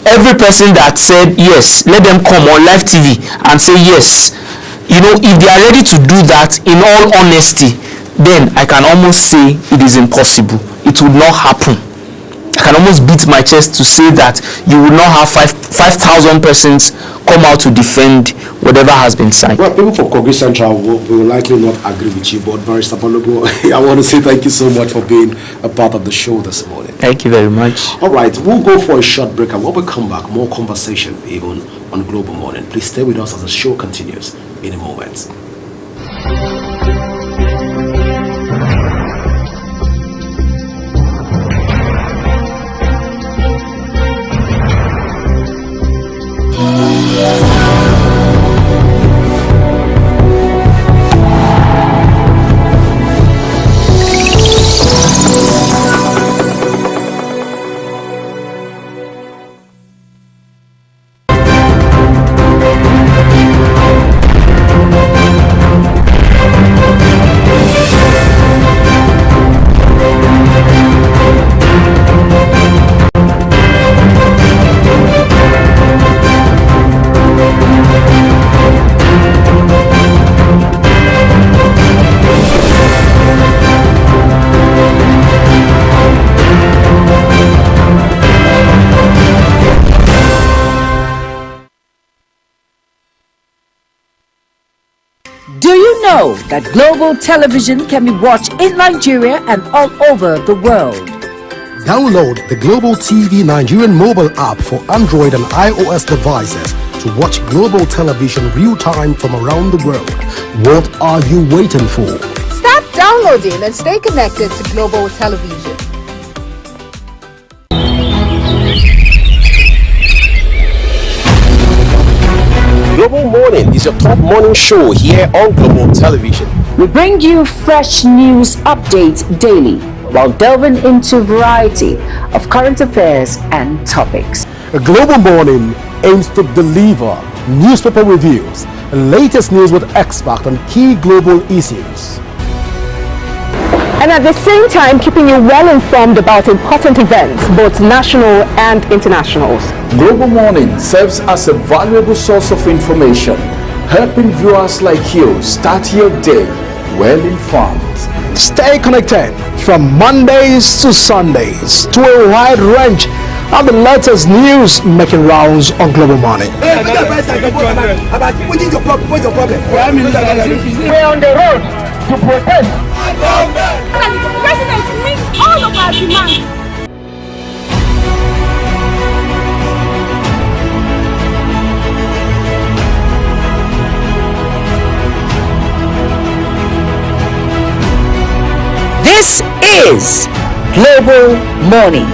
S1: Every person that said yes, let them come on live TV and say yes. You know, if they are ready to do that in all honesty, then I can almost say it is impossible. It would not happen. I can almost beat my chest to say that you will not have 5,000 persons come out to defend whatever has been signed.
S5: Well, people for Kogi Central will likely not agree with you, but Barrister Balogun, I want to say thank you so much for being a part of the show this morning.
S1: Thank you very much.
S5: All right, we'll go for a short break, and when we come back, more conversation even on Global Morning. Please stay with us as the show continues in a moment.
S7: know that Global Television can be watched in Nigeria and all over the world?
S3: Download the Global TV Nigerian mobile app for Android and iOS devices to watch Global Television real-time from around the world. What are you waiting for?
S9: Start downloading and stay connected to Global Television.
S6: Global Morning is your top morning show here on Global Television.
S7: We bring you fresh news updates daily while delving into a variety of current affairs and topics.
S8: A Global Morning aims to deliver newspaper reviews and latest news with experts on key global issues.
S10: And at the same time, keeping you well informed about important events, both national and international.
S11: Global Morning serves as a valuable source of information, helping viewers like you start your day well informed.
S19: Stay connected from Mondays to Sundays to a wide range of the latest news making rounds on Global Morning.
S12: We're on the road to protest.
S4: The president meets all of our demands.
S7: This is Global Morning.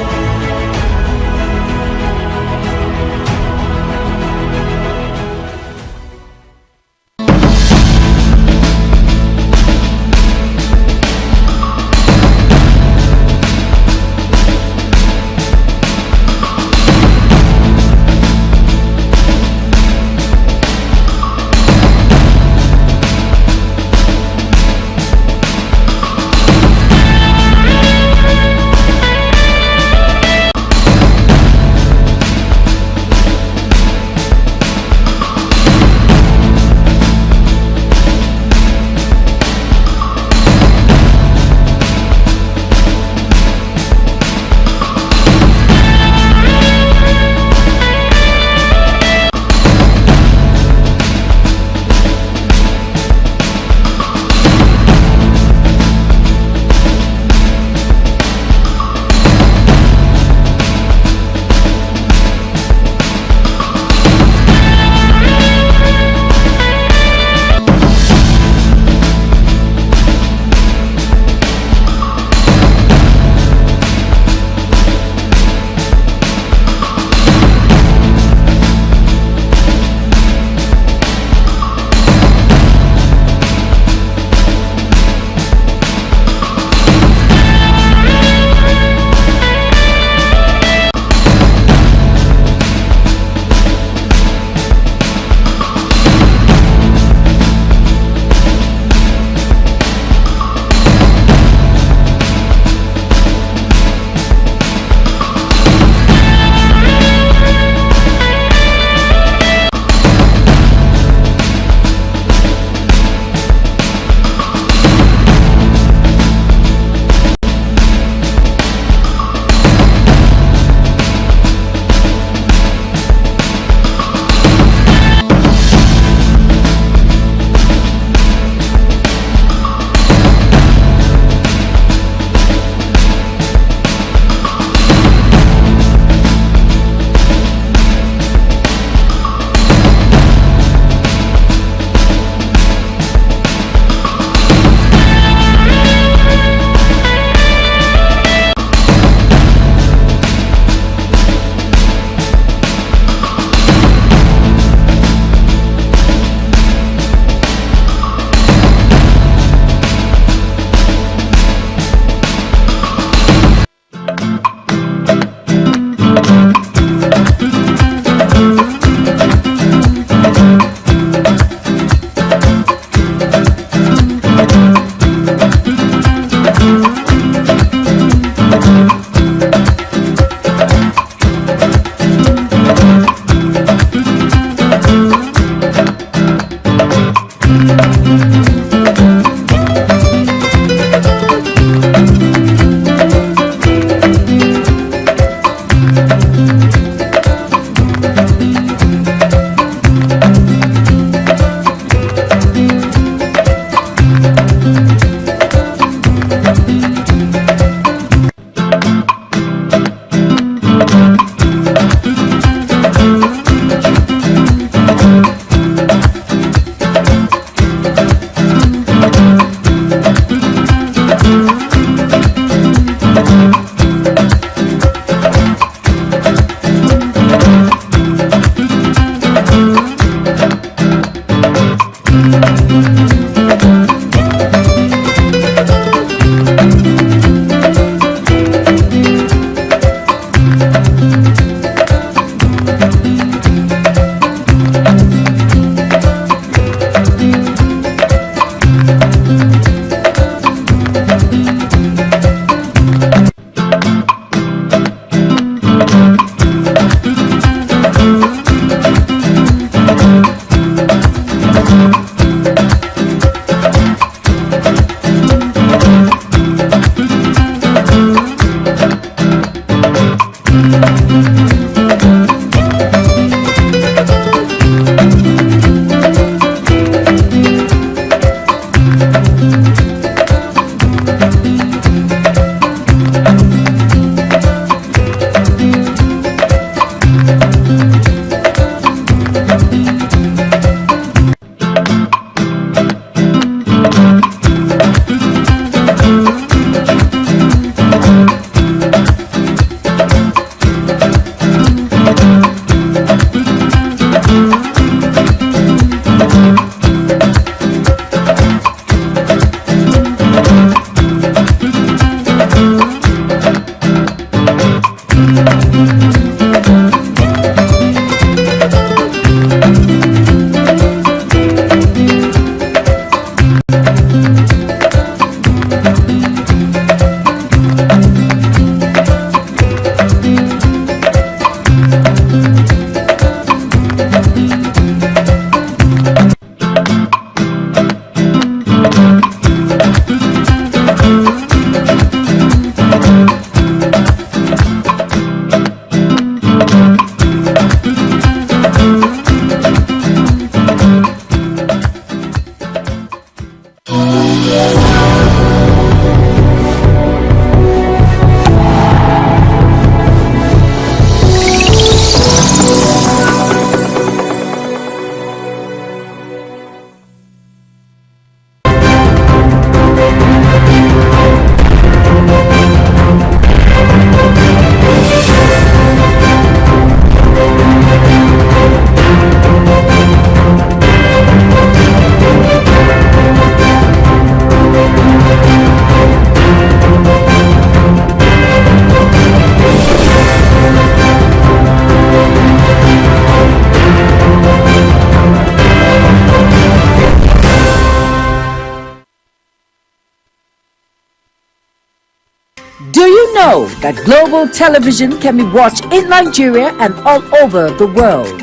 S7: know that Global Television can be watched in Nigeria and all over the world?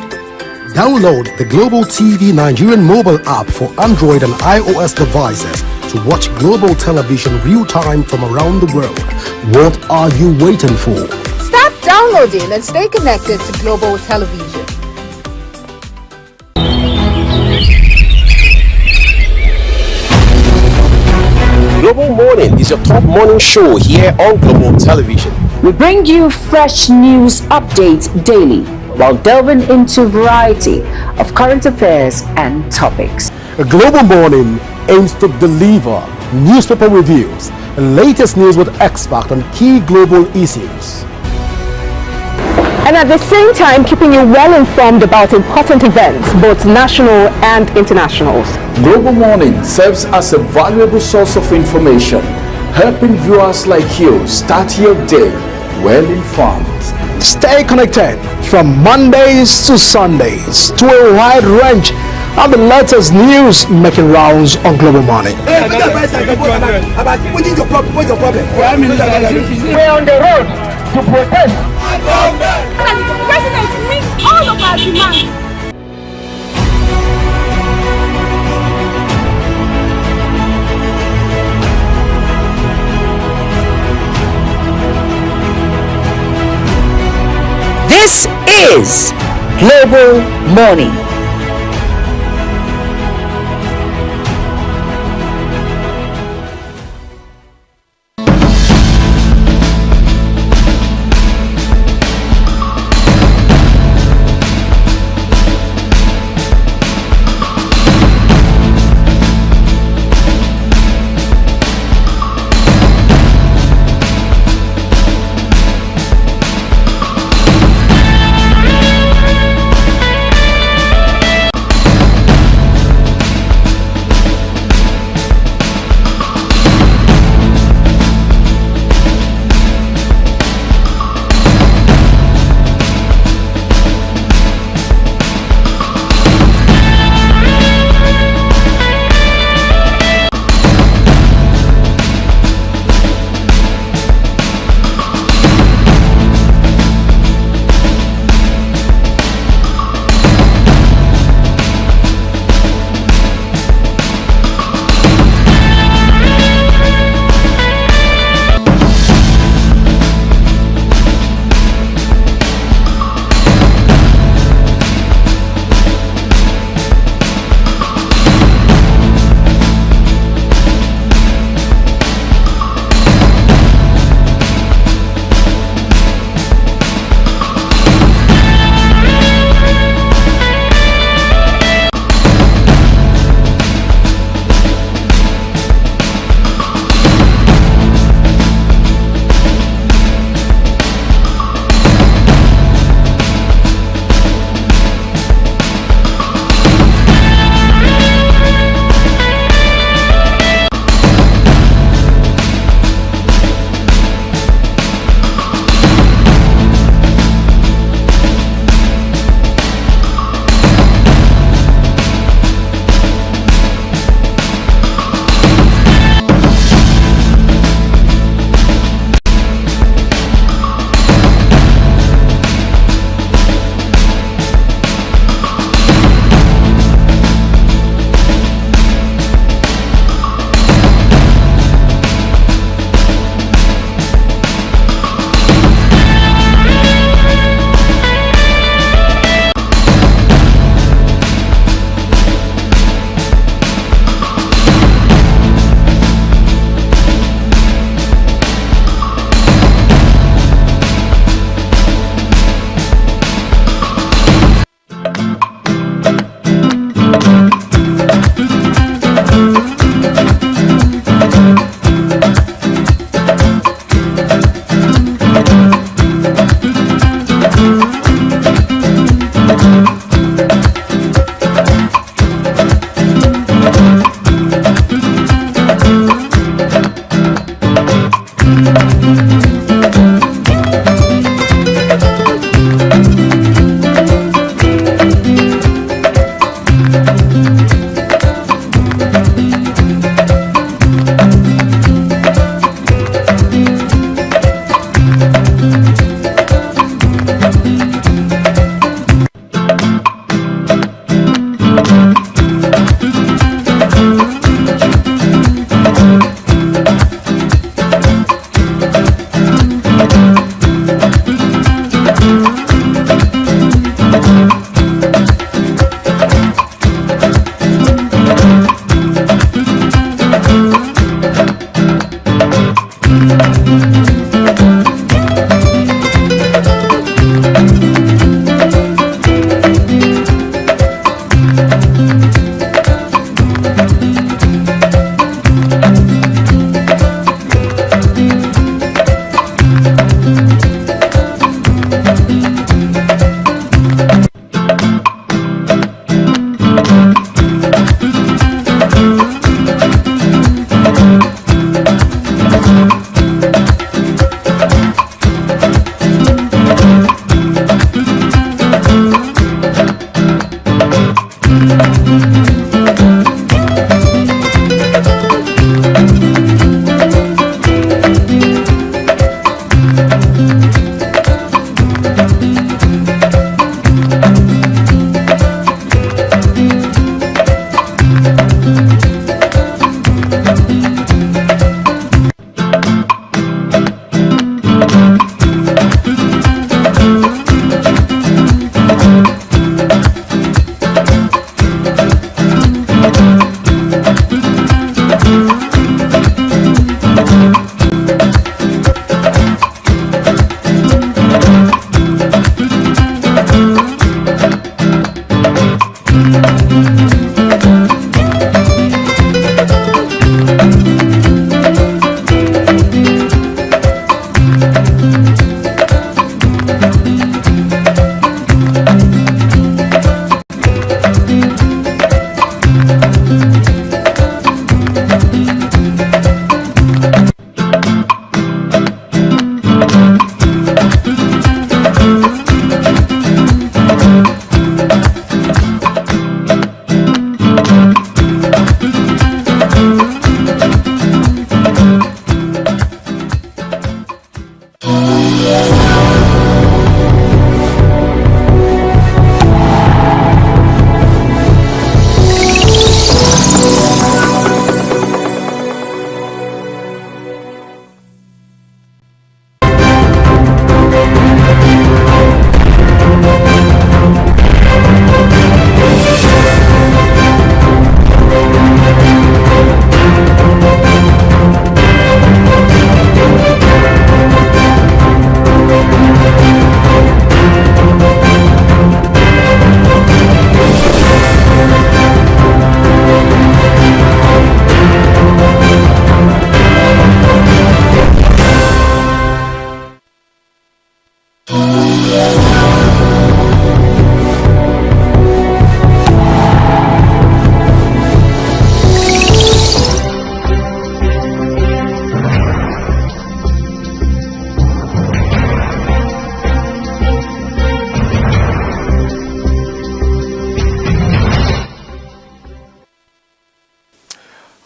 S3: Download the Global TV Nigerian mobile app for Android and iOS devices to watch Global Television real-time from around the world. What are you waiting for?
S9: Start downloading and stay connected to Global Television.
S6: Global Morning is your top morning show here on Global Television.
S7: We bring you fresh news updates daily while delving into a variety of current affairs and topics.
S8: A Global Morning aims to deliver newspaper reviews and latest news with experts on key global issues.
S10: And at the same time, keeping you well informed about important events, both national and international.
S11: Global Morning serves as a valuable source of information, helping viewers like you start your day well informed.
S19: Stay connected from Mondays to Sundays to a wide range of the latest news making rounds on Global Morning.
S12: We're on the road to protest.
S4: The president meets all of our demands.
S7: This is Global Morning.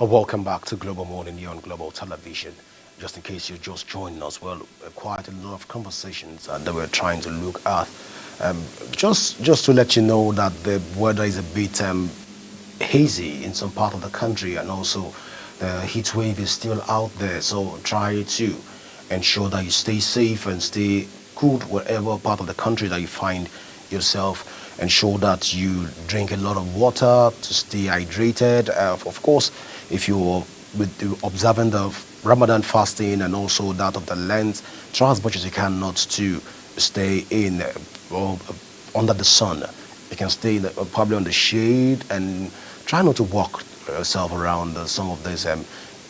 S8: Welcome back to Global Morning here on Global Television. Just in case you're just joining us, well, quite a lot of conversations that we're trying to look at. Just to let you know that the weather is a bit hazy in some part of the country, and also the heat wave is still out there. So try to ensure that you stay safe and stay good wherever part of the country that you find yourself. Ensure that you drink a lot of water to stay hydrated. Of course, if you're observing the Ramadan fasting and also that of the Lent, try as much as you can not to stay in under the sun. You can stay probably on the shade, and try not to walk yourself around some of these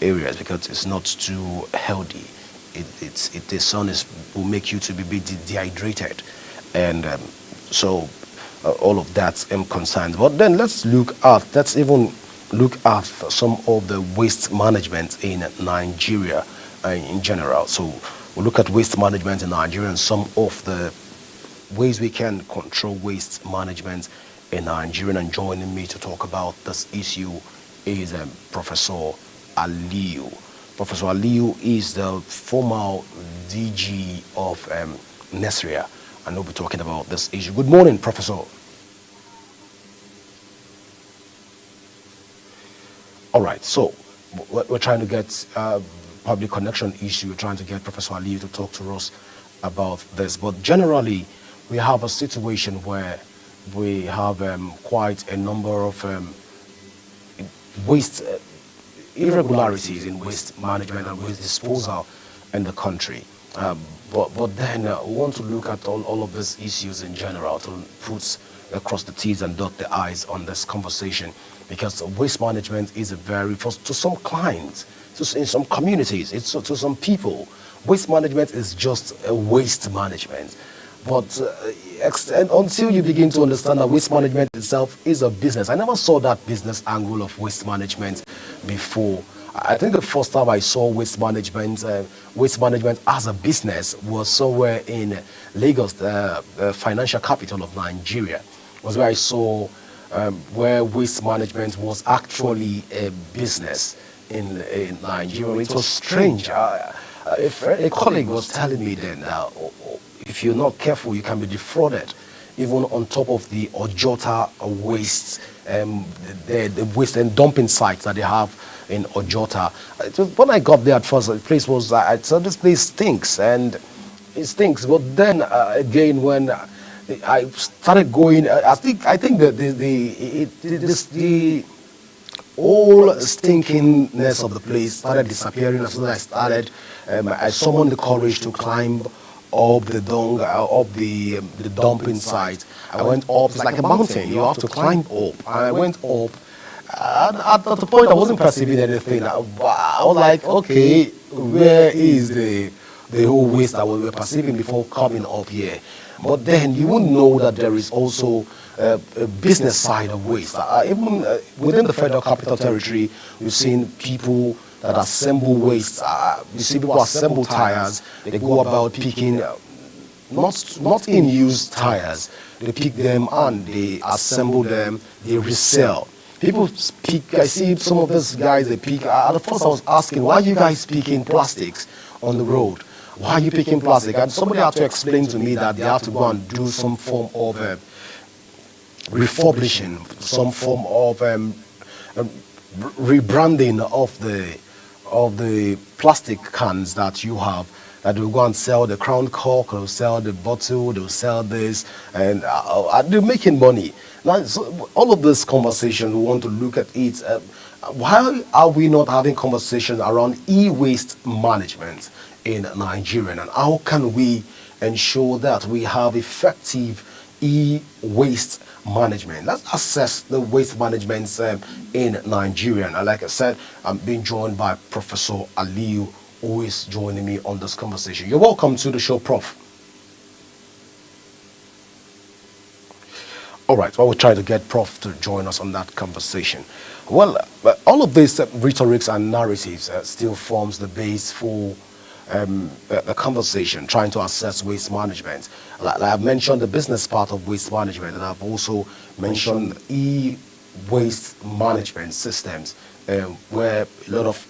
S8: areas, because it's not too healthy. The sun will make you to be dehydrated, and so all of that concerned. But then let's even look at some of the waste management in Nigeria in general. So we'll look at waste management in Nigeria and some of the ways we can control waste management in Nigeria. And joining me to talk about this issue is Professor Aliyu. Professor Aliyu is the former DG of Nesria, and we'll be talking about this issue. Good morning, Professor. All right, so we're trying to get public connection issue. We're trying to get Professor Aliyu to talk to us about this. But generally, we have a situation where we have quite a number of waste irregularities in waste management and waste disposal in the country. But then we want to look at all of these issues in general, to put across the T's and dot the I's on this conversation, because waste management is to some clients, in some communities, to some people, waste management is just a waste management. But until you begin to understand that waste management itself is a business, I never saw that business angle of waste management before. I think the first time I saw waste management as a business was somewhere in Lagos, the financial capital of Nigeria, was where I saw where waste management was actually a business in Nigeria. It was strange. A colleague was telling me then that if you're not careful, you can be defrauded, even on top of the Ojota waste, the waste and dumping sites that they have in Ojota. When I got there at first, the place was, I said, this place stinks, and it stinks. But then again, when I started going, I think that the whole stinkiness of the place started disappearing as soon as I started. I summoned the courage to climb up the dumping site. I went up. It's like a mountain. You have to climb up. And I went up. And at the point, I wasn't perceiving anything. I was like, okay, where is the whole waste that we were perceiving before coming up here? But then you wouldn't know that there is also a business side of waste. Even within the Federal Capital Territory, we've seen people that assemble waste. You see people assemble tires. They go about picking not in use tires. They pick them and they assemble them. They resell. People pick. I see some of these guys. They pick. At first, I was asking, why are you guys picking plastics on the road? Why are you picking plastic? And somebody had to explain to me that they have to go and do some form of refurbishing, some form of rebranding of the plastic cans that you have, that they'll go and sell the Crown Cork, they'll sell the bottle, they'll sell this, and they're making money. Now, so all of this conversation, we want to look at it. Why are we not having conversations around e-waste management in Nigeria, and how can we ensure that we have effective e-waste management? Let's assess the waste management in Nigeria. And like I said, I'm being joined by Professor Aliyu, who is joining me on this conversation. You're welcome to the show, Prof. All right, well, we'll try to get Prof to join us on that conversation. Well, all of these rhetorics and narratives still forms the base for the conversation, trying to assess waste management. Like I've mentioned the business part of waste management, and I've also mentioned e-waste management systems
S6: where a lot of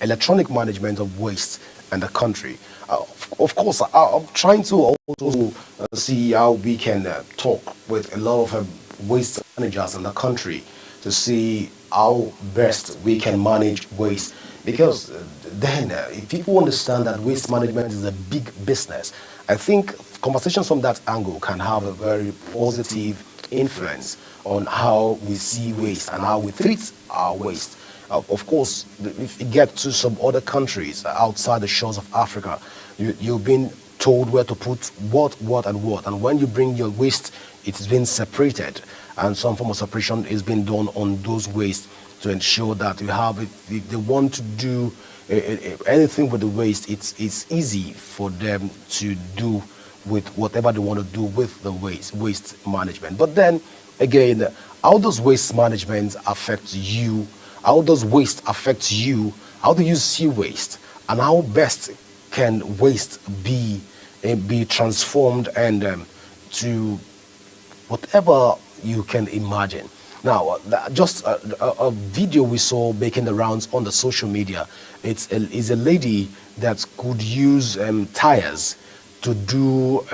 S6: electronic management of waste in the country. Of course, I'm trying to also see how we can talk with a lot of waste managers in the country to see how best we can manage waste. Because then, if people understand that waste management is a big business, I think conversations from that angle can have a very positive influence on how we see waste and how we treat our waste. Of course, if you get to some other countries outside the shores of Africa, you've been told where to put what, and when you bring your waste, it's been separated, and some form of separation is being done on those waste to ensure that you have, if they want to do anything with the waste, it's easy for them to do with whatever they want to do with the waste management. But then again, how does waste management affect you? How does waste affect you? How do you see waste? And how best can waste be transformed and to whatever you can imagine? Now, just a video we saw making the rounds on the social media. It's a lady that could use tires to do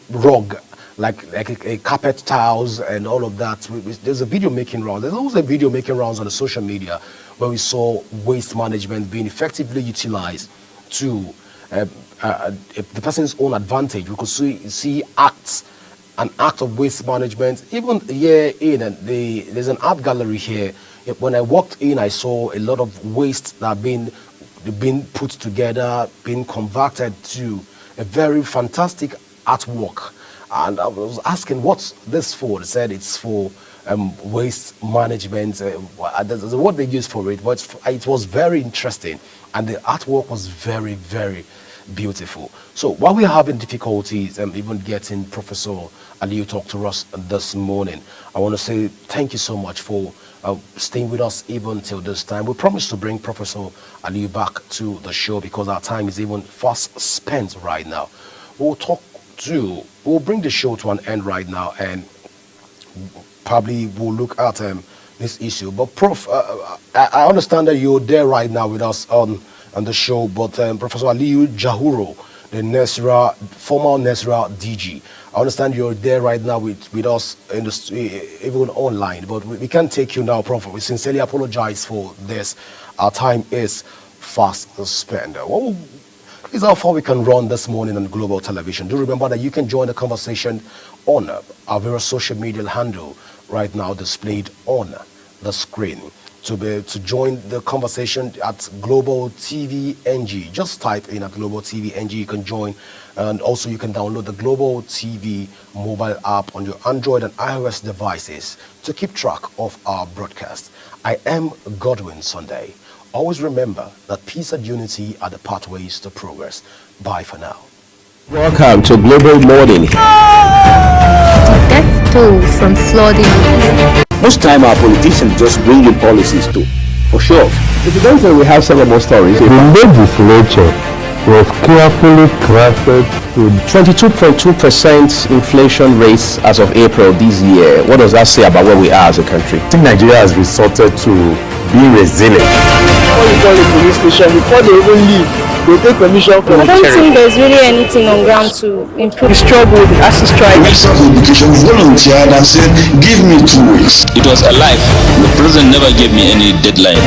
S6: rug, like a carpet tiles and all of that. There's a video making rounds. There's also a video making rounds on the social media where we saw waste management being effectively utilized to the person's own advantage. We could see an act of waste management. Even here there's an art gallery here. When I walked in, I saw a lot of waste that have been put together, being converted to a very fantastic artwork. And I was asking, what's this for? They said it's for waste management. There's a word they use for it, but it was very interesting. And the artwork was very, very beautiful. So while we're having difficulties even getting Professor Aliyu talk to us this morning, I want to say thank you so much for staying with us even till this time. We promise to bring Professor Aliyu back to the show because our time is even fast spent right now. We'll bring the show to an end right now, and probably we'll look at this issue. But Prof, I understand that you're there right now with us on the show, but Professor Aliyu Jahuro, the former NESRA DG, I understand you're there right now with us in even online, but we can't take you now, Prof. We sincerely apologize for this. Our time is fast spent. Is how far we can run this morning on Global Television. Do remember that you can join the conversation on our various social media handle right now displayed on the screen. To join the conversation at Global TV NG, just type in at Global TV NG. You can join, and also you can download the Global TV mobile app on your Android and iOS devices to keep track of our broadcast. I am Godwin Sunday. Always remember that peace and unity are the pathways to progress. Bye for now. Welcome to Global Morning.
S14: The death toll from flooding.
S6: Most time our politicians just bring in policies too, for sure. If you don't say we have several more stories.
S22: The legislature was carefully crafted to
S6: 22.2% inflation rates as of April this year. What does that say about where we are as a country?
S22: I think Nigeria has resorted to being resilient.
S23: Before you call the police station, before they even leave, they take permission from the
S24: I don't think there's really anything on ground to improve.
S23: The struggle with the ASU strike.
S25: Minister of Education volunteered and said, give me 2 weeks.
S26: It was a life. The president never gave me any deadline.